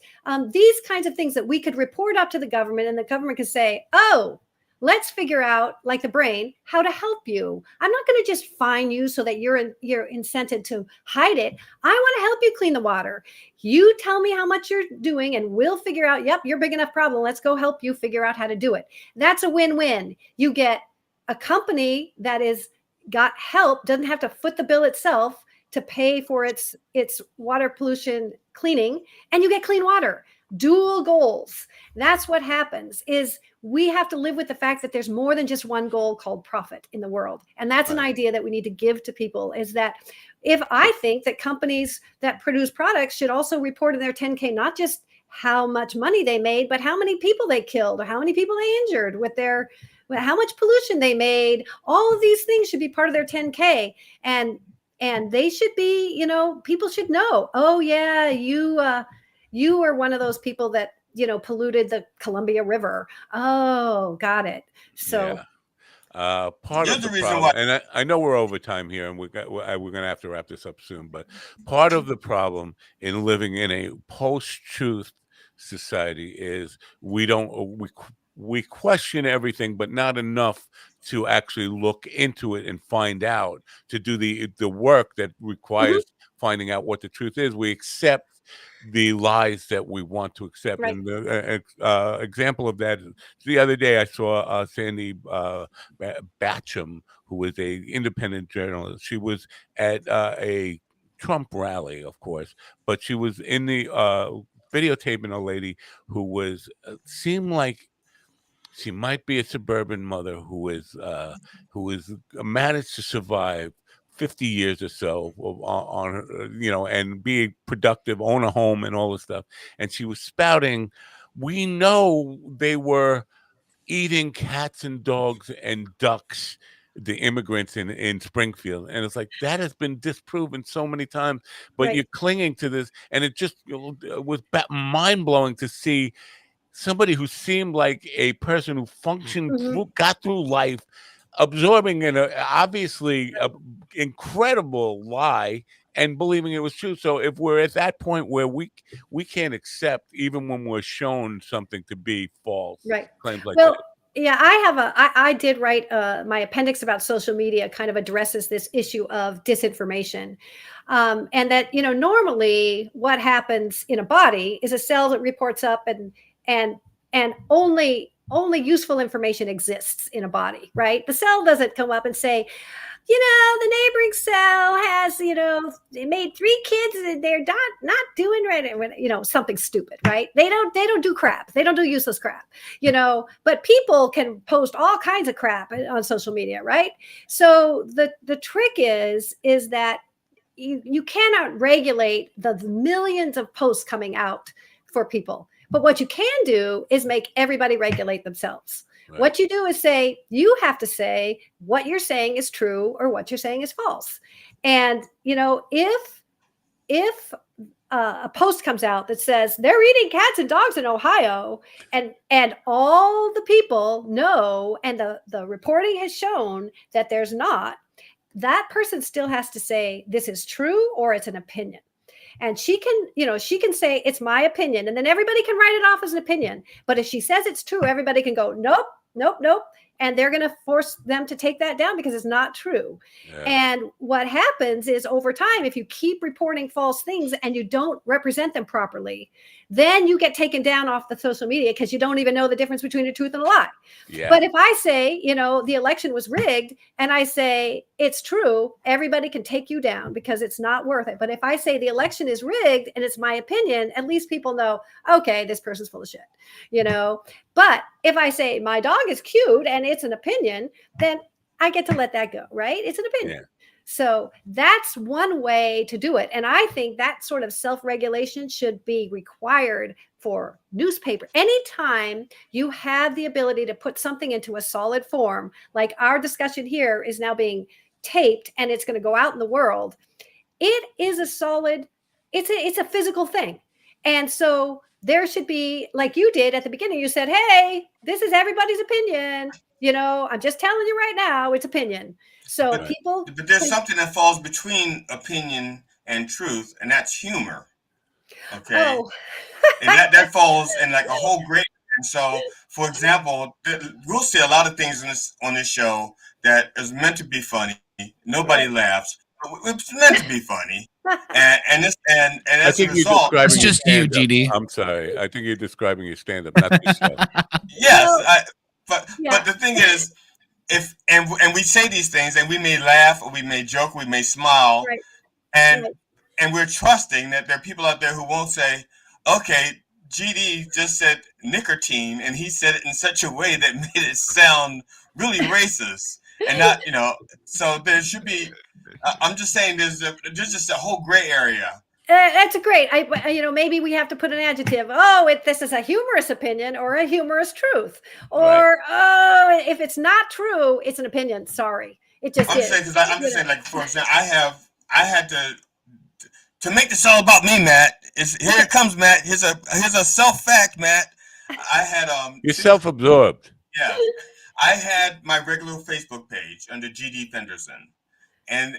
Q: these kinds of things that we could report up to the government, and the government could say, oh, let's figure out, like the brain, how to help you. I'm not going to just fine you so that you're incented to hide it. I want to help you clean the water. You tell me how much you're doing and we'll figure out, yep, you're a big enough problem. Let's go help you figure out how to do it. That's a win-win. You get a company that is got help, doesn't have to foot the bill itself to pay for its water pollution cleaning, and you get clean water. Dual goals. That's what happens, is we have to live with the fact that there's more than just one goal called profit in the world. And that's an idea that we need to give to people, is that if I think that companies that produce products should also report in their 10K, not just how much money they made, but how many people they killed or how many people they injured with how much pollution they made. All of these things should be part of their 10K. And they should be, people should know, oh yeah, you are one of those people that, polluted the Columbia River. Oh, got it. So
C: part of the problem, and I know we're over time here, and we're going to have to wrap this up soon, but part of the problem in living in a post-truth society is we question everything, but not enough to actually look into it and find out, to do the work that requires finding out what the truth is. We accept the lies that we want to accept. Right. And the example of that, the other day I saw Sandy Batcham, who was an independent journalist. She was at a Trump rally, of course, but she was in the videotaping a lady who was seemed like she might be a suburban mother who is managed to survive 50 years or so on her, and be productive, own a home and all this stuff. And she was spouting, we know they were eating cats and dogs and ducks, the immigrants in Springfield. And it's like, that has been disproven so many times, but you're clinging to this. And it just was mind-blowing to see somebody who seemed like a person who functioned, got through life, absorbing an obviously incredible lie and believing it was true. So if we're at that point where we can't accept, even when we're shown something to be false,
Q: right,
C: claims like
Q: well,
C: that.
Q: yeah, I did write my appendix about social media kind of addresses this issue of disinformation. And that, normally what happens in a body is a cell that reports up and only useful information exists in a body, right? The cell doesn't come up and say, the neighboring cell has, they made 3 kids and they're not doing right. Something stupid, right? They don't do crap. They don't do useless crap, but people can post all kinds of crap on social media, right? So the trick is that you cannot regulate the millions of posts coming out for people. But what you can do is make everybody regulate themselves. Right. What you do is say, you have to say what you're saying is true or what you're saying is false. And, if a post comes out that says they're eating cats and dogs in Ohio, and all the people know, and the reporting has shown that there's not, that person still has to say this is true or it's an opinion. And she can say it's my opinion, and then everybody can write it off as an opinion. But if she says it's true, everybody can go, nope, nope, nope. And they're going to force them to take that down because it's not true. Yeah. And what happens is, over time, if you keep reporting false things and you don't represent them properly, then you get taken down off the social media because you don't even know the difference between a truth and a lie. Yeah. But if I say, the election was rigged, and I say it's true, everybody can take you down because it's not worth it. But if I say the election is rigged and it's my opinion, at least people know, okay, this person's full of shit, But if I say my dog is cute and it's an opinion, then I get to let that go, right? It's an opinion. Yeah. So that's one way to do it. And I think that sort of self-regulation should be required for newspaper. Anytime you have the ability to put something into a solid form, like our discussion here is now being taped and it's going to go out in the world, it is a solid, it's a physical thing. And so there should be, like you did at the beginning, you said, hey, this is everybody's opinion. I'm just telling you right now, it's opinion. So
L: but there's something that falls between opinion and truth, and that's humor. Okay. Oh. And that falls in like a whole grade. And so, for example, we'll see a lot of things on this show that is meant to be funny. Nobody laughs. It's meant to be funny. And as a result,
C: it's just you, GD. I'm sorry. I think you're describing your stand-up, not yourself.
L: Yes, but the thing is, and we say these things, and we may laugh, or we may joke, we may smile, right. And we're trusting that there are people out there who won't say, okay, GD just said nicotine, and he said it in such a way that made it sound really racist, and not, so there should be. I'm just saying, there's just a whole gray area.
Q: That's a great. Maybe we have to put an adjective. Oh, this is a humorous opinion or a humorous truth, or right. If it's not true, it's an opinion. Sorry, it just is.
L: I'm just saying, like, for example, I had to make this all about me, Matt. Here it comes, Matt. Here's a self fact, Matt. I had
C: You're self-absorbed.
L: Yeah, I had my regular Facebook page under GD Fenderson, and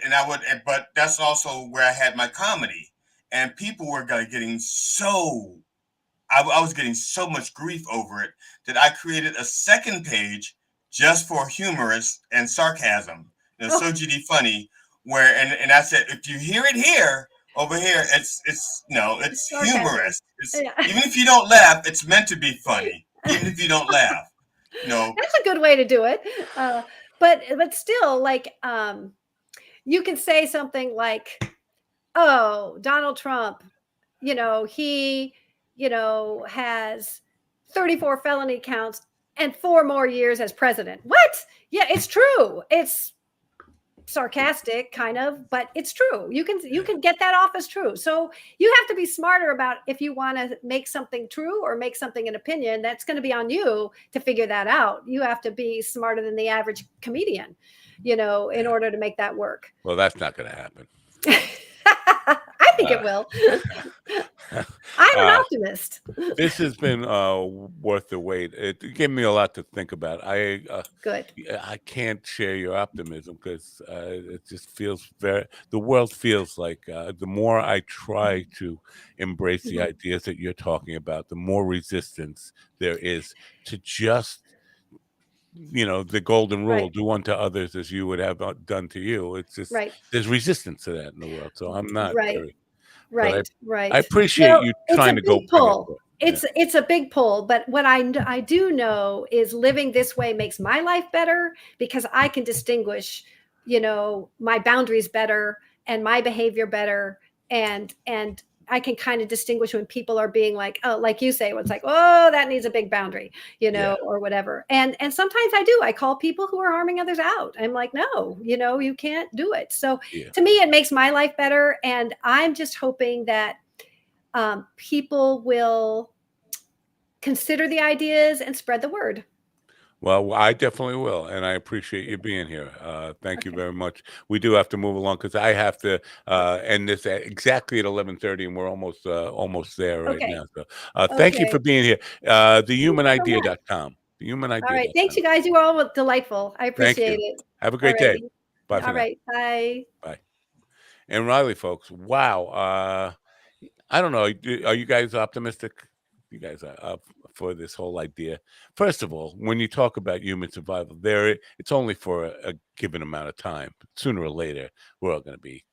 L: but that's also where I had my comedy. And people were getting I was getting so much grief over it that I created a second page just for humorous and sarcasm. So GD Funny, where and I said, if you hear it here, over here, it's humorous. Even if you don't laugh, it's meant to be funny. Even if you don't laugh,
Q: That's a good way to do it. But still, like, you can say something like, oh, Donald Trump, he, has 34 felony counts and 4 more years as president. What? Yeah, it's true. It's sarcastic, kind of, but it's true. You can get that off as true. So you have to be smarter about if you want to make something true or make something an opinion. That's going to be on you to figure that out. You have to be smarter than the average comedian, in order to make that work.
C: Well, that's not going to happen.
Q: I think it will. I'm an optimist.
C: This has been worth the wait. It gave me a lot to think about.
Q: Good.
C: I can't share your optimism because it just feels the world feels like the more I try to embrace the ideas that you're talking about, the more resistance there is to just, the golden rule, do unto others as you would have done to you. It's just, there's resistance to that in the world. So I'm not very, but I appreciate you trying to go
Q: big pull. It's a big pull, but what I do know is living this way makes my life better because I can distinguish, my boundaries better and my behavior better, and I can kind of distinguish when people are being like, oh, like you say, it's like, oh, that needs a big boundary, or whatever. And sometimes I call people who are harming others out. I'm like, no, you can't do it. So to me, it makes my life better. And I'm just hoping that people will consider the ideas and spread the word.
C: Well, I definitely will, and I appreciate you being here. Thank you very much. We do have to move along because I have to end this exactly at 11:30, and we're almost there right now. So, thank you for being here. TheHumanIdea.com. TheHumanIdea.com.
Q: All right, thanks, you guys. You were all delightful. I appreciate it.
C: Have a great day. Bye for now.
Q: All right, bye.
C: Bye. And Riley, folks. Wow. I don't know. Are you guys optimistic? You guys are up for this whole idea. First of all, when you talk about human survival, it's only for a given amount of time. Sooner or later, we're all going to be.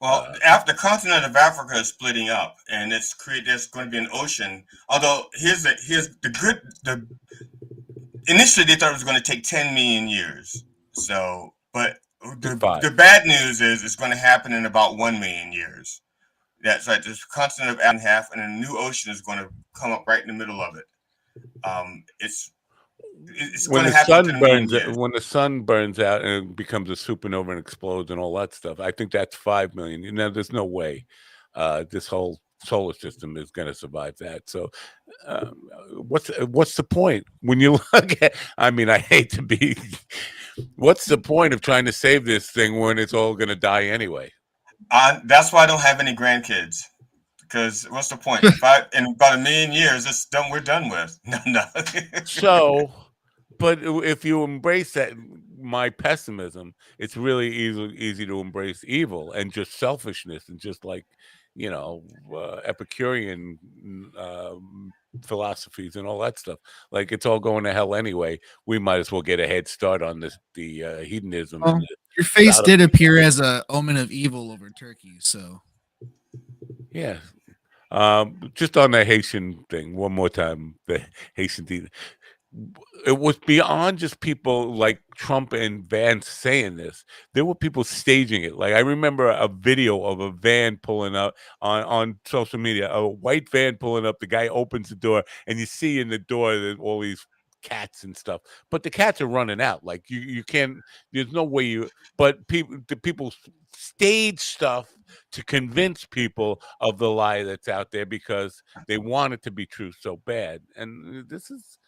L: Well, after the continent of Africa is splitting up, and there's going to be an ocean. Although here's the initially they thought it was going to take 10 million years. So, but the bad news is it's going to happen in about 1 million years. That's right. This continent of half, and a new ocean is going to come up right in the middle of it. It's
C: when
L: going to
C: the
L: happen
C: sun burns. When the sun burns out and it becomes a supernova and explodes and all that stuff, I think that's 5 million. There's no way this whole solar system is going to survive that. So, what's the point when you look at? I mean, I hate to be. What's the point of trying to save this thing when it's all going to die anyway?
L: That's why I don't have any grandkids. Because what's the point? In about 1 million years, it's done. We're done with. No.
C: So, but if you embrace my pessimism, it's really easy to embrace evil and just selfishness and just like Epicurean philosophies and all that stuff. Like it's all going to hell anyway. We might as well get a head start on the hedonism.
J: Well, your face did appear as a omen of evil over Turkey, so
C: yeah. Just on the Haitian thing, one more time, the Haitian thing. It was beyond just people like Trump and Vance saying this. There were people staging it. Like I remember a video of a van pulling up on social media, a white van pulling up. The guy opens the door, and you see in the door that all these cats and stuff. But the cats are running out. Like you can't. There's no way you. But the people stage stuff to convince people of the lie that's out there because they want it to be true so bad. And this is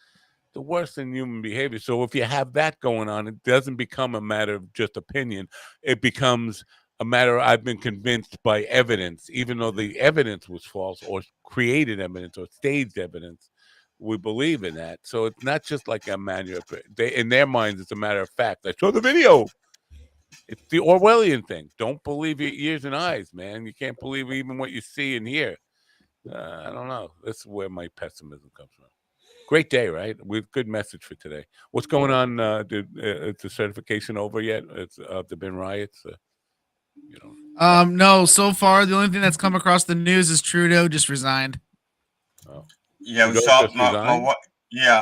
C: the worst in human behavior. So if you have that going on, it doesn't become a matter of just opinion. It becomes a matter of I've been convinced by evidence, even though the evidence was false or created evidence or staged evidence. We believe in that. So it's not just like a manual. In their minds, it's a matter of fact. I saw the video. It's the Orwellian thing. Don't believe your ears and eyes, man. You can't believe even what you see and hear. I don't know. That's where my pessimism comes from. Great day, right? With good message for today. What's going on? Is the certification over yet? It's there been riots?
J: No. So far, the only thing that's come across the news is Trudeau just resigned.
C: Oh.
L: Yeah, we saw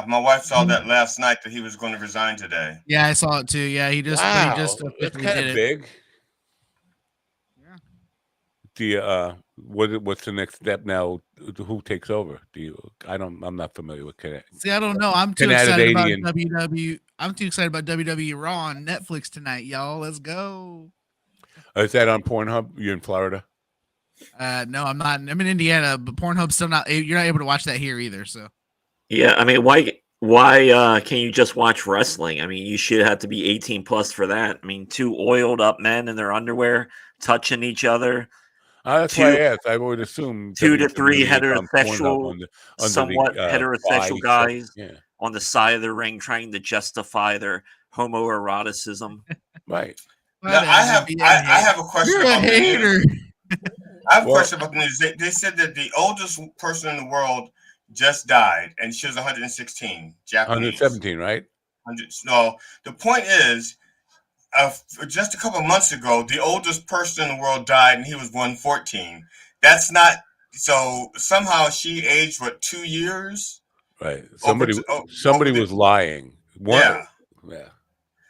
L: my wife saw that last night that he was going to resign today.
J: Yeah, I saw it too. Yeah, he just
C: That's kind of big.
J: Yeah.
C: What's the next step now? Who takes over? I'm not familiar with Canada.
J: See, I don't know. I'm too excited about WWE. I'm too excited about WWE Raw on Netflix tonight, y'all. Let's go.
C: Is that on Pornhub? You're in Florida?
J: No, I'm not. I'm in Indiana, but Pornhub's still not. You're not able to watch that here either. So.
K: Yeah, I mean, why can you just watch wrestling? I mean, you should have to be 18 plus for that. I mean, two oiled up men in their underwear touching each other.
C: That's why I asked. I would assume
K: 2 to 3
C: heterosexual,
K: somewhat heterosexual guys
C: yeah.
K: on the side of the ring trying to justify their homoeroticism.
C: Right.
L: Now, I have a question
J: You're
L: about
J: a hater.
L: I have a question about the news. They said that the oldest person in the world just died, and she was 116, Japanese.
C: 117, right?
L: No, the point is, just a couple of months ago, the oldest person in the world died, and he was 114. That's not so. Somehow she aged 2 years?
C: Right. Somebody was lying.
L: Yeah.
C: Yeah.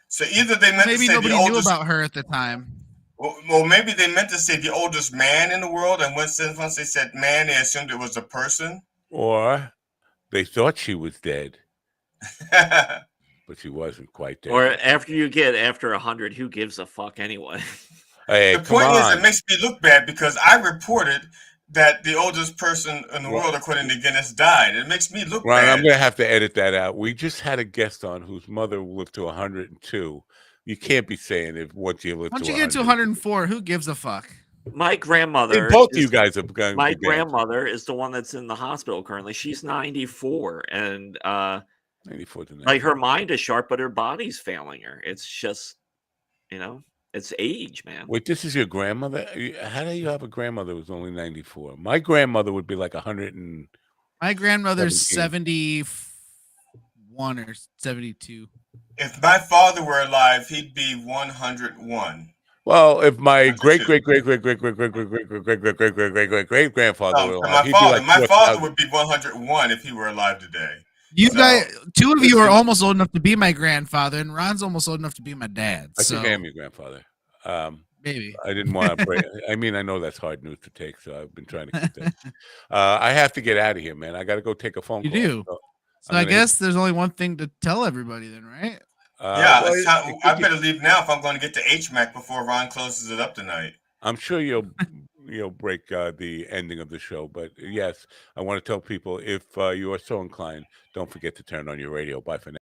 L: So either they meant to say
J: nobody
L: the oldest,
J: knew about her at the time.
L: Well, maybe they meant to say the oldest man in the world, and once they said man, they assumed it was a person.
C: Or they thought she was dead, but she wasn't quite dead.
K: Or after 100, who gives a fuck anyway?
C: Hey,
L: the point is, it makes me look bad because I reported that the oldest person in the world, according to Guinness, died. It makes me look bad.
C: I'm going to have to edit that out. We just had a guest on whose mother lived to 102. You can't be saying if once you live to 100.
J: Once you get to 104, who gives a fuck?
K: My grandmother.
C: Both of you guys have gone.
K: My grandmother is the one that's in the hospital currently. She's 94, and
C: 94
K: like her mind is sharp, but her body's failing her. It's just, it's age, man.
C: Wait, this is your grandmother? How do you have a grandmother who's only 94? My grandmother would be like 100 and.
J: My grandmother's 71 or 72.
L: If my father were alive, he'd be 101.
C: Well, if my great grandfather were alive,
L: my father would be 101 if he were alive today.
J: You guys, two of you are almost old enough to be my grandfather, and Ron's almost old enough to be my dad.
C: I think I am your grandfather.
J: Maybe.
C: I didn't want to break. I mean, I know that's hard news to take, so I've been trying to keep that. I have to get out of here, man. I got to go take a phone call.
J: You do. So I guess there's only one thing to tell everybody then, right?
L: I better leave now if I'm going to get to HMAC before Ron closes it up tonight.
C: I'm sure you'll break the ending of the show, but yes, I want to tell people if you are so inclined, don't forget to turn on your radio. Bye for now.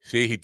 C: See, he